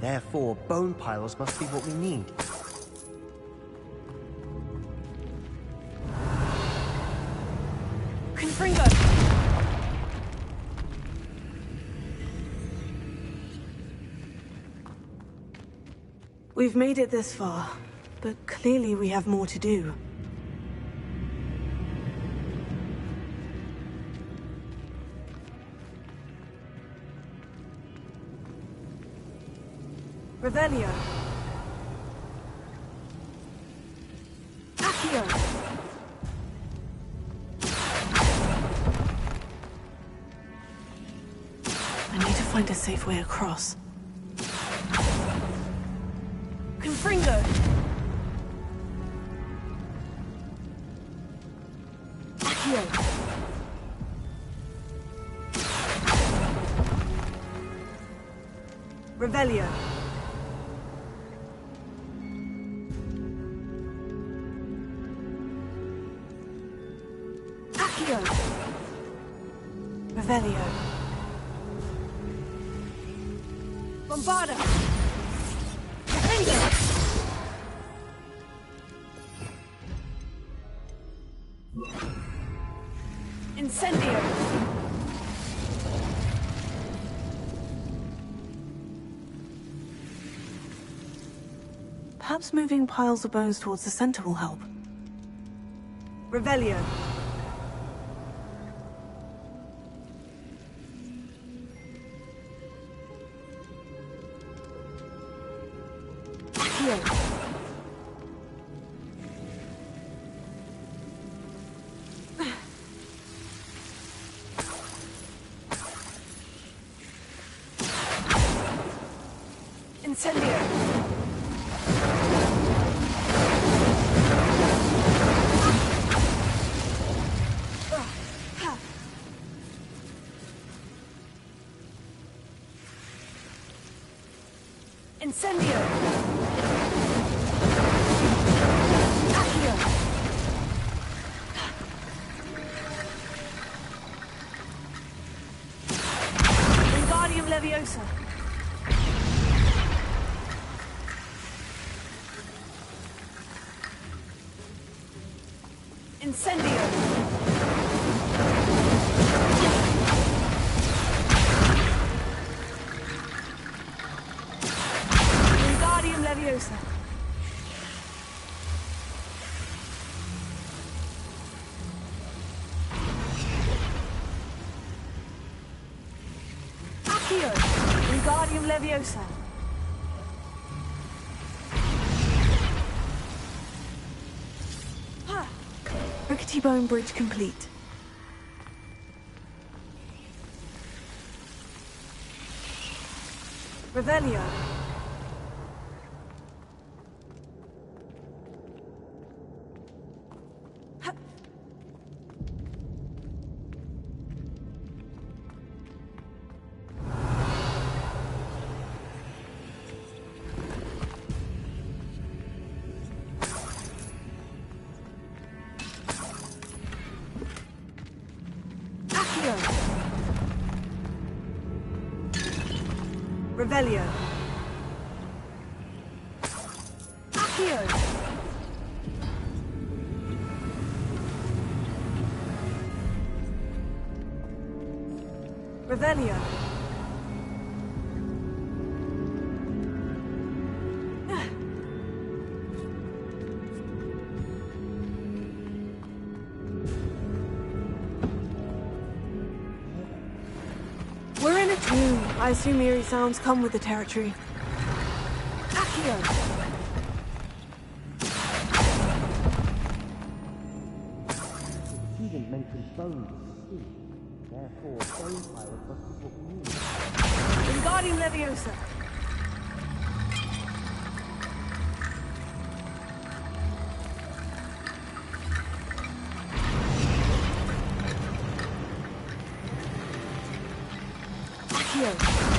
Therefore, bone piles must be what we need. Confringo. We've made it this far, but clearly we have more to do. Revelio. Accio. I need to find a safe way across. Confringo. Accio. Revelio. Accio. Revelio. Bombarda. Bingo. Perhaps moving piles of bones towards the center will help. Revelio. Incendio. Incendio. Accio. Wingardium Leviosa. Incendio. Wingardium Leviosa. Accio. Wingardium Leviosa. Rickety Bone Bridge complete. Revelio. Revelio. Accio. Revelio. We're in a tomb. I assume eerie sounds come with the territory. Accio. Student mentioned bones. Therefore, bone pirate must be what we need. Wingardium Leviosa.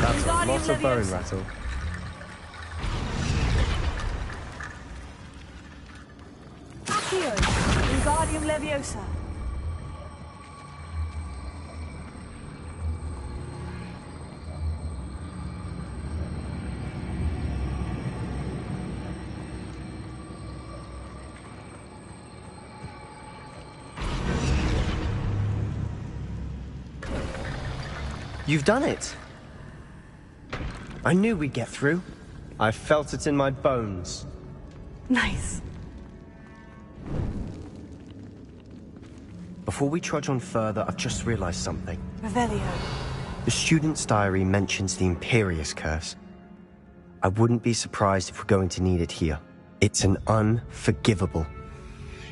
That's a lot of bone rattle. Accio. Wingardium Leviosa. You've done it! I knew we'd get through. I felt it in my bones. Nice. Before we trudge on further, I've just realized something. Revelio. The student's diary mentions the Imperious Curse. I wouldn't be surprised if we're going to need it here. It's an unforgivable,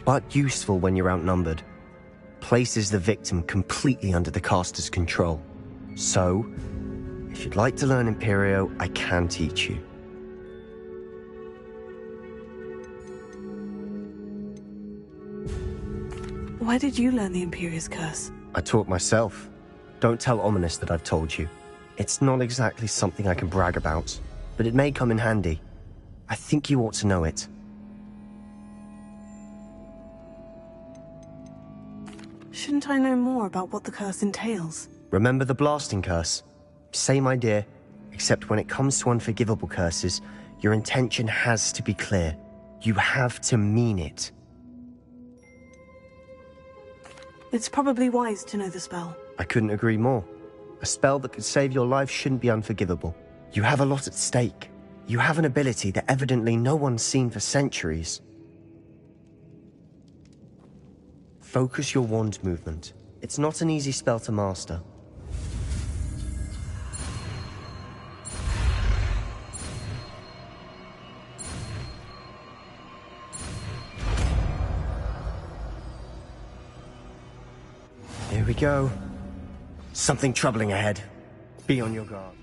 but useful when you're outnumbered. Places the victim completely under the caster's control. So, if you'd like to learn Imperio, I can teach you. Why did you learn the Imperious Curse? I taught myself. Don't tell Ominous that I've told you. It's not exactly something I can brag about, but it may come in handy. I think you ought to know it. Shouldn't I know more about what the curse entails? Remember the blasting curse? Same idea, except when it comes to unforgivable curses, your intention has to be clear. You have to mean it. It's probably wise to know the spell. I couldn't agree more. A spell that could save your life shouldn't be unforgivable. You have a lot at stake. You have an ability that evidently no one's seen for centuries. Focus your wand movement. It's not an easy spell to master. Here we go. Something troubling ahead. Be on your guard.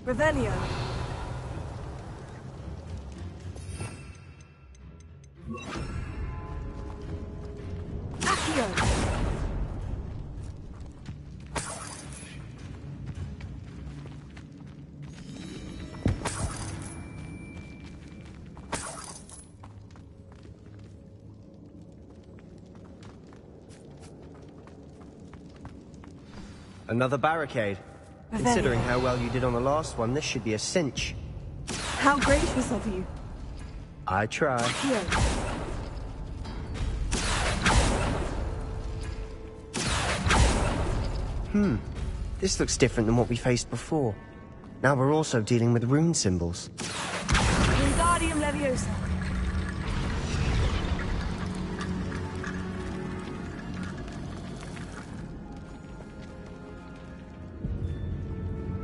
Revelio. Accio. Another barricade. Considering how well you did on the last one, this should be a cinch. How gracious of you. I try. Here. This looks different than what we faced before. Now we're also dealing with rune symbols. Wingardium Leviosa.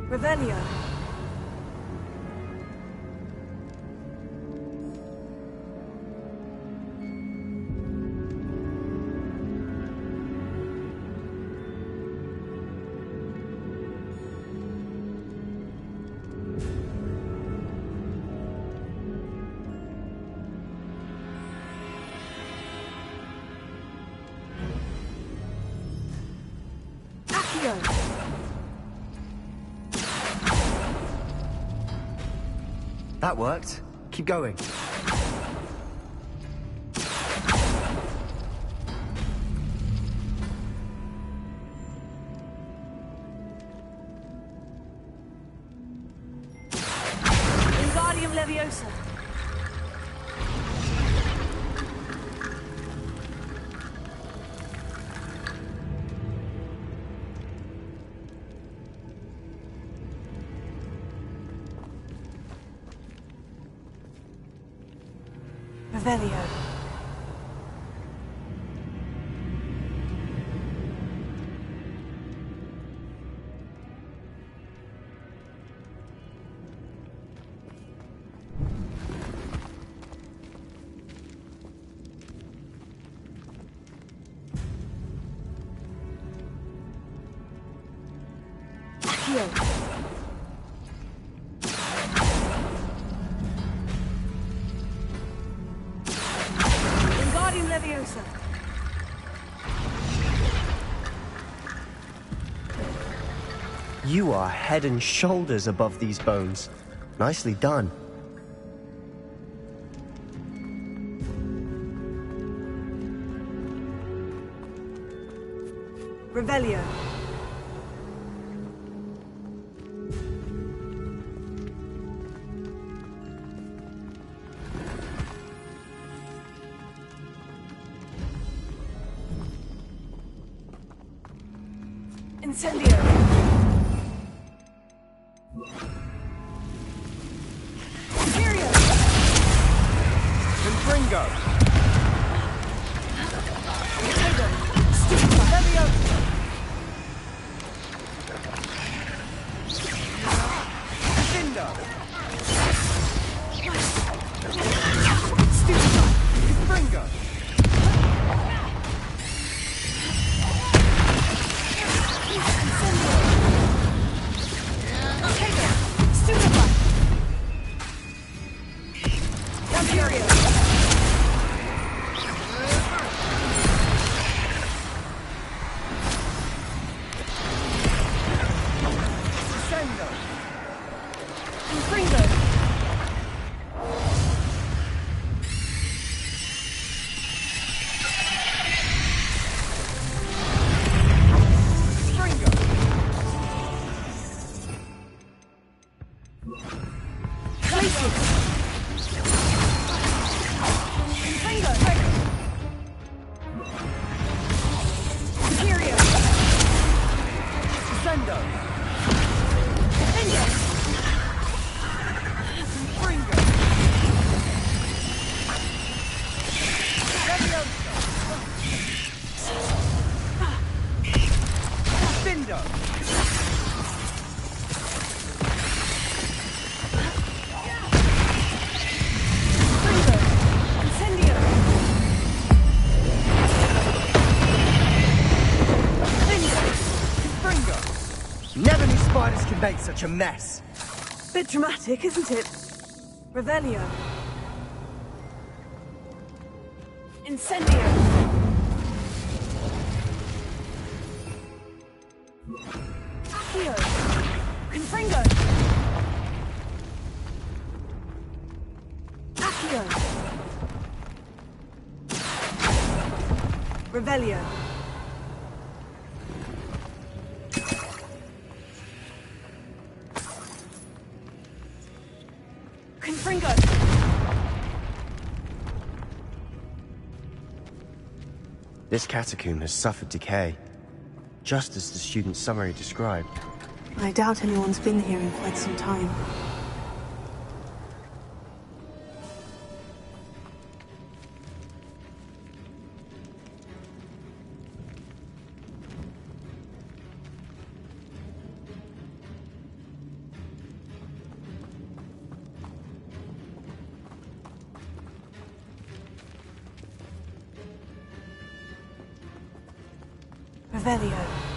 Revelio. Accio. That worked. Keep going. Wingardium Leviosa. Revelio. Accio. Leviosa. You are head and shoulders above these bones. Nicely done. Revelio. Incendio. Imperio. Confringo. Imperio. Never knew spiders could make such a mess. Bit dramatic, isn't it? Revelio. Incendio. Accio. Confringo. Accio. Revelio. Confringo. This catacomb has suffered decay, just as the student's summary described. I doubt anyone's been here in quite some time. Revelio.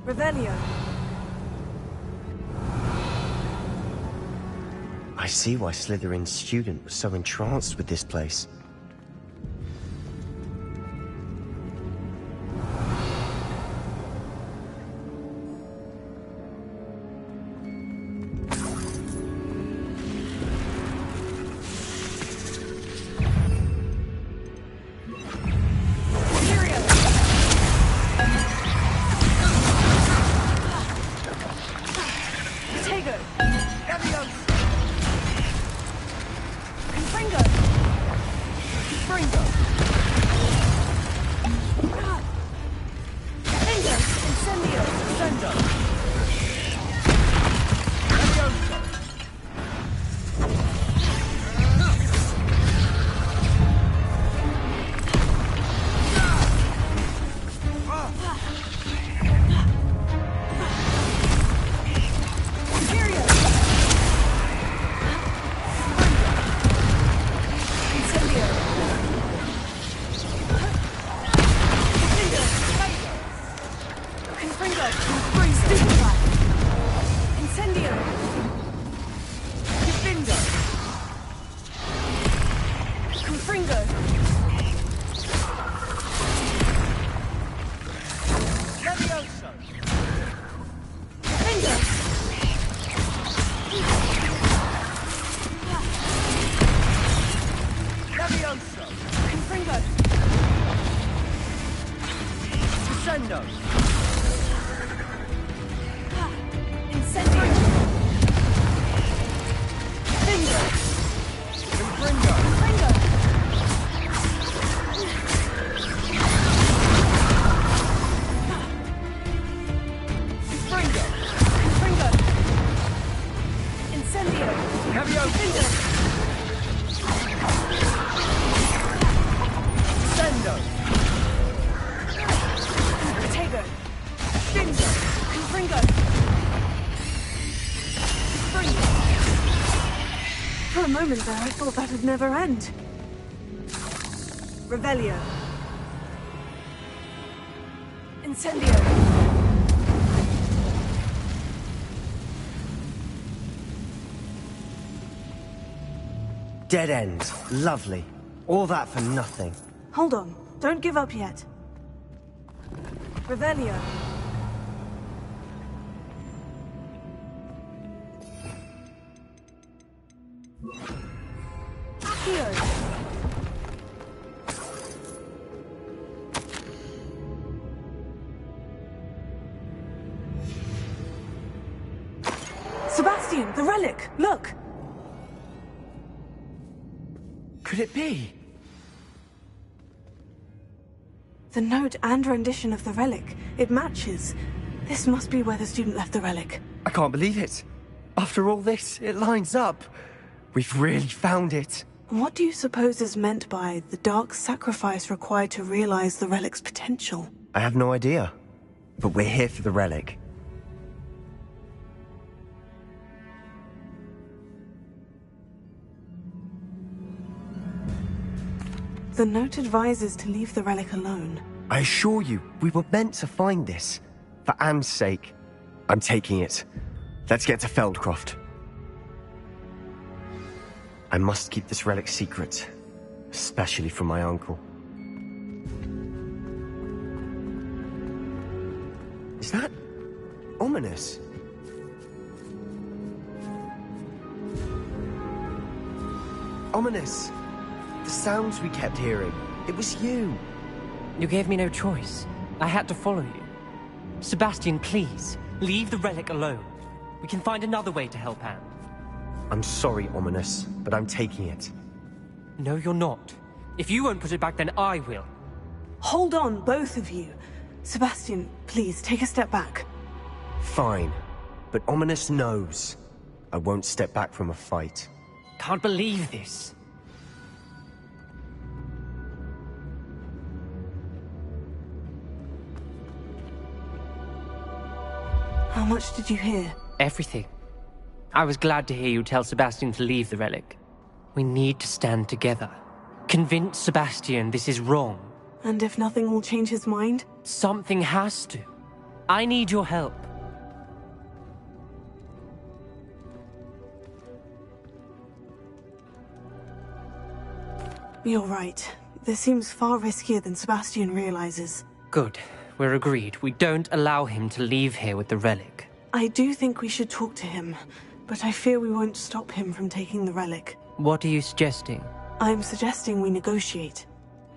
Revelio. I see why Slytherin's student was so entranced with this place. moment there, I thought that'd never end. Revelio. Incendio. Dead end. Lovely. All that for nothing. Hold on. Don't give up yet. Revelio. Accio. Sebastian, the relic! Look! Could it be? The note and rendition of the relic. It matches. This must be where the student left the relic. I can't believe it. After all this, it lines up. We've really found it. What do you suppose is meant by the dark sacrifice required to realize the relic's potential? I have no idea. But we're here for the relic. The note advises to leave the relic alone. I assure you, we were meant to find this. For Anne's sake. I'm taking it. Let's get to Feldcroft. I must keep this relic secret. Especially from my uncle. Is that ominous? Ominous! The sounds we kept hearing. It was you. You gave me no choice. I had to follow you. Sebastian, please, leave the relic alone. We can find another way to help Anne. I'm sorry, Ominous, but I'm taking it. No, you're not. If you won't put it back, then I will. Hold on, both of you. Sebastian, please, take a step back. Fine. But Ominous knows. I won't step back from a fight. Can't believe this. How much did you hear? Everything. I was glad to hear you tell Sebastian to leave the relic. We need to stand together. Convince Sebastian this is wrong. And if nothing will change his mind? Something has to. I need your help. You're right. This seems far riskier than Sebastian realizes. Good. We're agreed. We don't allow him to leave here with the relic. I do think we should talk to him, but I fear we won't stop him from taking the relic. What are you suggesting? I'm suggesting we negotiate.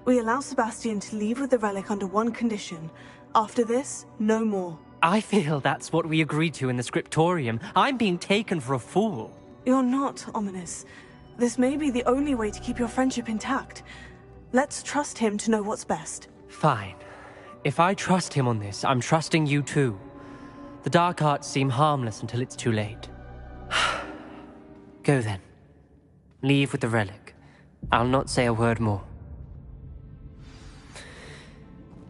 We allow Sebastian to leave with the relic under one condition. After this, no more. I feel that's what we agreed to in the scriptorium. I'm being taken for a fool. You're not, Ominous. This may be the only way to keep your friendship intact. Let's trust him to know what's best. Fine. If I trust him on this, I'm trusting you too. The dark arts seem harmless until it's too late. Go then. Leave with the relic. I'll not say a word more.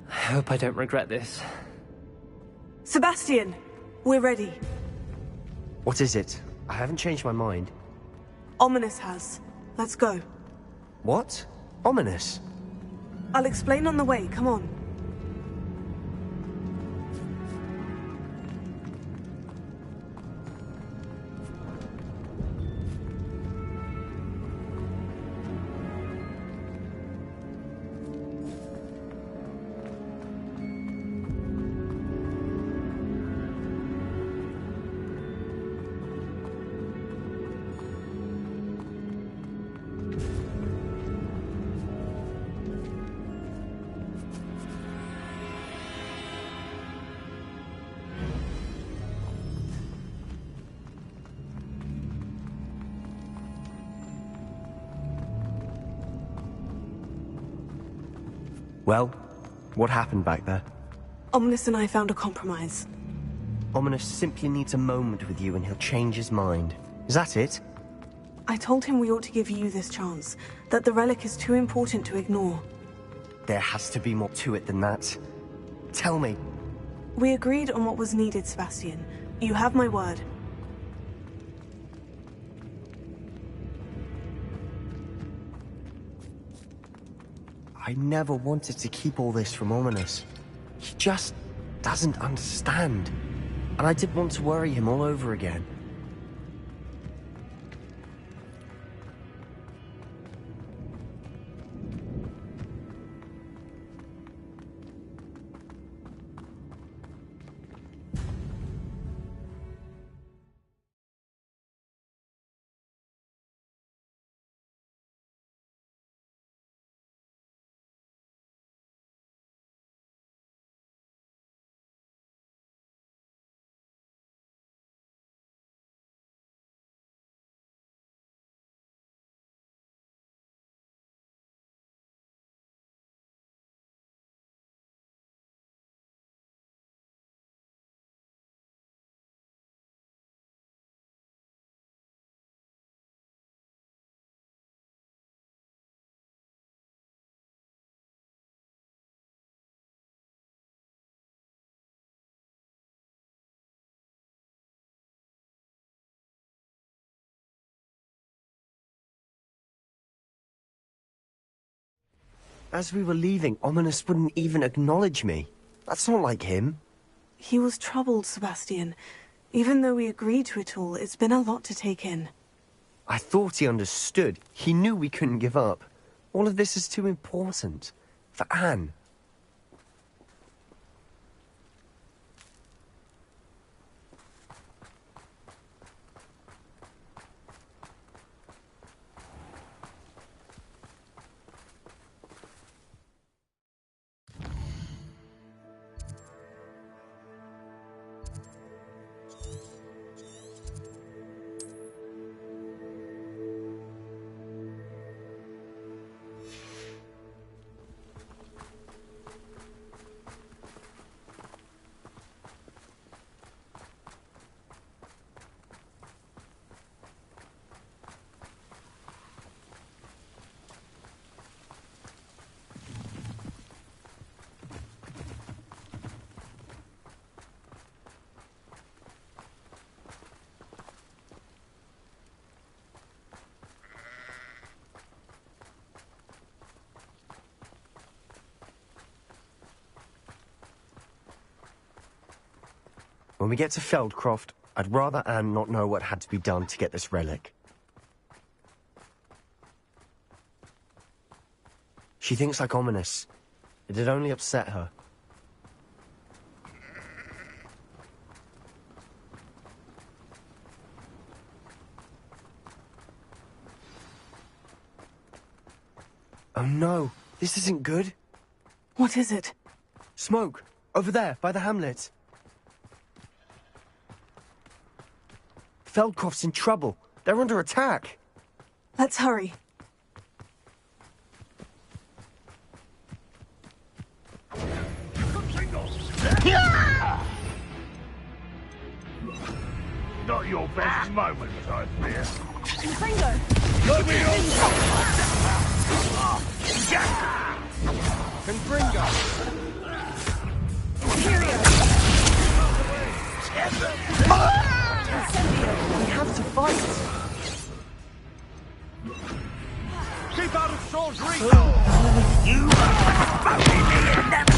I hope I don't regret this. Sebastian! We're ready. What is it? I haven't changed my mind. Ominous has. Let's go. What? Ominous? I'll explain on the way, come on. Well, what happened back there? Ominous and I found a compromise. Ominous simply needs a moment with you and he'll change his mind. Is that it? I told him we ought to give you this chance, that the relic is too important to ignore. There has to be more to it than that. Tell me. We agreed on what was needed, Sebastian. You have my word. I never wanted to keep all this from Ominous. He just doesn't understand. And I didn't want to worry him all over again. As we were leaving, Ominous wouldn't even acknowledge me. That's not like him. He was troubled, Sebastian. Even though we agreed to it all, it's been a lot to take in. I thought he understood. He knew we couldn't give up. All of this is too important. For Anne. When we get to Feldcroft, I'd rather Anne not know what had to be done to get this relic. She thinks like Ominous. It'd only upset her. Oh no, this isn't good. What is it? Smoke, over there, by the hamlet. Feldcroft's in trouble. They're under attack. Let's hurry. Not your best moment, I fear. Bingo! Let me on! Confringo! We have to fight! Keep out of Saul's reach! You are fucking me inevitable!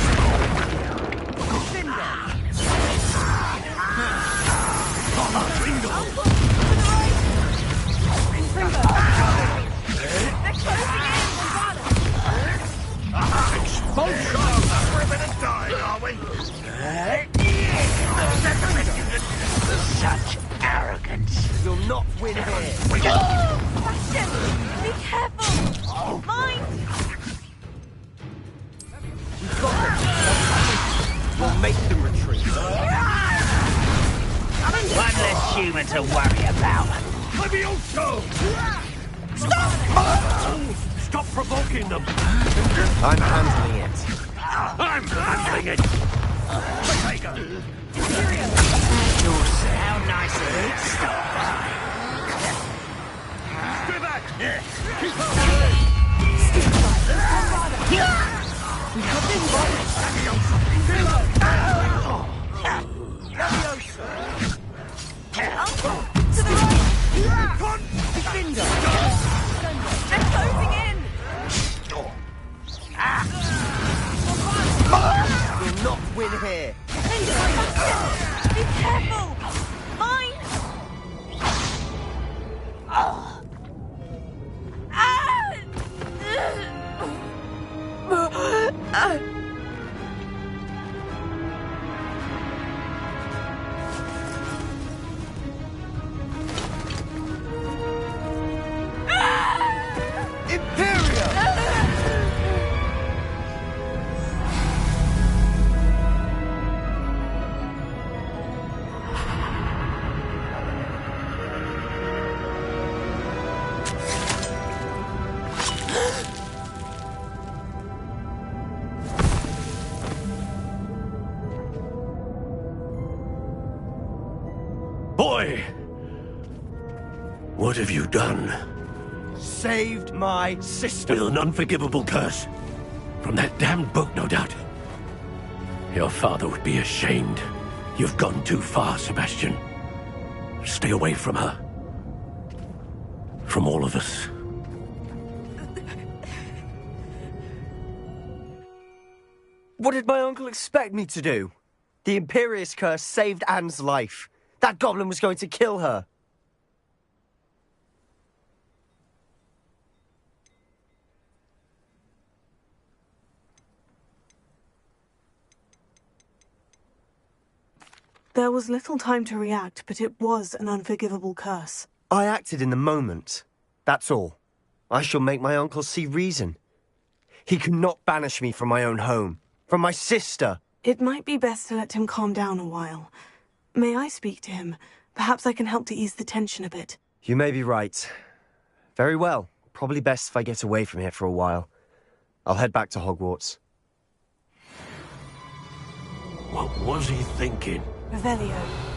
Expulsion! We're a bit of dying, are we? Such arrogance. You'll not win here. Bastion! Be careful! Mind! We've got them. We'll make them retreat. One less human to worry about. Let me also! Stop! Stop provoking them! I'm handling it. I'm handling it! How nice of you to stop by. Stay back! Keep up! We have been To the right! Defender! They're closing in! win here. Be careful! Mine! Ah! Boy! What have you done? Saved my sister. With an unforgivable curse. From that damned book, no doubt. Your father would be ashamed. You've gone too far, Sebastian. Stay away from her. From all of us. What did my uncle expect me to do? The Imperious Curse saved Anne's life. That goblin was going to kill her. There was little time to react, but it was an unforgivable curse. I acted in the moment. That's all. I shall make my uncle see reason. He cannot banish me from my own home, from my sister. It might be best to let him calm down a while. May I speak to him? Perhaps I can help to ease the tension a bit. You may be right. Very well. Probably best if I get away from here for a while. I'll head back to Hogwarts. What was he thinking? Revelio.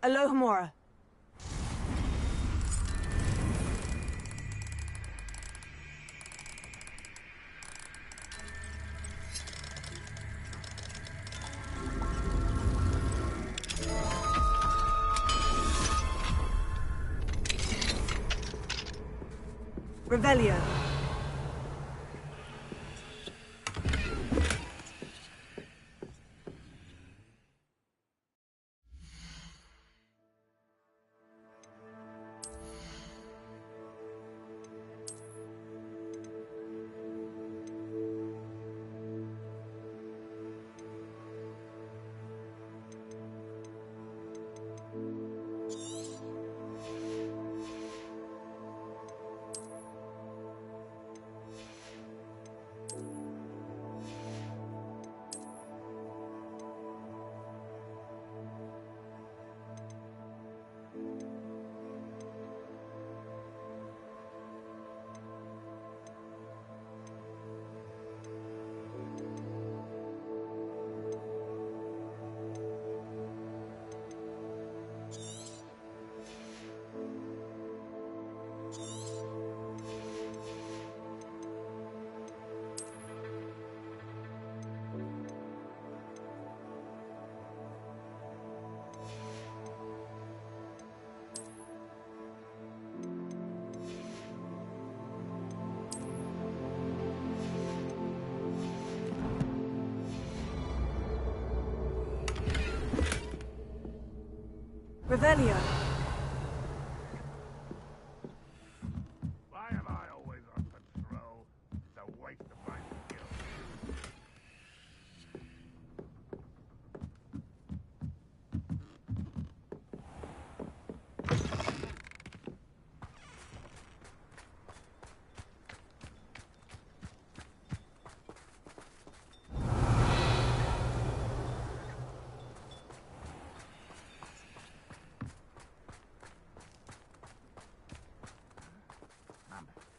Alohomora. Revelio. Revelio. Why am I always on patrol? It's a waste of my skill.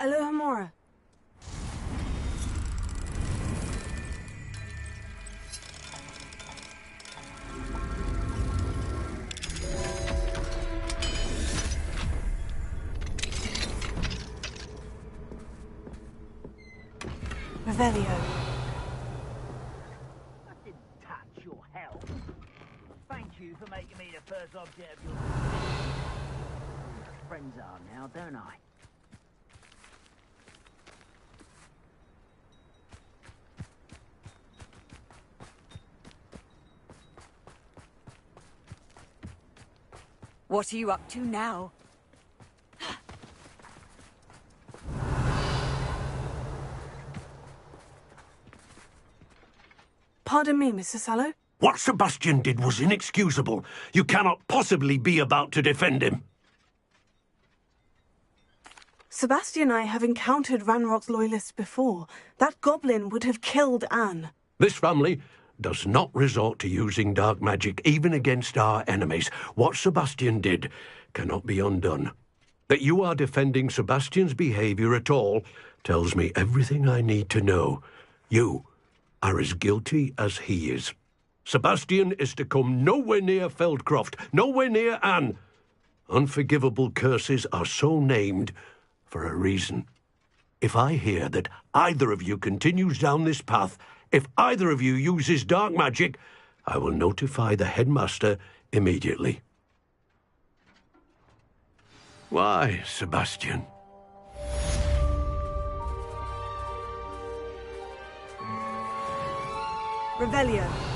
Alohomora. Revelio. I didn't touch your health. Thank you for making me the first object of your friends are now, don't I? What are you up to now? Pardon me, Mr. Sallow. What Sebastian did was inexcusable. You cannot possibly be about to defend him. Sebastian and I have encountered Ranrock's loyalists before. That goblin would have killed Anne. This family does not resort to using dark magic even against our enemies. What Sebastian did cannot be undone. That you are defending Sebastian's behavior at all tells me everything I need to know. You are as guilty as he is. Sebastian is to come nowhere near Feldcroft, nowhere near Anne. Unforgivable curses are so named for a reason. If I hear that either of you continues down this path, if either of you uses dark magic, I will notify the headmaster immediately. Why, Sebastian? Revelio.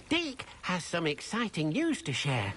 Deke has some exciting news to share.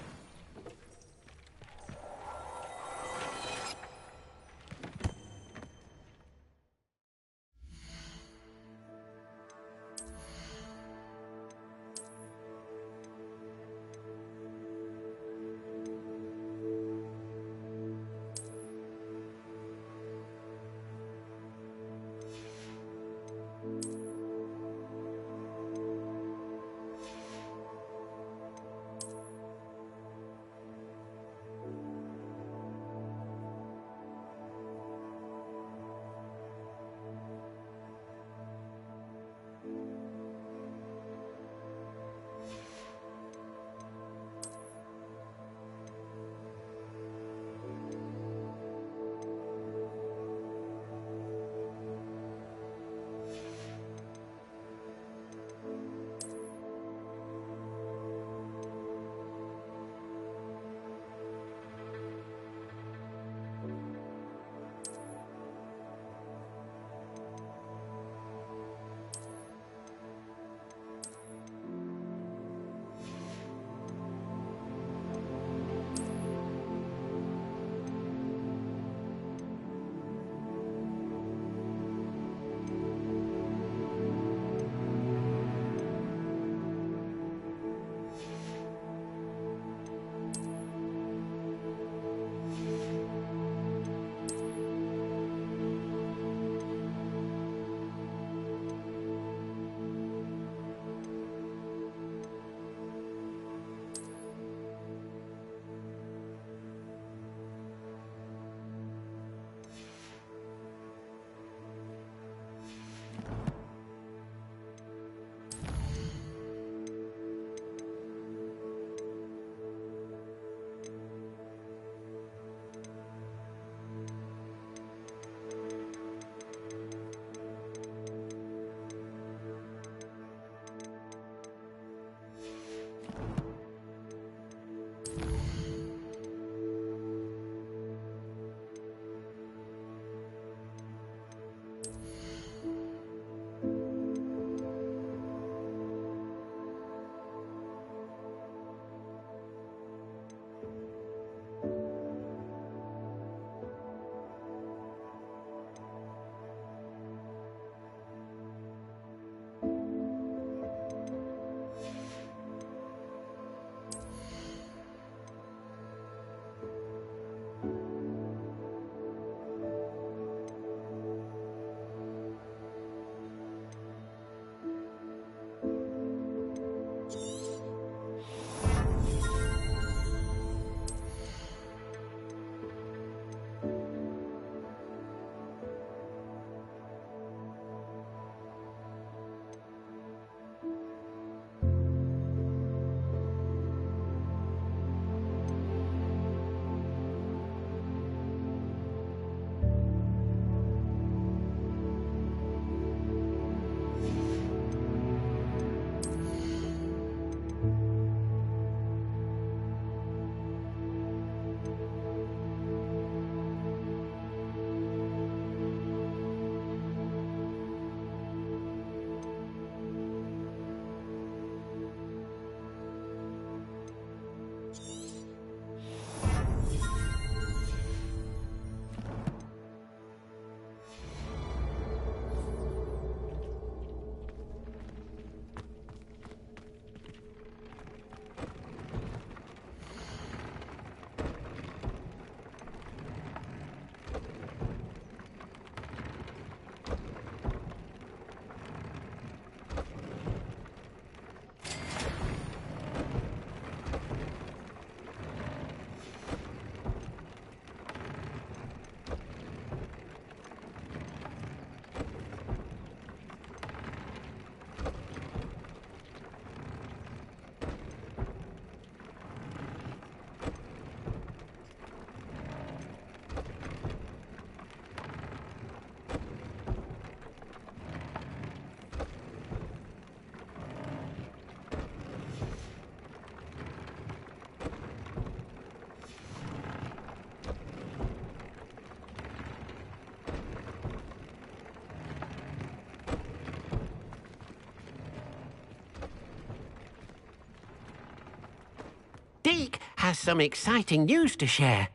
Deke has some exciting news to share.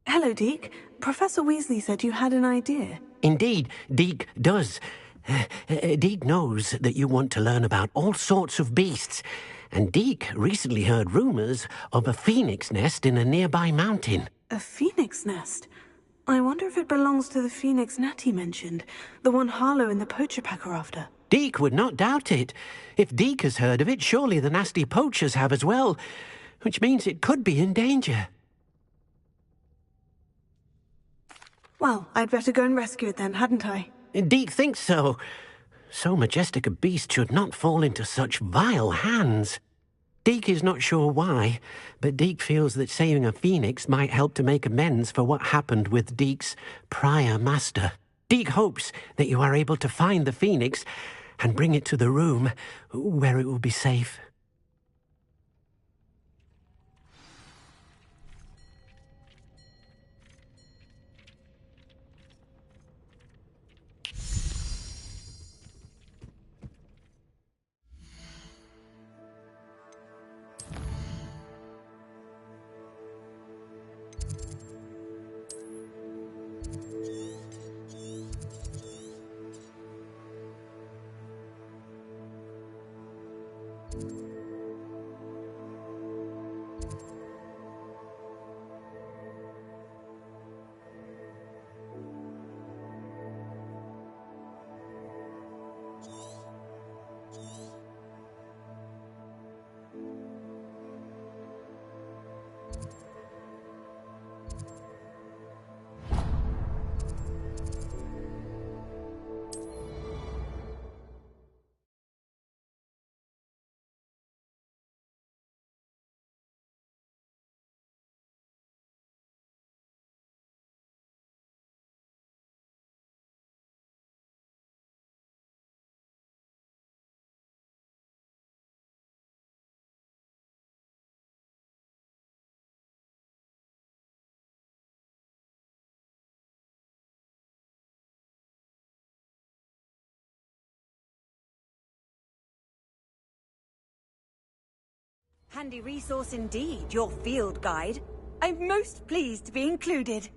Hello, Deke. Professor Weasley said you had an idea. Indeed, Deke does. Deke knows that you want to learn about all sorts of beasts, and Deke recently heard rumors of a phoenix nest in a nearby mountain. A phoenix nest? I wonder if it belongs to the phoenix Natty mentioned, the one Harlow and the poacher pack are after. Deke would not doubt it. If Deke has heard of it, surely the nasty poachers have as well, which means it could be in danger. Well, I'd better go and rescue it then, hadn't I? Deke thinks so. So majestic a beast should not fall into such vile hands. Deke is not sure why, but Deke feels that saving a phoenix might help to make amends for what happened with Deke's prior master. Deke hopes that you are able to find the phoenix and bring it to the room where it will be safe. Handy resource indeed, your field guide. I'm most pleased to be included.